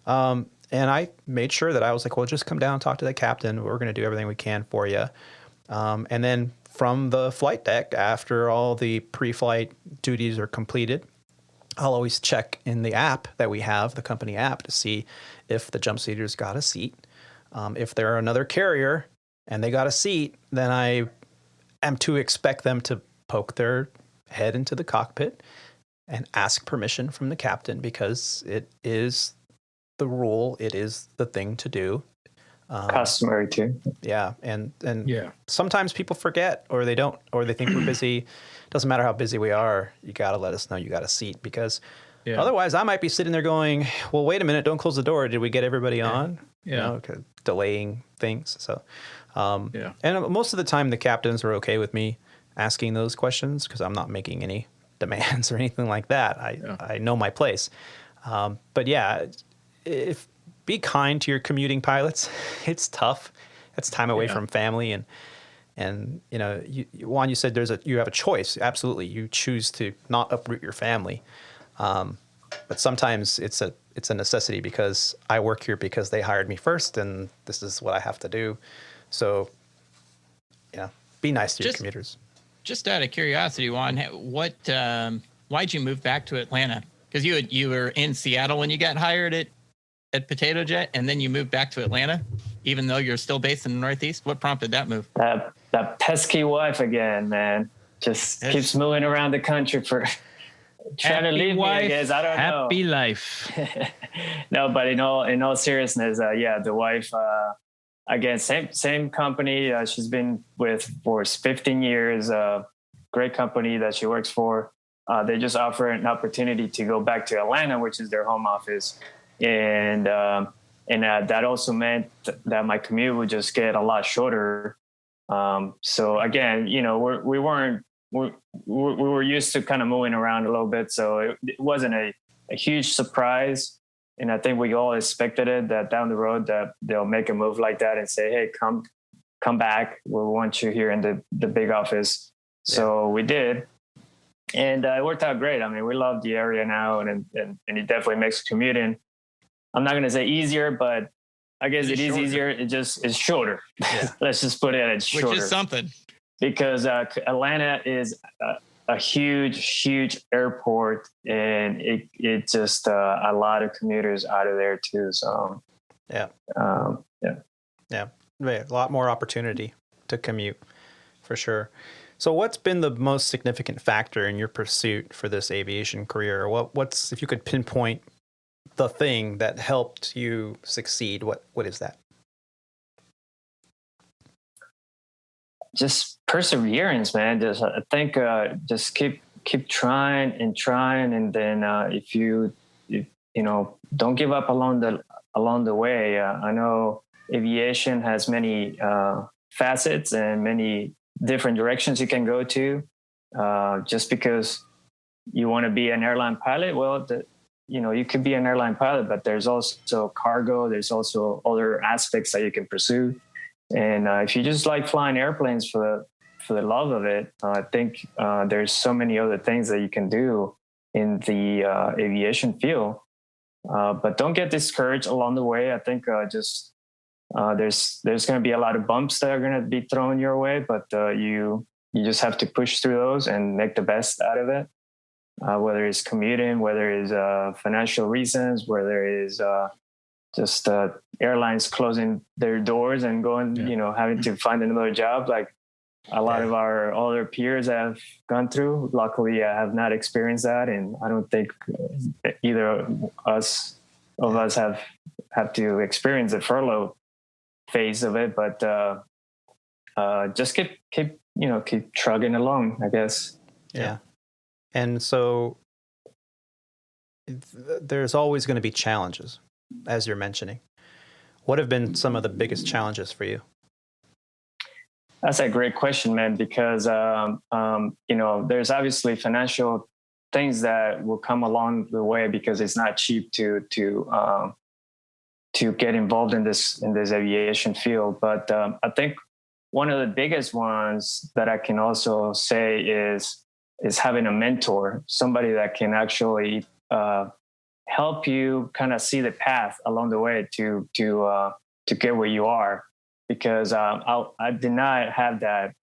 And I made sure that I was like, well, just come down and talk to the captain. We're going to do everything we can for you. And then from the flight deck, after all the pre-flight duties are completed, I'll always check in the app that we have, the company app, to see if the jump seaters got a seat. If they're another carrier and they got a seat, then I am to expect them to poke their head into the cockpit and ask permission from the captain, because it is the rule. It is the thing to do. Customary too. Yeah. And sometimes people forget, or they don't, or they think we're busy. Doesn't matter how busy we are. You got to let us know you got a seat, because otherwise I might be sitting there going, well, wait a minute, don't close the door. Did we get everybody on? Yeah. Delaying things. So, and most of the time the captains are okay with me asking those questions, because I'm not making any demands or anything like that. I know my place. But yeah, be kind to your commuting pilots. It's tough. It's time away from family, and Juan, you said you have a choice. Absolutely, you choose to not uproot your family, but sometimes it's a necessity, because I work here because they hired me first, and this is what I have to do. So, be nice to your commuters. Just out of curiosity, Juan, why'd you move back to Atlanta? Because you were in Seattle when you got hired at Potato Jet, and then you moved back to Atlanta, even though you're still based in the Northeast. What prompted that move? That pesky wife again, man. Just keeps moving around the country for trying to leave wife, me, I guess. I don't know. Happy life. No, but in all seriousness, the wife, again, same company. She's been with for 15 years. Great company that she works for. They just offer an opportunity to go back to Atlanta, which is their home office. And that also meant that my commute would just get a lot shorter. So again, we were used to kind of moving around a little bit, so it wasn't a huge surprise. And I think we all expected it, that down the road that they'll make a move like that and say, hey, come back. We want you here in the big office. So we did. And it worked out great. I mean, we love the area now, and it definitely makes commuting, I'm not going to say easier, but I guess it is easier. It just is shorter. Yeah. Let's just put it shorter. Which is something. Because Atlanta is a huge airport, and it just a lot of commuters out of there too. So a lot more opportunity to commute, for sure. So what's been the most significant factor in your pursuit for this aviation career? What's, if you could pinpoint the thing that helped you succeed, what is that? Just perseverance, man. I think just keep trying, and then if you don't give up along the way. I know aviation has many facets and many different directions you can go to. Just because you want to be an airline pilot, well, you could be an airline pilot, but there's also cargo. There's also other aspects that you can pursue. And if you just like flying airplanes for the love of it, I think there's so many other things that you can do in the aviation field. But don't get discouraged along the way. I think there's going to be a lot of bumps that are going to be thrown your way, but you just have to push through those and make the best out of it. Whether it's commuting, whether it's financial reasons, whether it's just airlines closing their doors and going, having to find another job, like a lot of our other peers have gone through. Luckily, I have not experienced that, and I don't think either of us have to experience the furlough phase of it. But just keep trugging along, I guess. Yeah. And so there's always going to be challenges, as you're mentioning. What have been some of the biggest challenges for you? That's a great question, man, because, there's obviously financial things that will come along the way, because it's not cheap to to get involved in this aviation field. But I think one of the biggest ones that I can also say is having a mentor, somebody that can actually help you kind of see the path along the way to get where you are. Because I did not have that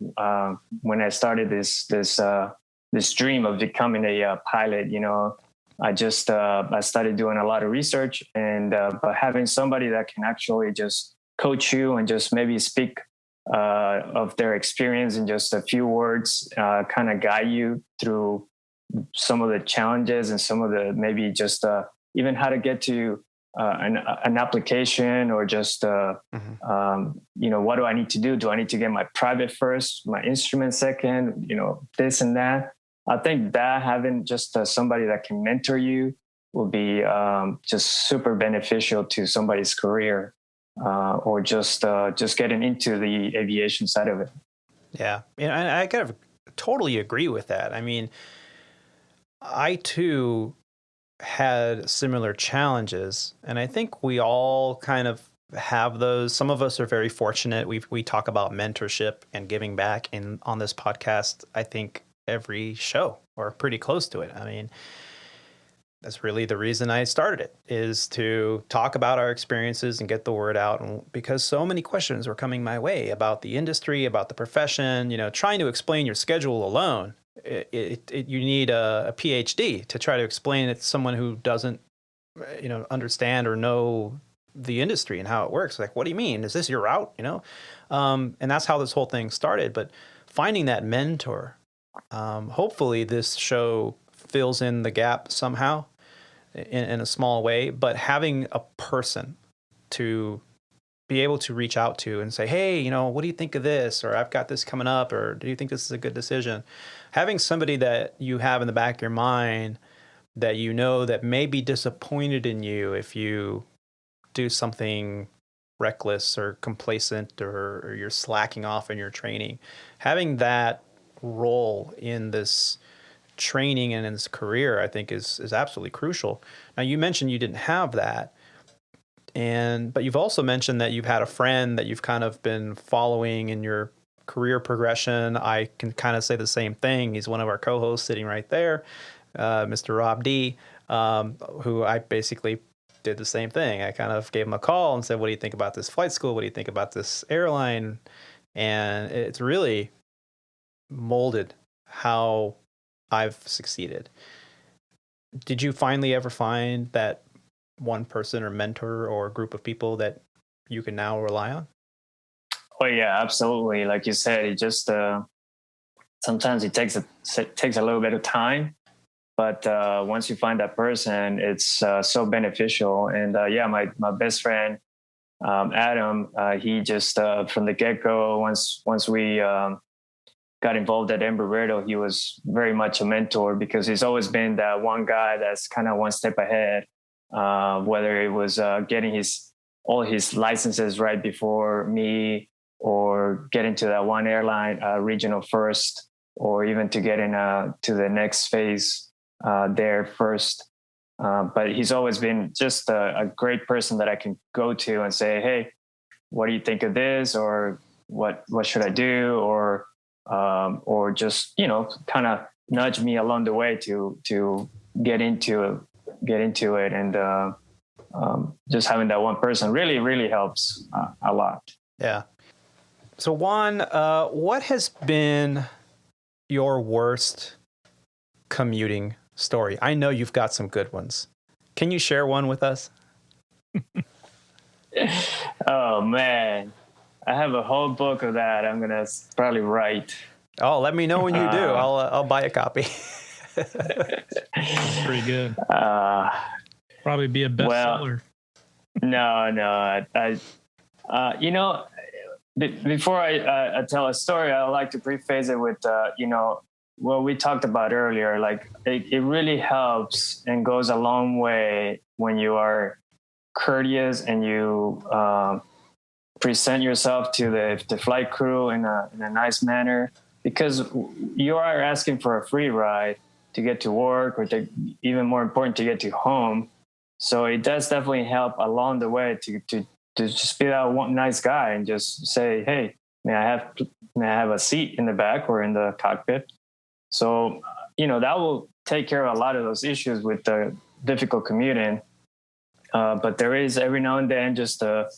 when I started this dream of becoming a pilot. You know, I started doing a lot of research, and but having somebody that can actually just coach you and just maybe speak of their experience in just a few words, kind of guide you through some of the challenges and some of the maybe just even how to get to an application, or just you know, what do I need to do? Do I need to get my private first, my instrument second? You know, this and that. I think that having just somebody that can mentor you will be just super beneficial to somebody's career, or just getting into the aviation side of it. Yeah, and I kind of totally agree with that. I mean, I too had similar challenges, and I think we all kind of have those. Some of us are very fortunate. We talk about mentorship and giving back on this podcast, I think every show, or pretty close to it. I mean, that's really the reason I started it, is to talk about our experiences and get the word out. And because so many questions were coming my way about the industry, about the profession, you know, trying to explain your schedule alone. You need a PhD to try to explain it to someone who doesn't, you know, understand or know the industry and how it works. Like, what do you mean? Is this your route? You know? And that's how this whole thing started. But finding that mentor, hopefully this show fills in the gap somehow in a small way, but having a person to be able to reach out to and say, hey, you know, what do you think of this? Or I've got this coming up, or do you think this is a good decision? Having somebody that you have in the back of your mind that you know that may be disappointed in you if you do something reckless or complacent, or you're slacking off in your training. Having that role in this training and in this career, I think is absolutely crucial. Now, you mentioned you didn't have that. But you've also mentioned that you've had a friend that you've kind of been following in your career progression. I can kind of say the same thing. He's one of our co-hosts sitting right there, Mr. Rob D, who I basically did the same thing. I kind of gave him a call and said, what do you think about this flight school? What do you think about this airline? And it's really molded how I've succeeded. Did you finally ever find that one person or mentor or group of people that you can now rely on? Oh yeah, absolutely. Like you said, it just sometimes it takes a little bit of time, but once you find that person, it's so beneficial. And yeah, my best friend Adam, he just from the get-go, once we got involved at Embry-Riddle, he was very much a mentor, because he's always been that one guy that's kind of one step ahead. Whether it was getting all his licenses right before me, or getting to that one airline regional first, or even to get in to the next phase there first. But he's always been just a great person that I can go to and say, hey, what do you think of this? Or what should I do? Or just, you know, kind of nudge me along the way to get into it. And just having that one person really, really helps a lot. Yeah. So Juan, what has been your worst commuting story? I know you've got some good ones. Can you share one with us? Oh man, I have a whole book of that I'm gonna probably write. Oh, let me know when you do. I'll buy a copy. Pretty good. Probably be a bestseller. No. I you know, before I tell a story, I like to preface it with you know, what we talked about earlier. Like it really helps and goes a long way when you are courteous and you present yourself to the flight crew in a nice manner, because you are asking for a free ride to get to work, or even more important, to get to home. So it does definitely help along the way to just be that one nice guy and just say, hey, may I have a seat in the back or in the cockpit? So, that will take care of a lot of those issues with the difficult commuting. But there is every now and then just the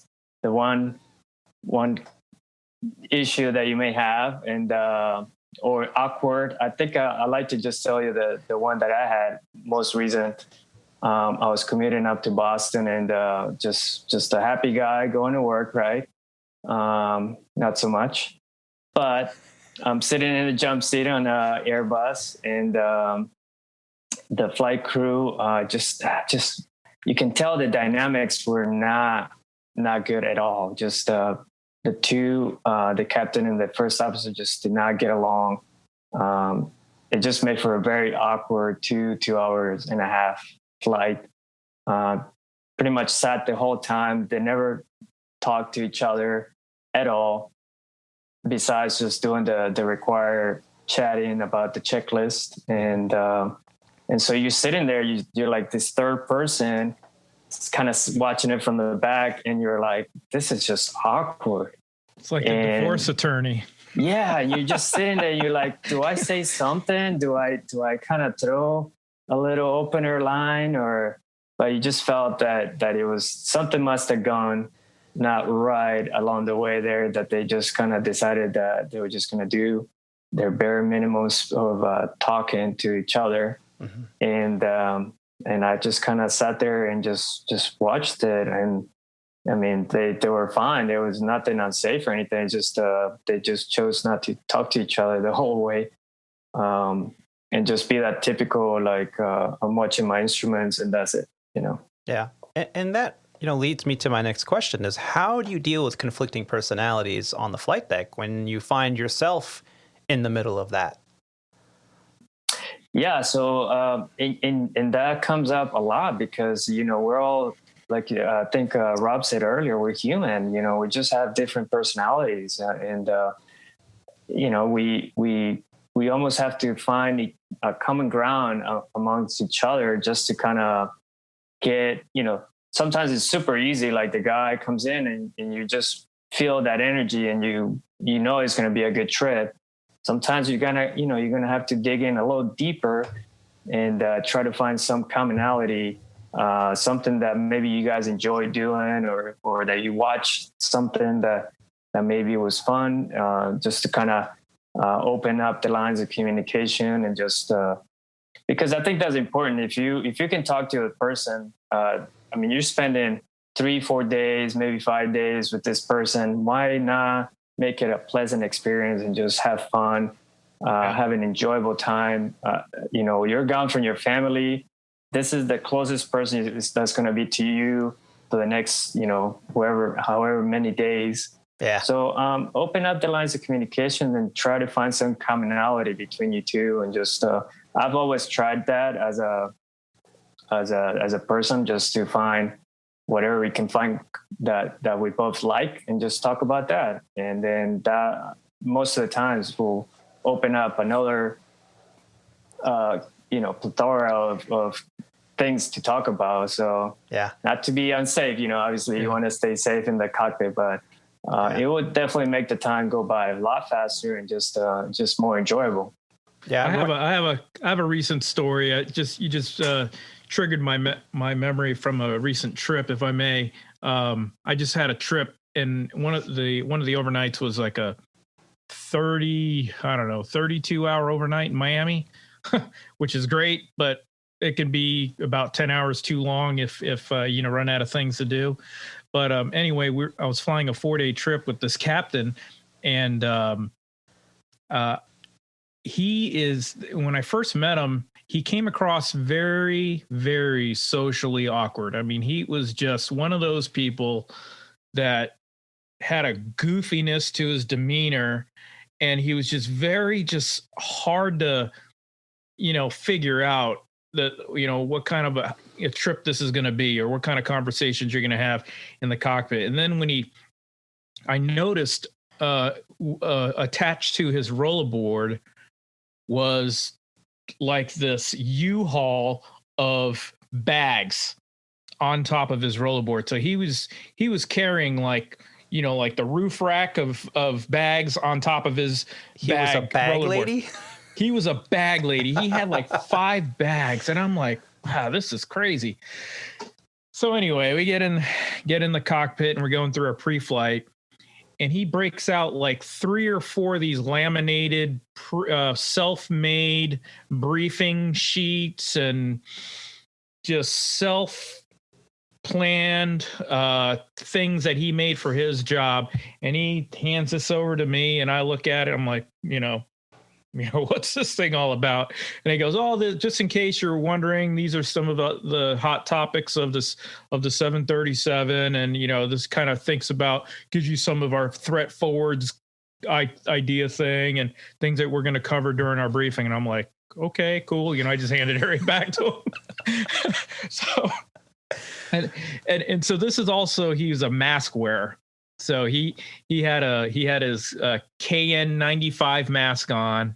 one issue that you may have and or awkward. I think I like to just tell you the one that I had most recent. I was commuting up to Boston and just a happy guy going to work, right? Not so much, but I'm sitting in a jump seat on an Airbus, and the flight crew just you can tell the dynamics were not good at all. Just the captain and the first officer just did not get along. It just made for a very awkward 2 hours and a half flight. Pretty much sat the whole time. They never talked to each other at all, besides just doing the required chatting about the checklist. And so you're sitting there, you're like this third person, kind of watching it from the back, and you're like, this is just awkward. It's like a divorce attorney. Yeah, you're just sitting there. You're like, do I say something? Do I kind of throw a little opener line, but you just felt that it was something must have gone not right along the way there, that they just kind of decided that they were just going to do their bare minimums of talking to each other. Mm-hmm. And I just kind of sat there and just watched it. And I mean, they were fine. There was nothing unsafe or anything. It's just they just chose not to talk to each other the whole way. And just be that typical, like, I'm watching my instruments and that's it, Yeah. And that, leads me to my next question is, how do you deal with conflicting personalities on the flight deck when you find yourself in the middle of that? Yeah. So, and that comes up a lot because, we're all, like, I think Rob said earlier, we're human, we just have different personalities. And we almost have to find a common ground amongst each other just to kind of get, sometimes it's super easy. Like the guy comes in and you just feel that energy and it's going to be a good trip. Sometimes you're going to have to dig in a little deeper and try to find some commonality, something that maybe you guys enjoy doing or that you watch something that maybe was fun, just to kind of open up the lines of communication and just because I think that's important. If you can talk to a person, you're spending 3-4 days, maybe 5 days with this person. Why not make it a pleasant experience and just have fun, have an enjoyable time? You're gone from your family. This is the closest person that's going to be to you for the next, however many days. Yeah. So open up the lines of communication and try to find some commonality between you two. And just I've always tried that as a person, just to find whatever we can find that we both like and just talk about that. And then that most of the times will open up another plethora of things to talk about. So yeah, not to be unsafe, obviously you want to stay safe in the cockpit, but it would definitely make the time go by a lot faster and just more enjoyable. Yeah, I have a recent story. You just triggered my memory from a recent trip, if I may. I just had a trip, and one of the overnights was like a 32-hour overnight in Miami, which is great, but it can be about 10 hours too long if run out of things to do. But anyway, I was flying a 4-day trip with this captain, and when I first met him, he came across very, very socially awkward. I mean, he was just one of those people that had a goofiness to his demeanor, and he was just just hard to, figure out that, what kind of a trip this is going to be, or what kind of conversations you're going to have in the cockpit. And then I noticed attached to his rollerboard was like this U-Haul of bags, on top of his rollerboard. So he was carrying like, you know, like the roof rack of bags on top of his He was a bag rollerboard. lady? He was a bag lady. He had like 5 bags, and I'm like, wow, this is crazy. So anyway, we get in the cockpit and we're going through our pre-flight, and he breaks out like 3 or 4 of these laminated, self-made briefing sheets and just self-planned things that he made for his job. And he hands this over to me, and I look at it. I'm like, what's this thing all about? And he goes, just in case you're wondering, these are some of the hot topics of the 737. And, this kind of gives you some of our threat forwards idea thing and things that we're going to cover during our briefing. And I'm like, okay, cool. I just handed it right back to him. So, and so this is also, he's a mask wearer. So he had his KN95 mask on,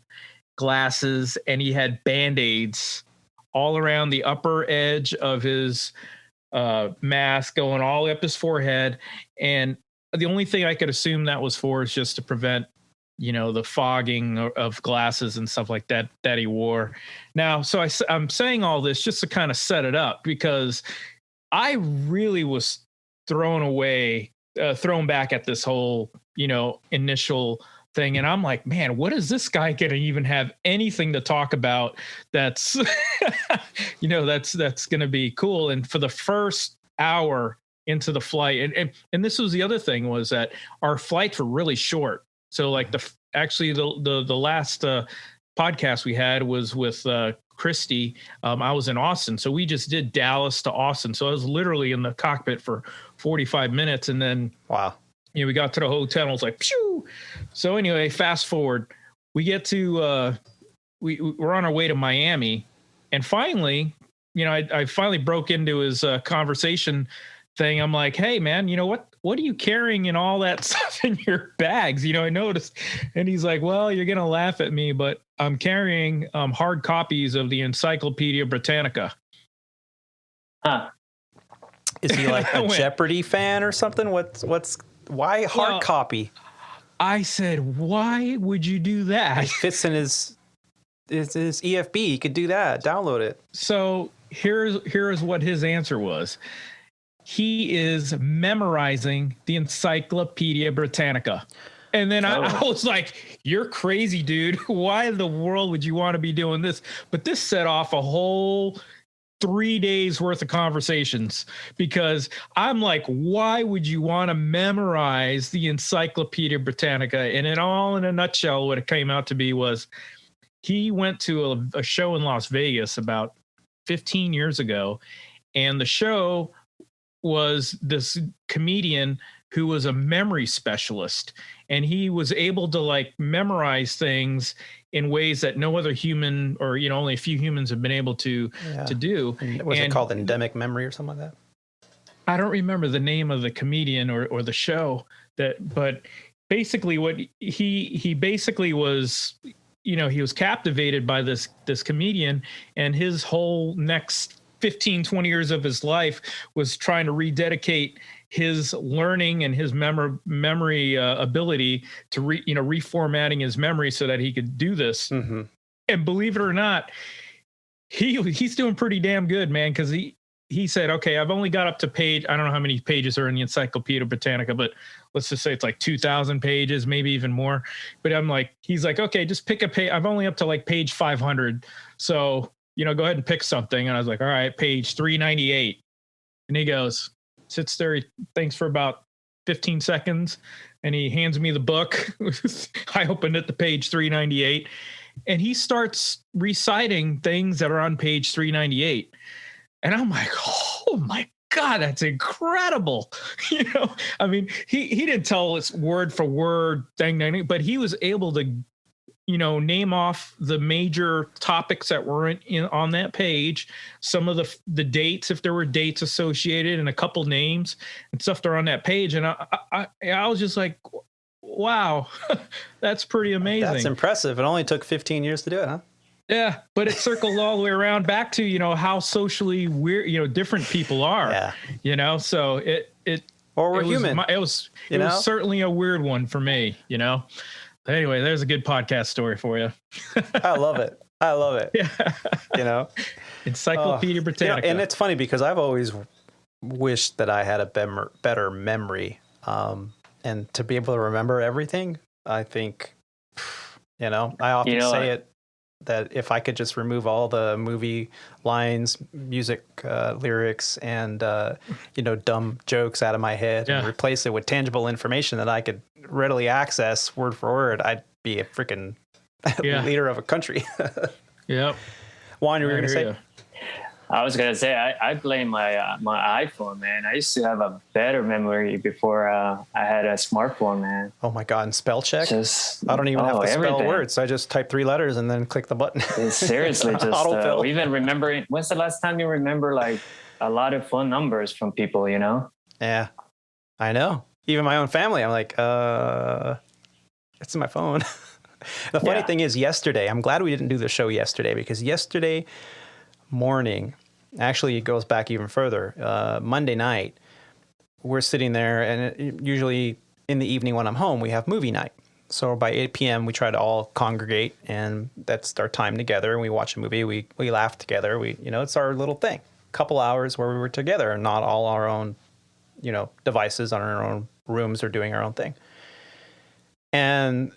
glasses, and he had Band-Aids all around the upper edge of his mask, going all up his forehead. And the only thing I could assume that was for is just to prevent, the fogging of glasses and stuff like that he wore. Now, so I'm saying all this just to kind of set it up, because I really was thrown back at this whole, initial thing. And I'm like, man, what is this guy going to even have anything to talk about? That's, that's going to be cool. And for the first hour into the flight, and this was the other thing, was that our flights were really short. So like the last podcast we had was with Christy. I was in Austin, so we just did Dallas to Austin. So I was literally in the cockpit for 45 minutes, and then wow, we got to the hotel. And it was like, phew. So anyway, fast forward, we get to we're on our way to Miami, and finally, I finally broke into his conversation thing. I'm like, hey man, what are you carrying in all that stuff in your bags? I noticed. And he's like, well, you're going to laugh at me, but I'm carrying hard copies of the Encyclopedia Britannica. Huh. Is he like a Jeopardy fan or something? Why hard copy? I said, why would you do that? It fits in his EFB. He could do that. Download it. So here's what his answer was. He is memorizing the Encyclopedia Britannica. And then I was like, you're crazy, dude. Why in the world would you want to be doing this? But this set off a whole 3 days worth of conversations, because I'm like, why would you want to memorize the Encyclopedia Britannica? And in a nutshell, what it came out to be was he went to a show in Las Vegas about 15 years ago. And the show was this comedian who was a memory specialist, and he was able to memorize things in ways that no other human, or only a few humans have been able to do. Was it called endemic memory or something like that? I don't remember the name of the comedian or the show but basically what he basically was, he was captivated by this comedian, and his whole next 15, 20 years of his life was trying to rededicate his learning and his memory ability to reformatting his memory so that he could do this. Mm-hmm. And believe it or not, he's doing pretty damn good, man. Cause he said, okay, I've only got up to page, I don't know how many pages are in the Encyclopedia Britannica, but let's just say it's like 2,000 pages, maybe even more. But he's like, okay, just pick a page. I'm only up to page 500. So, go ahead and pick something. And I was like, all right, page 398. And he goes, sits there, he thinks for about 15 seconds, and he hands me the book. I opened it to page 398, and he starts reciting things that are on page 398. And I'm like, oh my God, that's incredible. He didn't tell us word for word thing, but he was able to name off the major topics that were on that page, some of the dates, if there were dates associated, and a couple names and stuff that are on that page. And I was just like, wow, that's pretty amazing. That's impressive. It only took 15 years to do it, huh? Yeah, but it circled all the way around back to, how socially weird, different people are. Yeah. So Or we're it human. it was certainly a weird one for me, Anyway, there's a good podcast story for you. I love it. Yeah. Encyclopedia Britannica. And it's funny because I've always wished that I had a better memory. And to be able to remember everything, I think, I often say it, that if I could just remove all the movie lines, music, lyrics, and, dumb jokes out of my head and replace it with tangible information that I could readily access word for word, I'd be a freaking leader of a country. Yep. Juan, you were going to say? I was gonna say I blame my iPhone, man. I used to have a better memory before I had a smartphone, man. Oh my God! And spell check. I don't even have to spell words. I just type 3 letters and then click the button. Seriously, just even remembering. When's the last time you remember like a lot of phone numbers from people? Yeah, I know. Even my own family. I'm like, it's in my phone. The funny thing is, yesterday. I'm glad we didn't do the show yesterday because yesterday morning. Actually, it goes back even further. Monday night, we're sitting there, and usually in the evening when I'm home, we have movie night. So by 8 p.m., we try to all congregate, and that's our time together. And we watch a movie. We laugh together. It's our little thing. Couple hours where we were together, and not all our own, devices on our own rooms or doing our own thing. And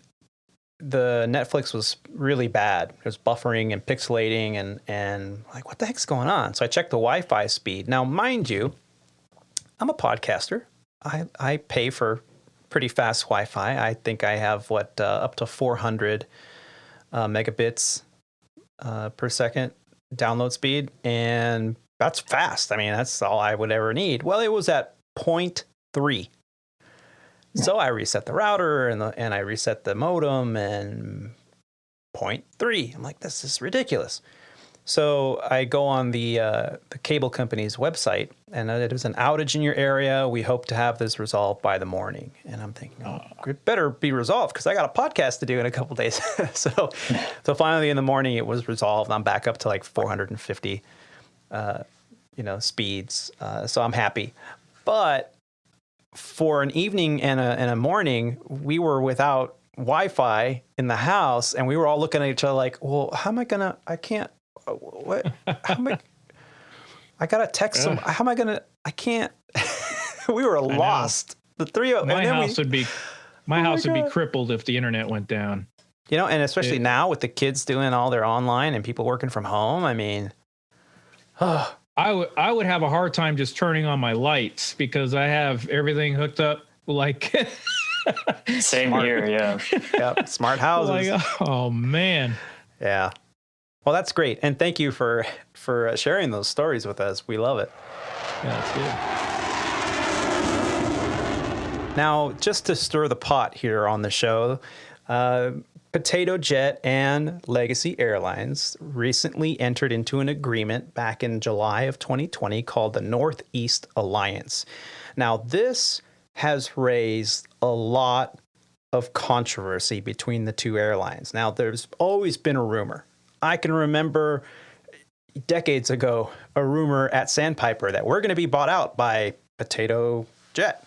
the Netflix was really bad. It was buffering and pixelating and like, what the heck's going on? So I checked the Wi-Fi speed. Now, mind you, I'm a podcaster. I pay for pretty fast Wi-Fi. I think I have up to 400 megabits per second download speed. And that's fast. I mean, that's all I would ever need. Well, it was at 0.3. So I reset the router and I reset the modem and 0.3. I'm like, this is ridiculous. So I go on the cable company's website, and it is an outage in your area. We hope to have this resolved by the morning. And I'm thinking, it better be resolved because I got a podcast to do in a couple days. So finally in the morning it was resolved. I'm back up to like 450, speeds. So I'm happy. But for an evening and a morning, we were without Wi-Fi in the house, and we were all looking at each other like, well, how am I gonna? I can't. What? How am I gotta text some. How am I gonna? I can't. We were lost. The three of my house would be crippled if the internet went down. And especially now with the kids doing all their online and people working from home. I mean, I would have a hard time just turning on my lights because I have everything hooked up like same here, yeah. Yep, smart houses. Like, oh man. Yeah. Well, that's great, and thank you for sharing those stories with us. We love it. Yeah, that's good. Now, just to stir the pot here on the show, Potato Jet and Legacy Airlines recently entered into an agreement back in July of 2020 called the Northeast Alliance. Now, this has raised a lot of controversy between the two airlines. Now, there's always been a rumor. I can remember decades ago a rumor at Sandpiper that we're going to be bought out by Potato Jet.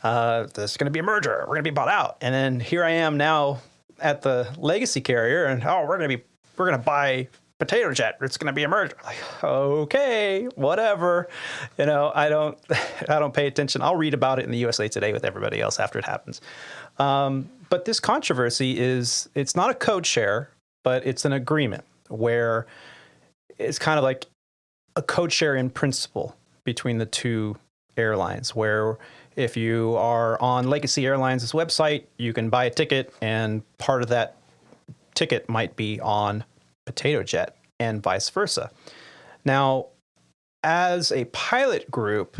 There's going to be a merger. We're going to be bought out. And then here I am now at the legacy carrier, and we're going to buy Potato Jet. It's going to be a merger. Like, okay, whatever. I don't pay attention. I'll read about it in the USA Today with everybody else after it happens. But this controversy it's not a code share, but it's an agreement where it's kind of like a code share in principle between the two airlines, where if you are on Legacy Airlines' website, you can buy a ticket, and part of that ticket might be on Potato Jet and vice versa. Now, as a pilot group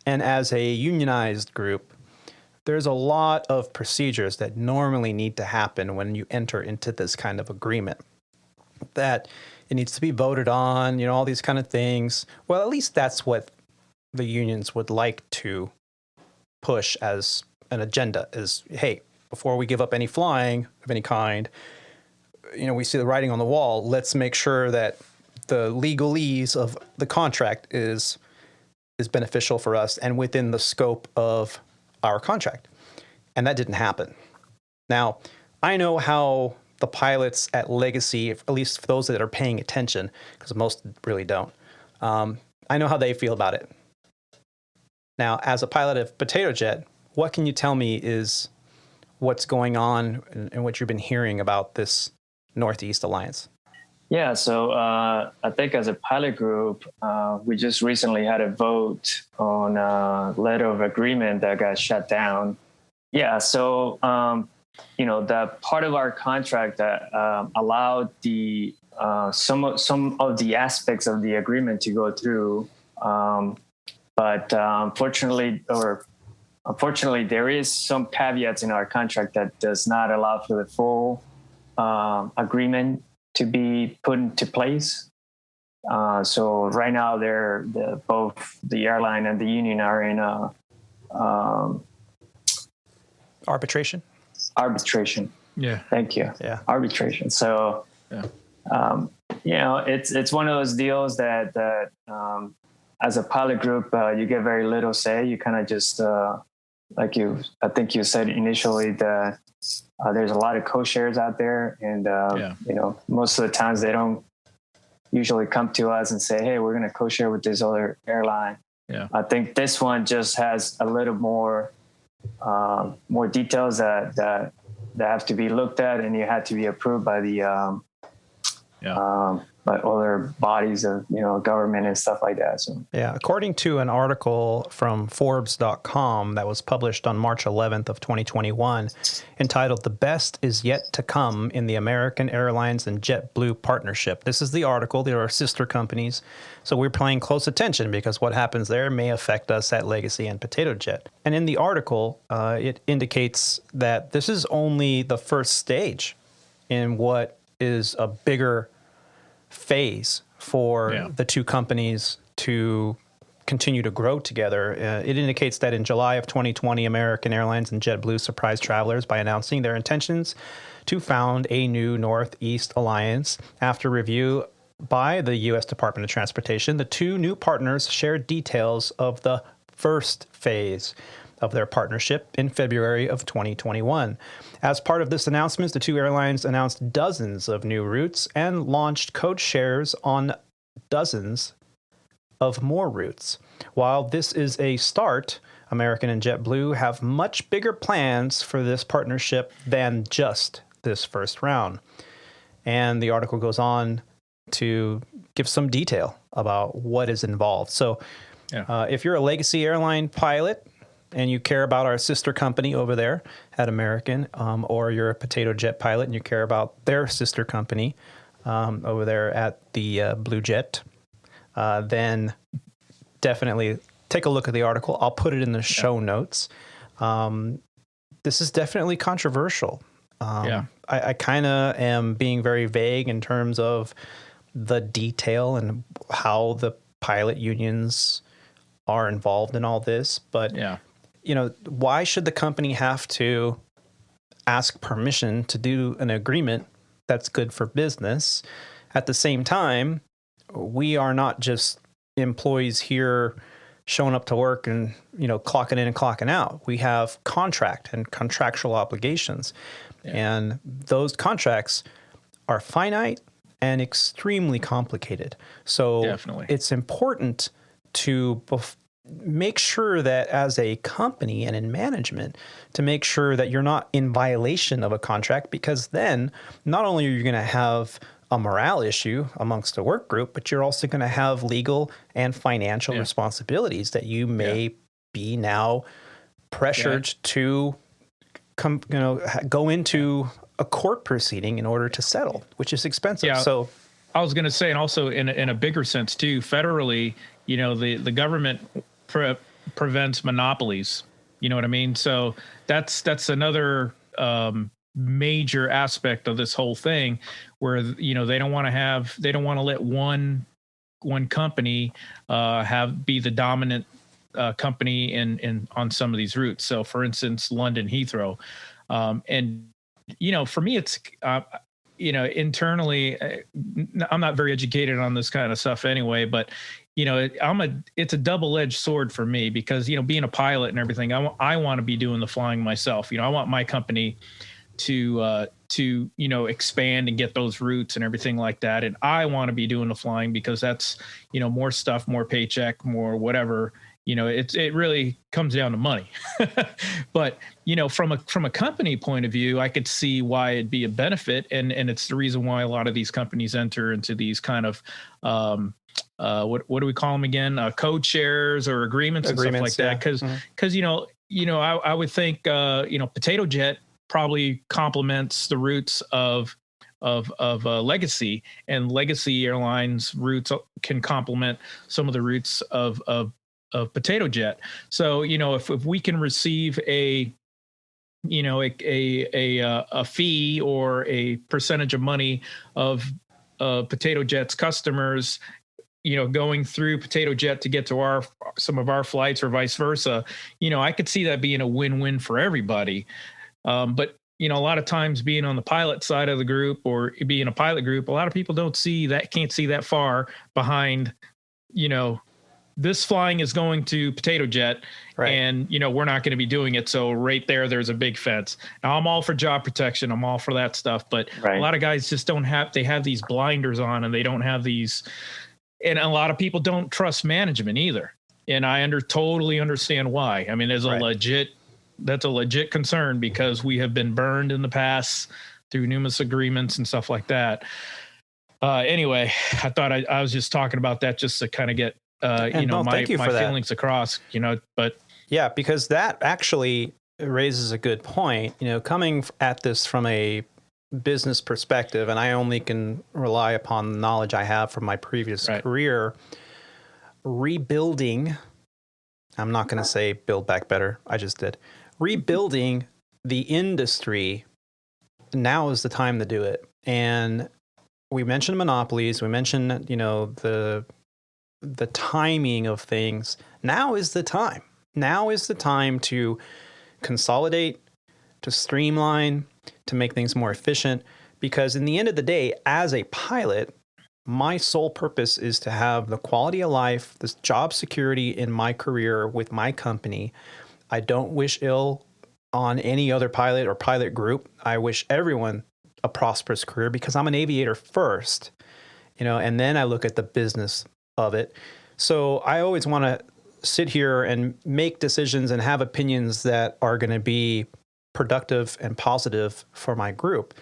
and as a unionized group, there's a lot of procedures that normally need to happen when you enter into this kind of agreement. That it needs to be voted on, all these kind of things. Well, at least that's what the unions would like to push as an agenda is, hey, before we give up any flying of any kind, we see the writing on the wall. Let's make sure that the legalese of the contract is beneficial for us and within the scope of our contract. And that didn't happen. Now, I know how the pilots at Legacy, at least for those that are paying attention, because most really don't, I know how they feel about it. Now, as a pilot of Potato Jet, what can you tell me is what's going on and what you've been hearing about this Northeast Alliance? Yeah, so I think as a pilot group, we just recently had a vote on a letter of agreement that got shut down. Yeah, so the part of our contract that allowed the some of the aspects of the agreement to go through, but unfortunately, there is some caveats in our contract that does not allow for the full agreement to be put into place. So right now, both the airline and the union are in arbitration. Yeah. Thank you. Yeah. Arbitration. So, it's one of those deals that as a pilot group, you get very little say. You kind of just, I think you said initially that there's a lot of co-shares out there, and most of the times they don't usually come to us and say, "Hey, we're going to co-share with this other airline." Yeah. I think this one just has a little more details that have to be looked at, and you had to be approved by the by other bodies of government and stuff like that. So according to an article from Forbes.com that was published on March 11th of 2021, entitled "The Best Is Yet to Come in the American Airlines and JetBlue Partnership." This is the article. There are sister companies, so we're paying close attention because what happens there may affect us at Legacy and Potato Jet. And in the article, it indicates that this is only the first stage in what is a bigger phase for the two companies to continue to grow together. It indicates that in July of 2020, American Airlines and JetBlue surprised travelers by announcing their intentions to found a new Northeast Alliance. After review by the U.S. Department of Transportation, the two new partners shared details of the first phase of their partnership in February of 2021. As part of this announcement, the two airlines announced dozens of new routes and launched code shares on dozens of more routes. While this is a start, American and JetBlue have much bigger plans for this partnership than just this first round. And the article goes on to give some detail about what is involved. So if you're a Legacy airline pilot and you care about our sister company over there at American, or you're a Potato Jet pilot and you care about their sister company over there at the Blue Jet, then definitely take a look at the article. I'll put it in the show notes. This is definitely controversial. I kind of am being very vague in terms of the detail and how the pilot unions are involved in all this, but why should the company have to ask permission to do an agreement that's good for business? At the same time, we are not just employees here showing up to work and, clocking in and clocking out. We have contract and contractual obligations, and those contracts are finite and extremely complicated. So it's important to make sure that as a company and in management, to make sure that you're not in violation of a contract, because then not only are you going to have a morale issue amongst the work group, but you're also going to have legal and financial responsibilities that you may be now pressured to go into a court proceeding in order to settle, which is expensive. So I was going to say, and also in a bigger sense too, federally, the government prevents monopolies. You know what I mean? So that's another major aspect of this whole thing, where they don't want to let one company be the dominant company in on some of these routes. So, for instance, London Heathrow, and for me, it's internally, I'm not very educated on this kind of stuff anyway, but it's a double-edged sword for me because, being a pilot and everything, I want to be doing the flying myself. I want my company to expand and get those routes and everything like that. And I want to be doing the flying because that's, more stuff, more paycheck, more whatever. It really comes down to money. But, from a company point of view, I could see why it'd be a benefit. And it's the reason why a lot of these companies enter into these kind of, what do we call them again? Code shares or agreements and stuff like that. Cause I would think, Potato Jet probably complements the routes of Legacy, and Legacy Airlines routes can complement some of the routes of Potato Jet. So, if we can receive a fee or a percentage of money of Potato Jet's customers, going through Potato Jet to get to some of our flights or vice versa, I could see that being a win-win for everybody. But a lot of times being on the pilot side of the group or being a pilot group, a lot of people can't see that far behind, this flying is going to Potato Jet, right, and, we're not going to be doing it. So right there's a big fence. Now I'm all for job protection. I'm all for that stuff, but right, a lot of guys just they have these blinders on and they don't have these, and a lot of people don't trust management either. And I totally understand why. I mean, there's that's a legit concern because we have been burned in the past through numerous agreements and stuff like that. Anyway, I thought I was just talking about that just to kind of get, my feelings across, but yeah, because that actually raises a good point, coming at this from a business perspective, and I only can rely upon the knowledge I have from my previous career. Rebuilding, I'm not going to say build back better, I just did. Rebuilding the industry, now is the time to do it. And we mentioned monopolies, we mentioned, the timing of things. Now is the time. Now is the time to consolidate, to streamline, to make things more efficient. Because in the end of the day, as a pilot, my sole purpose is to have the quality of life, this job security in my career with my company. I don't wish ill on any other pilot or pilot group. I wish everyone a prosperous career because I'm an aviator first, and then I look at the business of it. So I always want to sit here and make decisions and have opinions that are going to be productive and positive for my group.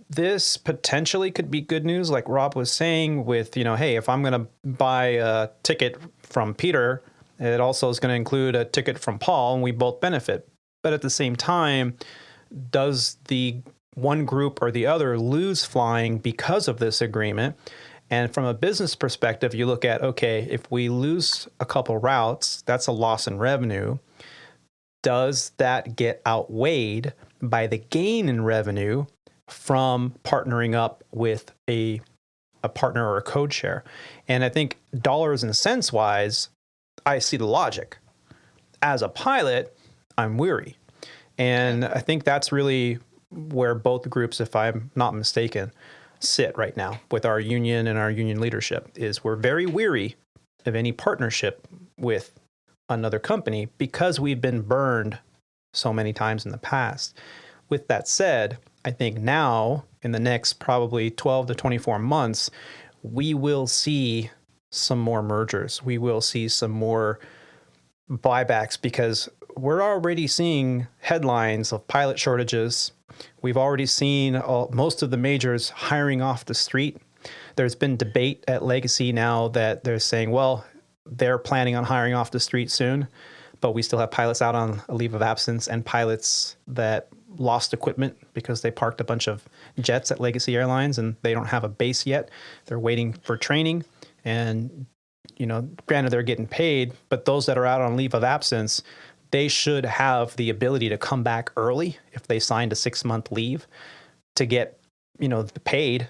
This potentially could be good news, like Rob was saying, with, hey, if I'm going to buy a ticket from Peter, it also is going to include a ticket from Paul, and we both benefit. But at the same time, does the one group or the other lose flying because of this agreement? And from a business perspective, you look at, okay, if we lose a couple routes, that's a loss in revenue. Does that get outweighed by the gain in revenue from partnering up with a partner or a code share? And I think dollars and cents wise, I see the logic. As a pilot, I'm weary. And I think that's really where both groups, if I'm not mistaken, sit right now with our union and our union leadership, is we're very weary of any partnership with another company because we've been burned so many times in the past. With that said, I think now in the next probably 12 to 24 months, we will see some more mergers. We will see some more buybacks because we're already seeing headlines of pilot shortages. We've already seen most of the majors hiring off the street. There's been debate at Legacy now that they're saying, well, they're planning on hiring off the street soon, but we still have pilots out on a leave of absence and pilots that lost equipment because they parked a bunch of jets at Legacy Airlines and they don't have a base yet. They're waiting for training. And, granted, they're getting paid, but those that are out on leave of absence, they should have the ability to come back early if they signed a 6-month leave to get, paid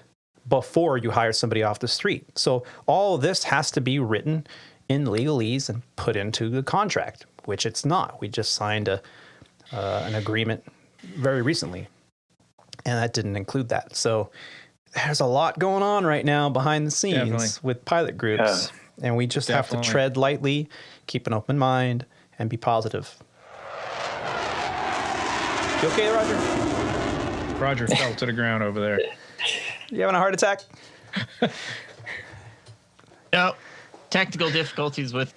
before you hire somebody off the street. So all of this has to be written in legalese and put into the contract, which it's not. We just signed an agreement very recently. and that didn't include that. So there's a lot going on right now behind the scenes Definitely. with pilot groups, and we just have to tread lightly, keep an open mind, and be positive. You okay, Roger? Roger fell to the ground over there. You having a heart attack? No, technical difficulties with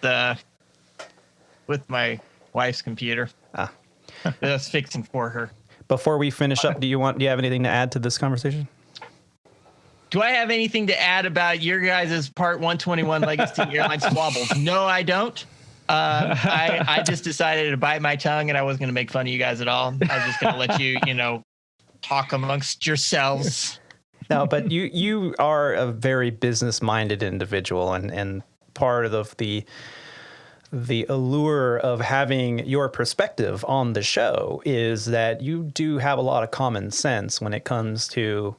my wife's computer. I was fixing for her. Before we finish up, do you have anything to add to this conversation? Do I have anything to add about your guys' Part 121 Legacy Airline squabbles? No, I don't. I just decided to bite my tongue, and I wasn't going to make fun of you guys at all. I was just going to let you, talk amongst yourselves. No, but you are a very business-minded individual, and part of the allure of having your perspective on the show is that you do have a lot of common sense when it comes to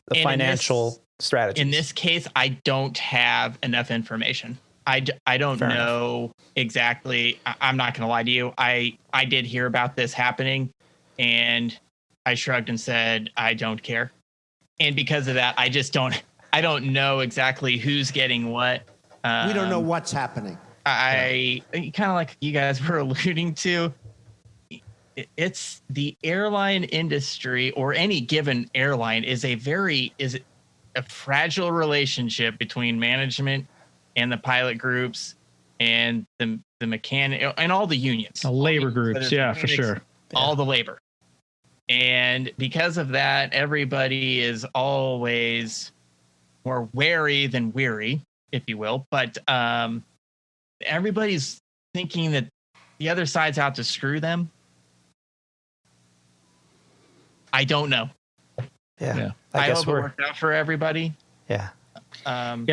the financial strategy. In this case, I don't have enough information. I don't know exactly. I'm not going to lie to you. I did hear about this happening, and I shrugged and said, I don't care. And because of that, I don't know exactly who's getting what. We don't know what's happening. I kind of like you guys were alluding to. It's the airline industry, or any given airline, is a fragile relationship between management and the pilot groups and the mechanic and all the unions. The labor groups, yeah, for sure. All the labor. And because of that, everybody is always more wary than weary, if you will. But everybody's thinking that the other side's out to screw them. I don't know. Yeah. I hope it worked out for everybody. Yeah.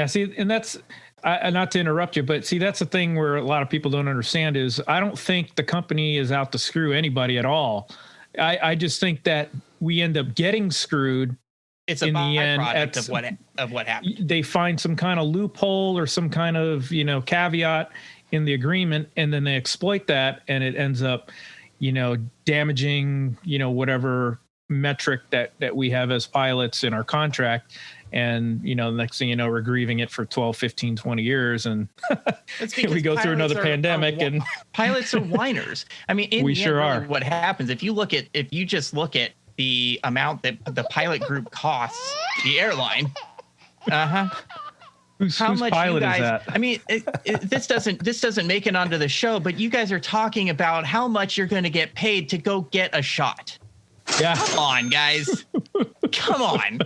See, and that's not to interrupt you, but see, that's the thing where a lot of people don't understand is I don't think the company is out to screw anybody at all. I just think that we end up getting screwed. It's a byproduct of what happened. They find some kind of loophole or some kind of, caveat in the agreement, and then they exploit that, and it ends up, damaging, whatever metric that we have as pilots in our contract. And, the next thing you know, we're grieving it for 12, 15, 20 years. And we go through another pandemic. And pilots are whiners. I mean, we sure are. What happens if you just look at the amount that the pilot group costs the airline. Whose much pilot you guys, is that? I mean, this doesn't make it onto the show, but you guys are talking about how much you're going to get paid to go get a shot. Yeah. Come on, guys. Come on.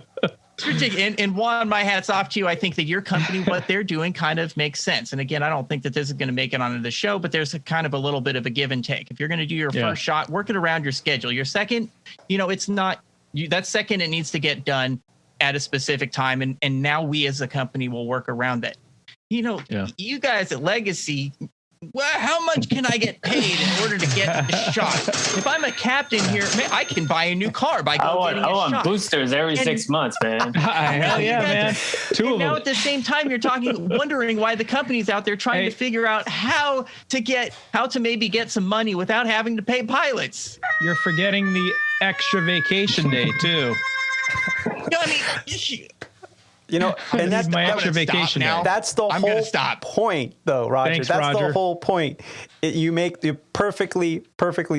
It's ridiculous. And Juan, my hat's off to you. I think that your company, what they're doing kind of makes sense. And again, I don't think that this is going to make it onto the show, but there's a kind of a little bit of a give and take. If you're going to do your first shot, work it around your schedule. Your second, it's not that second, it needs to get done at a specific time. And now we as a company will work around that. You guys at Legacy, how much can I get paid in order to get the shot? If I'm a captain here, I can buy a new car by getting a shot. I want boosters every 6 months, man. Hell yeah, man. Two of them. Now at the same time, you're wondering why the company's out there trying to figure out how to maybe get some money without having to pay pilots. You're forgetting the extra vacation day too. And that's my extra vacation now. That's the whole point, though, Roger. Thanks, that's Roger. the whole point. You perfectly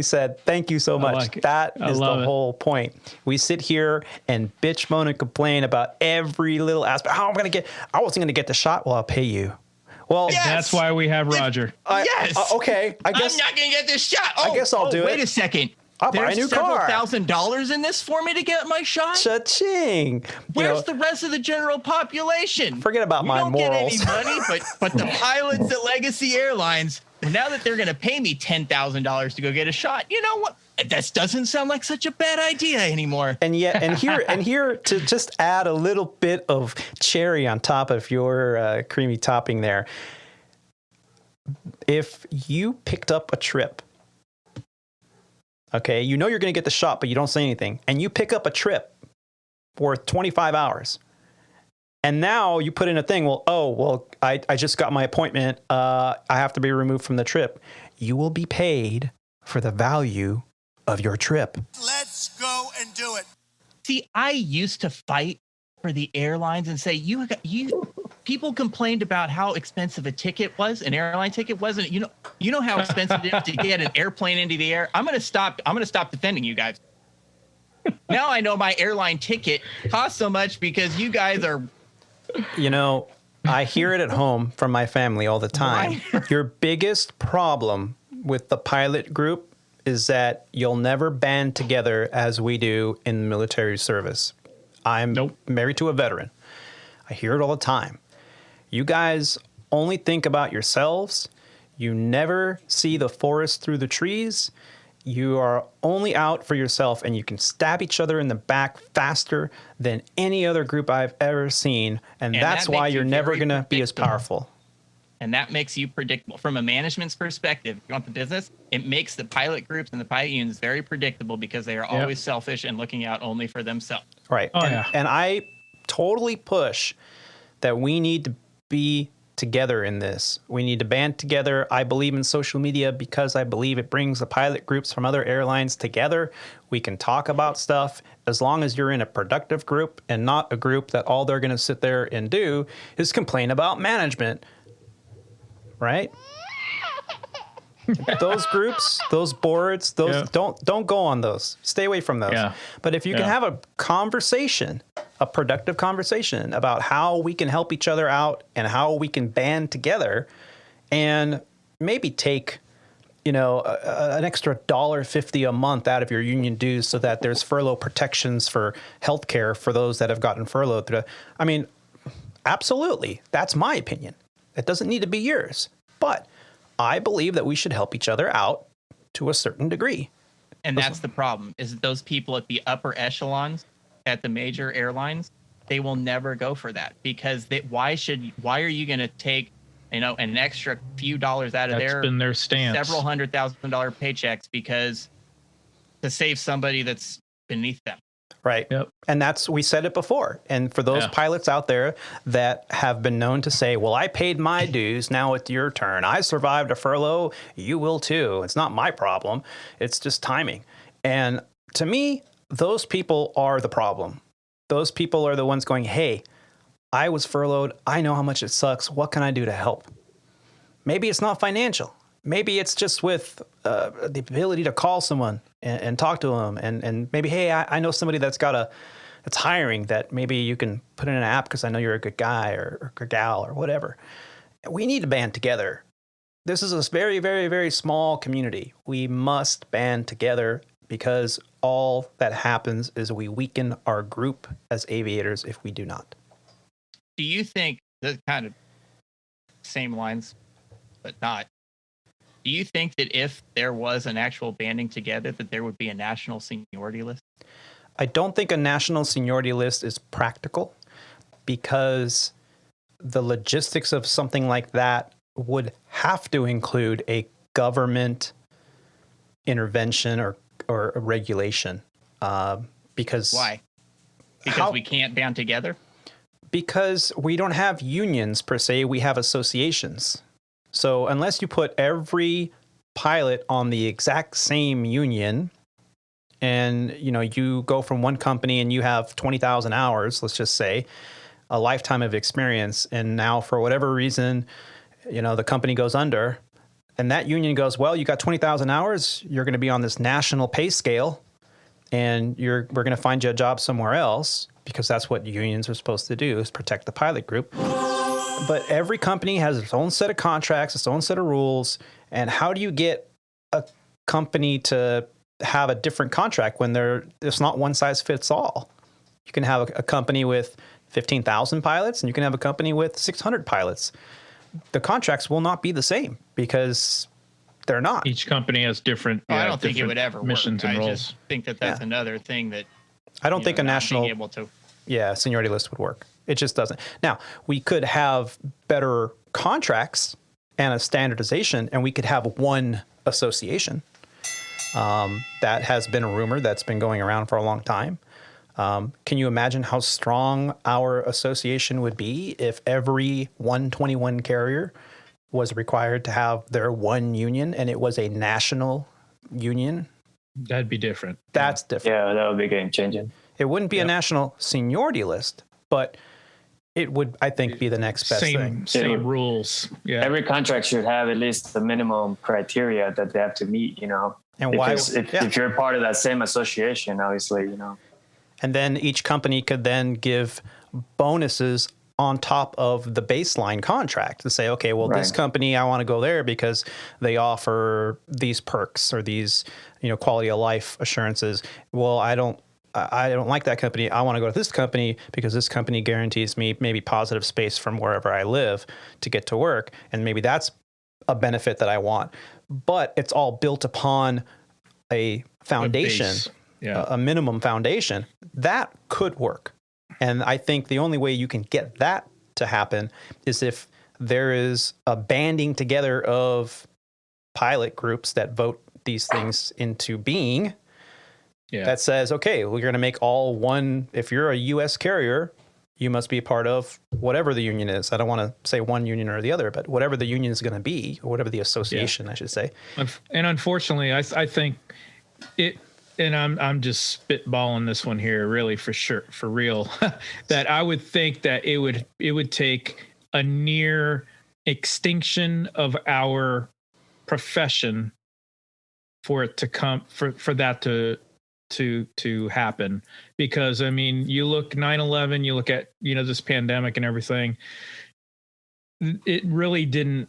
said. Thank you so much. That is the whole point. We sit here and bitch, moan, and complain about every little aspect. I wasn't going to get the shot. Well, I'll pay you. Well, that's why we have Roger. Okay. I'm not going to get this shot. I guess I'll do it. Wait a second. I'll buy a new car. There's several $1,000s in this for me to get my shot. Cha-ching. Where's the rest of the general population? Forget about my morals. We don't get any money, but the pilots at Legacy Airlines, now that they're going to pay me $10,000 to go get a shot, you know what? That doesn't sound like such a bad idea anymore. And here to just add a little bit of cherry on top of your creamy topping there. If you picked up a trip, okay, you're going to get the shot, but you don't say anything, and you pick up a trip worth 25 hours, and now you put in a thing, I just got my appointment, I have to be removed from the trip. You will be paid for the value of your trip. Let's go and do it. See, I used to fight for the airlines and say, you people complained about how expensive a ticket was, an airline ticket wasn't. You know how expensive it is to get an airplane into the air. I'm going to stop defending you guys. Now I know my airline ticket costs so much because you guys are. You know, I hear it at home from my family all the time. Your biggest problem with the pilot group is that you'll never band together as we do in the military service. I'm married to a veteran. I hear it all the time. You guys only think about yourselves. You never see the forest through the trees. You are only out for yourself, and you can stab each other in the back faster than any other group I've ever seen. And that's why you're never going to be as powerful. And that makes you predictable. From a management's perspective, if you want the business, it makes the pilot groups and the pilot unions very predictable because they are always selfish and looking out only for themselves. Right. And I totally push that we need to be together in this. We need to band together. I believe in social media because I believe it brings the pilot groups from other airlines together. We can talk about stuff as long as you're in a productive group and not a group that all they're going to sit there and do is complain about management. Right? Those groups, those boards, those don't go on those. Stay away from those. Yeah. But if you can have a conversation, a productive conversation about how we can help each other out and how we can band together and maybe take, an extra $1.50 a month out of your union dues so that there's furlough protections for healthcare for those that have gotten furloughed. I mean, absolutely. That's my opinion. It doesn't need to be yours. But I believe that we should help each other out to a certain degree. And that's the problem, is that those people at the upper echelons at the major airlines, they will never go for that because why are you going to take, an extra few dollars out of their stance. Several $100,000 paychecks because to save somebody that's beneath them. Right. Yep. And we said it before. And for those pilots out there that have been known to say, well, I paid my dues. Now it's your turn. I survived a furlough. You will too. It's not my problem. It's just timing. And to me, those people are the problem. Those people are the ones going, hey, I was furloughed. I know how much it sucks. What can I do to help? Maybe it's not financial. Maybe it's just with the ability to call someone and talk to them and maybe, hey, I know somebody that's hiring that maybe you can put in an app because I know you're a good guy or good gal or whatever. We need to band together. This is a very, very, very small community. We must band together because all that happens is we weaken our group as aviators if we do not. Do you think, the kind of same lines, but not, do you think that if there was an actual banding together, that there would be a national seniority list? I don't think a national seniority list is practical because the logistics of something like that would have to include a government intervention or a regulation. Because why? Because we can't band together? Because we don't have unions per se, we have associations. So unless you put every pilot on the exact same union and, you go from one company and you have 20,000 hours, let's just say, a lifetime of experience, and now for whatever reason, the company goes under, and that union goes, well, you got 20,000 hours, you're going to be on this national pay scale, and we're going to find you a job somewhere else, because that's what unions are supposed to do, is protect the pilot group. But every company has its own set of contracts, its own set of rules. And how do you get a company to have a different contract when it's not one size fits all? You can have a company with 15,000 pilots and you can have a company with 600 pilots. The contracts will not be the same because they're not. Each company has different. I don't think it would ever missions work. and roles. I just think that's another thing that I don't think a national seniority list would work. It just doesn't. Now, we could have better contracts and a standardization, and we could have one association. That has been a rumor that's been going around for a long time. Can you imagine how strong our association would be if every 121 carrier was required to have their one union and it was a national union? That'd be different. That's different. Yeah, that would be game changing. It wouldn't be a national seniority list, but it would, I think, be the next best thing. Same rules. Yeah. Every contract should have at least the minimum criteria that they have to meet, you know. And if you're part of that same association, obviously, you know. And then each company could then give bonuses on top of the baseline contract to say, okay, well, this company, I want to go there because they offer these perks or these, you know, quality of life assurances. Well, I don't like that company. I want to go to this company because this company guarantees me maybe positive space from wherever I live to get to work. And maybe that's a benefit that I want. But it's all built upon a foundation, a minimum foundation. That could work. And I think the only way you can get that to happen is if there is a banding together of pilot groups that vote these things into being. That says, okay, we're going to make all one. If you're a U.S. carrier, you must be a part of whatever the union is. I don't want to say one union or the other, but whatever the union is going to be, or whatever the association, I should say. And unfortunately, I think it. And I'm just spitballing this one here, really, for sure, for real. That I would think that it would take a near extinction of our profession for it to come for that to happen. Because I mean, you look 9/11, you look at, you know, this pandemic and everything. It really didn't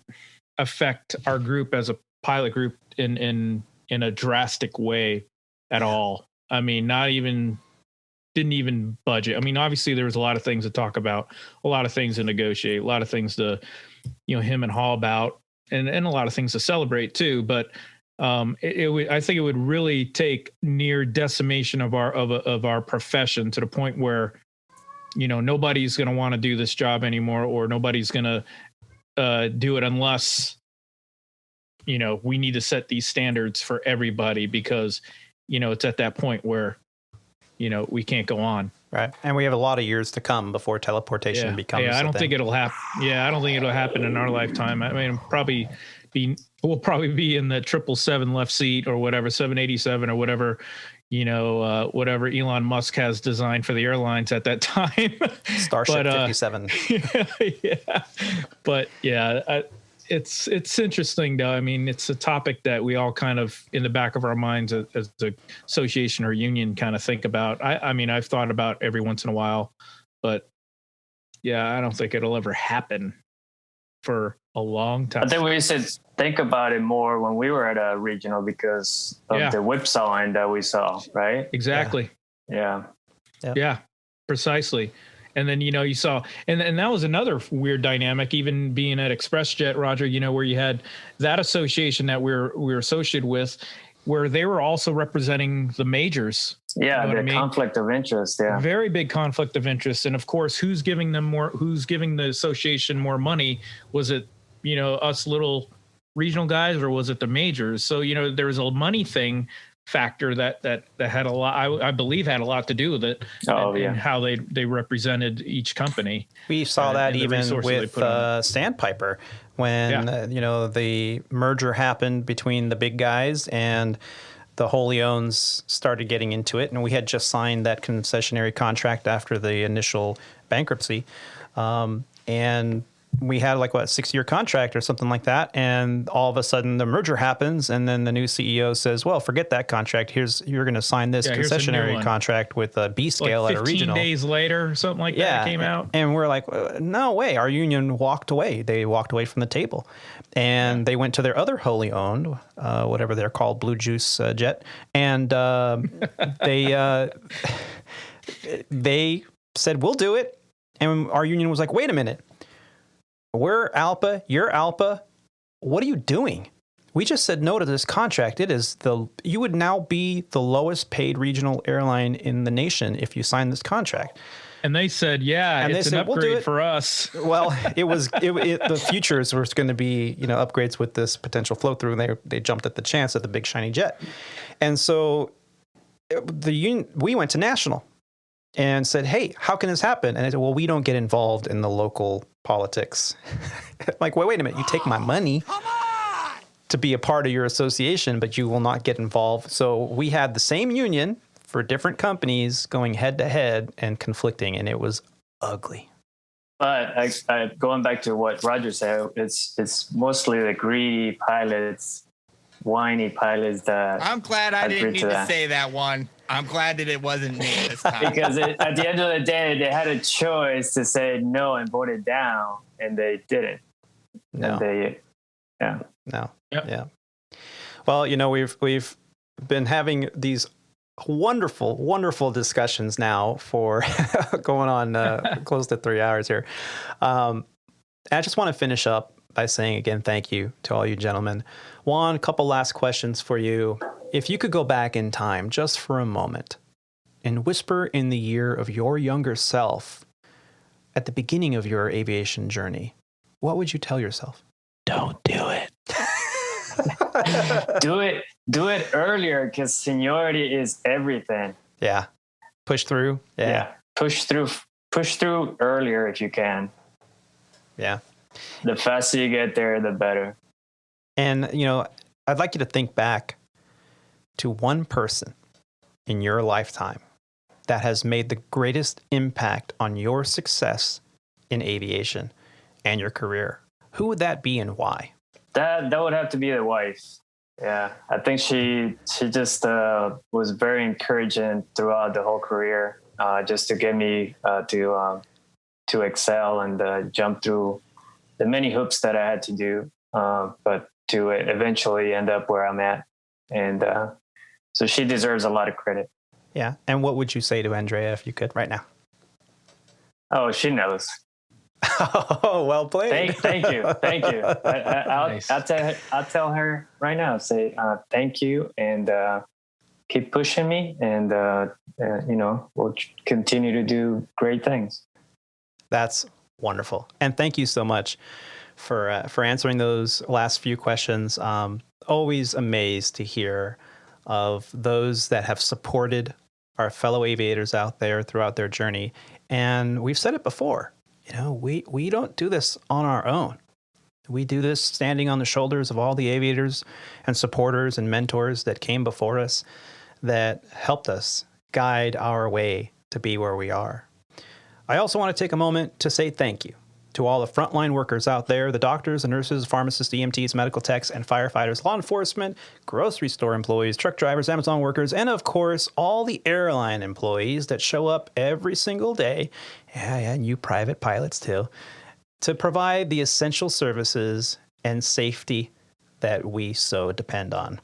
affect our group as a pilot group in a drastic way at all. I mean, didn't even budget. I mean, obviously there was a lot of things to talk about, a lot of things to negotiate, a lot of things to, you know, him and haw about, and a lot of things to celebrate too. But I think it would really take near decimation of our profession to the point where, you know, nobody's going to want to do this job anymore, or nobody's going to do it unless, you know, we need to set these standards for everybody, because, you know, it's at that point where, you know, we can't go on. Right. And we have a lot of years to come before teleportation becomes I don't think it'll happen. Yeah, I don't think it'll happen in our lifetime. I mean, we'll probably be in the 777 left seat or whatever, 787 or whatever, you know, whatever Elon Musk has designed for the airlines at that time. Starship 57. Yeah. But yeah, it's interesting though. I mean, it's a topic that we all kind of in the back of our minds as the association or union kind of think about. I mean, I've thought about every once in a while, but yeah, I don't think it'll ever happen for a long time. I think we should think about it more when we were at a regional because of the whipsawing that we saw, right? Exactly. Yeah. Precisely. And then, you know, you saw, and that was another weird dynamic, even being at ExpressJet, Roger, you know, where you had that association that we're associated with, where they were also representing the majors. Yeah, you know the conflict of interest. Yeah, very big conflict of interest. And of course, who's giving the association more money? Was it, you know, us little regional guys, or was it the majors? So, you know, there was a money thing factor that had a lot, I believe had a lot to do with it. And how they represented each company. We saw that even with Sandpiper when you know, the merger happened between the big guys and the wholly owns started getting into it, and we had just signed that concessionary contract after the initial bankruptcy, and we had like a 6-year contract or something like that. And all of a sudden the merger happens. And then the new CEO says, well, forget that contract. You're going to sign this concessionary contract with a B scale like at a regional. 15 days later, something like that came out. And we're like, no way. Our union walked away. They walked away from the table and they went to their other wholly owned, whatever they're called, Blue Juice Jet. And they said, we'll do it. And our union was like, wait a minute. We're ALPA, you're ALPA. What are you doing? We just said no to this contract. You would now be the lowest paid regional airline in the nation if you sign this contract. And they said, it's an upgrade for us. Well, the futures were going to be, you know, upgrades with this potential flow through, and they jumped at the chance at the big shiny jet. And so we went to National and said, hey, how can this happen? And they said, well, we don't get involved in the local politics. Like, wait a minute, you take my money to be a part of your association, but you will not get involved. So we had the same union for different companies going head to head and conflicting, and it was ugly. But I going back to what Roger said, it's mostly the greedy pilots, whiny pilots that. I'm glad I didn't need to say that one. I'm glad that it wasn't me this time. Because at the end of the day, they had a choice to say no and vote it down, and they didn't. No. And No. Yep. Yeah. Well, we've been having these wonderful discussions now for going on close to 3 hours here. I just want to finish up by saying again, thank you to all you gentlemen. Juan, a couple last questions for you. If you could go back in time just for a moment and whisper in the ear of your younger self at the beginning of your aviation journey, what would you tell yourself? Don't do it. do it earlier, because seniority is everything. Yeah. Push through. Yeah. Push through earlier if you can. Yeah. The faster you get there, the better. And, I'd like you to think back to one person in your lifetime that has made the greatest impact on your success in aviation and your career. Who would that be and why? That would have to be the wife. Yeah, I think she just was very encouraging throughout the whole career, just to get me to excel and jump through the many hoops that I had to do, but to eventually end up where I'm at. And so she deserves a lot of credit. Yeah. And what would you say to Andrea if you could right now? Oh, she knows. Oh, well played. Thank you. Nice. I'll tell her right now. Say thank you, and keep pushing me, and we'll continue to do great things. That's wonderful, and thank you so much for answering those last few questions. Always amazed to hear of those that have supported our fellow aviators out there throughout their journey, and we've said it before. We don't do this on our own. We do this standing on the shoulders of all the aviators and supporters and mentors that came before us that helped us guide our way to be where we are. I also want to take a moment to say thank you to all the frontline workers out there, the doctors, the nurses, pharmacists, EMTs, medical techs, and firefighters, law enforcement, grocery store employees, truck drivers, Amazon workers, and of course, all the airline employees that show up every single day, and you private pilots too, to provide the essential services and safety that we so depend on.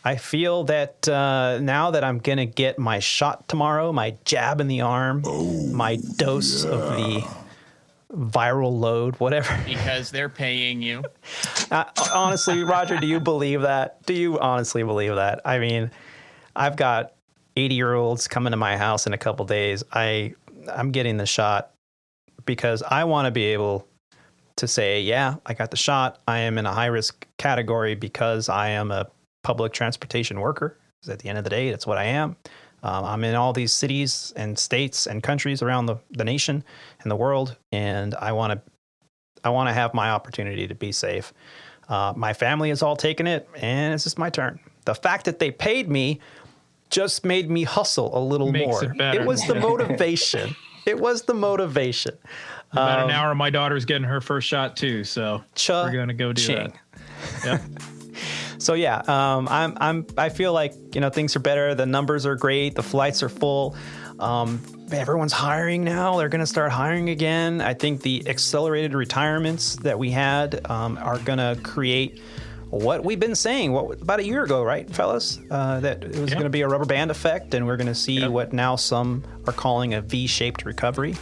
I feel that now that I'm going to get my shot tomorrow, my jab in the arm, my dose of the viral load, whatever. Because they're paying you. Honestly, Roger, do you believe that? Do you honestly believe that? I mean, I've got 80-year-olds coming to my house in a couple days. I'm getting the shot because I want to be able to say, yeah, I got the shot. I am in a high-risk category because I am a public transportation worker. Because at the end of the day, that's what I am. I'm in all these cities and states and countries around the nation and the world, and I want to have my opportunity to be safe. My family has all taken it, and it's just my turn. The fact that they paid me just made me hustle a little more. It was the motivation. It was the motivation. About an hour, my daughter's getting her first shot too, so we're gonna go do that. Yep. So yeah, I feel like things are better. The numbers are great. The flights are full. Everyone's hiring now. They're going to start hiring again. I think the accelerated retirements that we had are going to create what we've been saying about a year ago, right, fellas? That it was going to be a rubber band effect, and we're going to see what now some are calling a V-shaped recovery.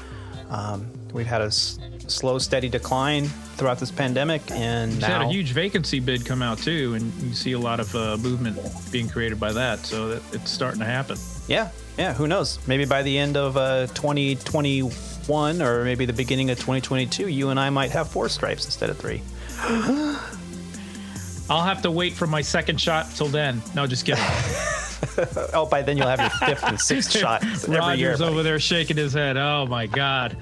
We've had a slow, steady decline throughout this pandemic, and now had a huge vacancy bid come out too, and you see a lot of movement being created by that. So that it's starting to happen. Yeah. Who knows? Maybe by the end of 2021, or maybe the beginning of 2022, you and I might have 4 stripes instead of 3. I'll have to wait for my second shot till then. No, just kidding. Oh, by then you'll have your 5th and 6th shot every year. Roger's over there shaking his head. Oh my God.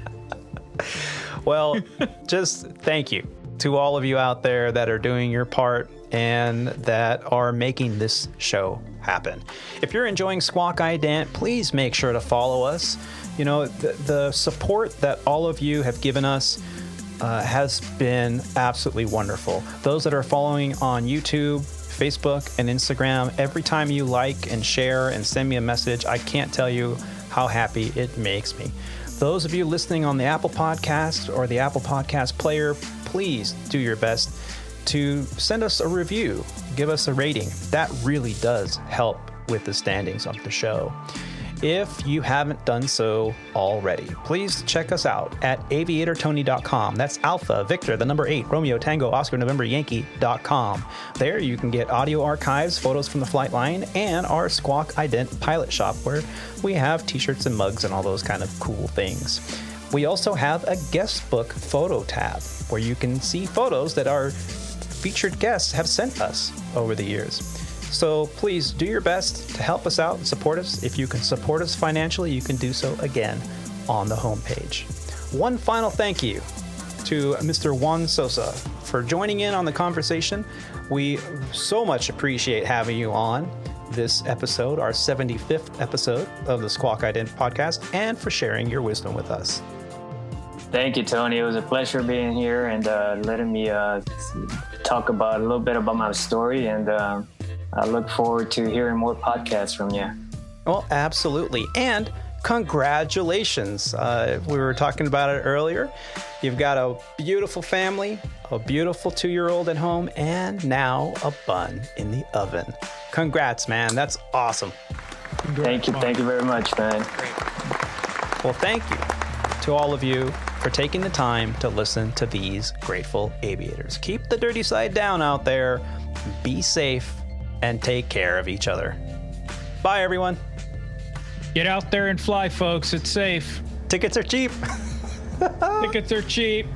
Well, just thank you to all of you out there that are doing your part and that are making this show happen. If you're enjoying Squawk Ident, please make sure to follow us. You know, the support that all of you have given us has been absolutely wonderful. Those that are following on YouTube, Facebook, and Instagram, every time you like and share and send me a message, I can't tell you how happy it makes me. Those of you listening on the Apple Podcast or the Apple Podcast player, please do your best to send us a review, give us a rating. That really does help with the standings of the show. If you haven't done so already, please check us out at aviatortony.com. That's Alpha, Victor, the number 8, Romeo, Tango, Oscar, November, Yankee.com. There you can get audio archives, photos from the flight line, and our Squawk Ident pilot shop where we have t-shirts and mugs and all those kind of cool things. We also have a guest book photo tab where you can see photos that our featured guests have sent us over the years. So please do your best to help us out and support us. If you can support us financially, you can do so again on the homepage. One final thank you to Mr. Juan Sossa for joining in on the conversation. We so much appreciate having you on this episode, our 75th episode of the Squawk Ident podcast, and for sharing your wisdom with us. Thank you, Tony. It was a pleasure being here and letting me talk about a little bit about my story, and I look forward to hearing more podcasts from you. Well, absolutely. And congratulations. We were talking about it earlier. You've got a beautiful family, a beautiful 2-year-old at home, and now a bun in the oven. Congrats, man. That's awesome. Thank you. Thank you very much, man. Well, thank you to all of you for taking the time to listen to these grateful aviators. Keep the dirty side down out there. Be safe and take care of each other. Bye, everyone. Get out there and fly, folks. It's safe. Tickets are cheap. Tickets are cheap.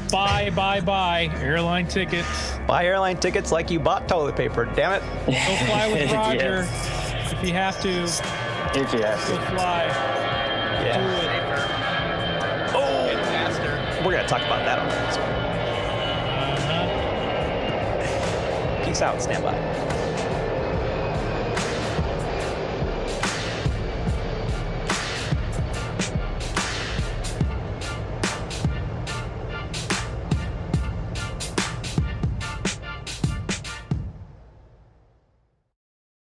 Buy airline tickets. Buy airline tickets like you bought toilet paper. Damn it. Go fly with Roger. Yes. If you have to. If you have Go to. fly. Yeah. Oh, faster. We're gonna talk about that on the next one. Peace out. Stand by.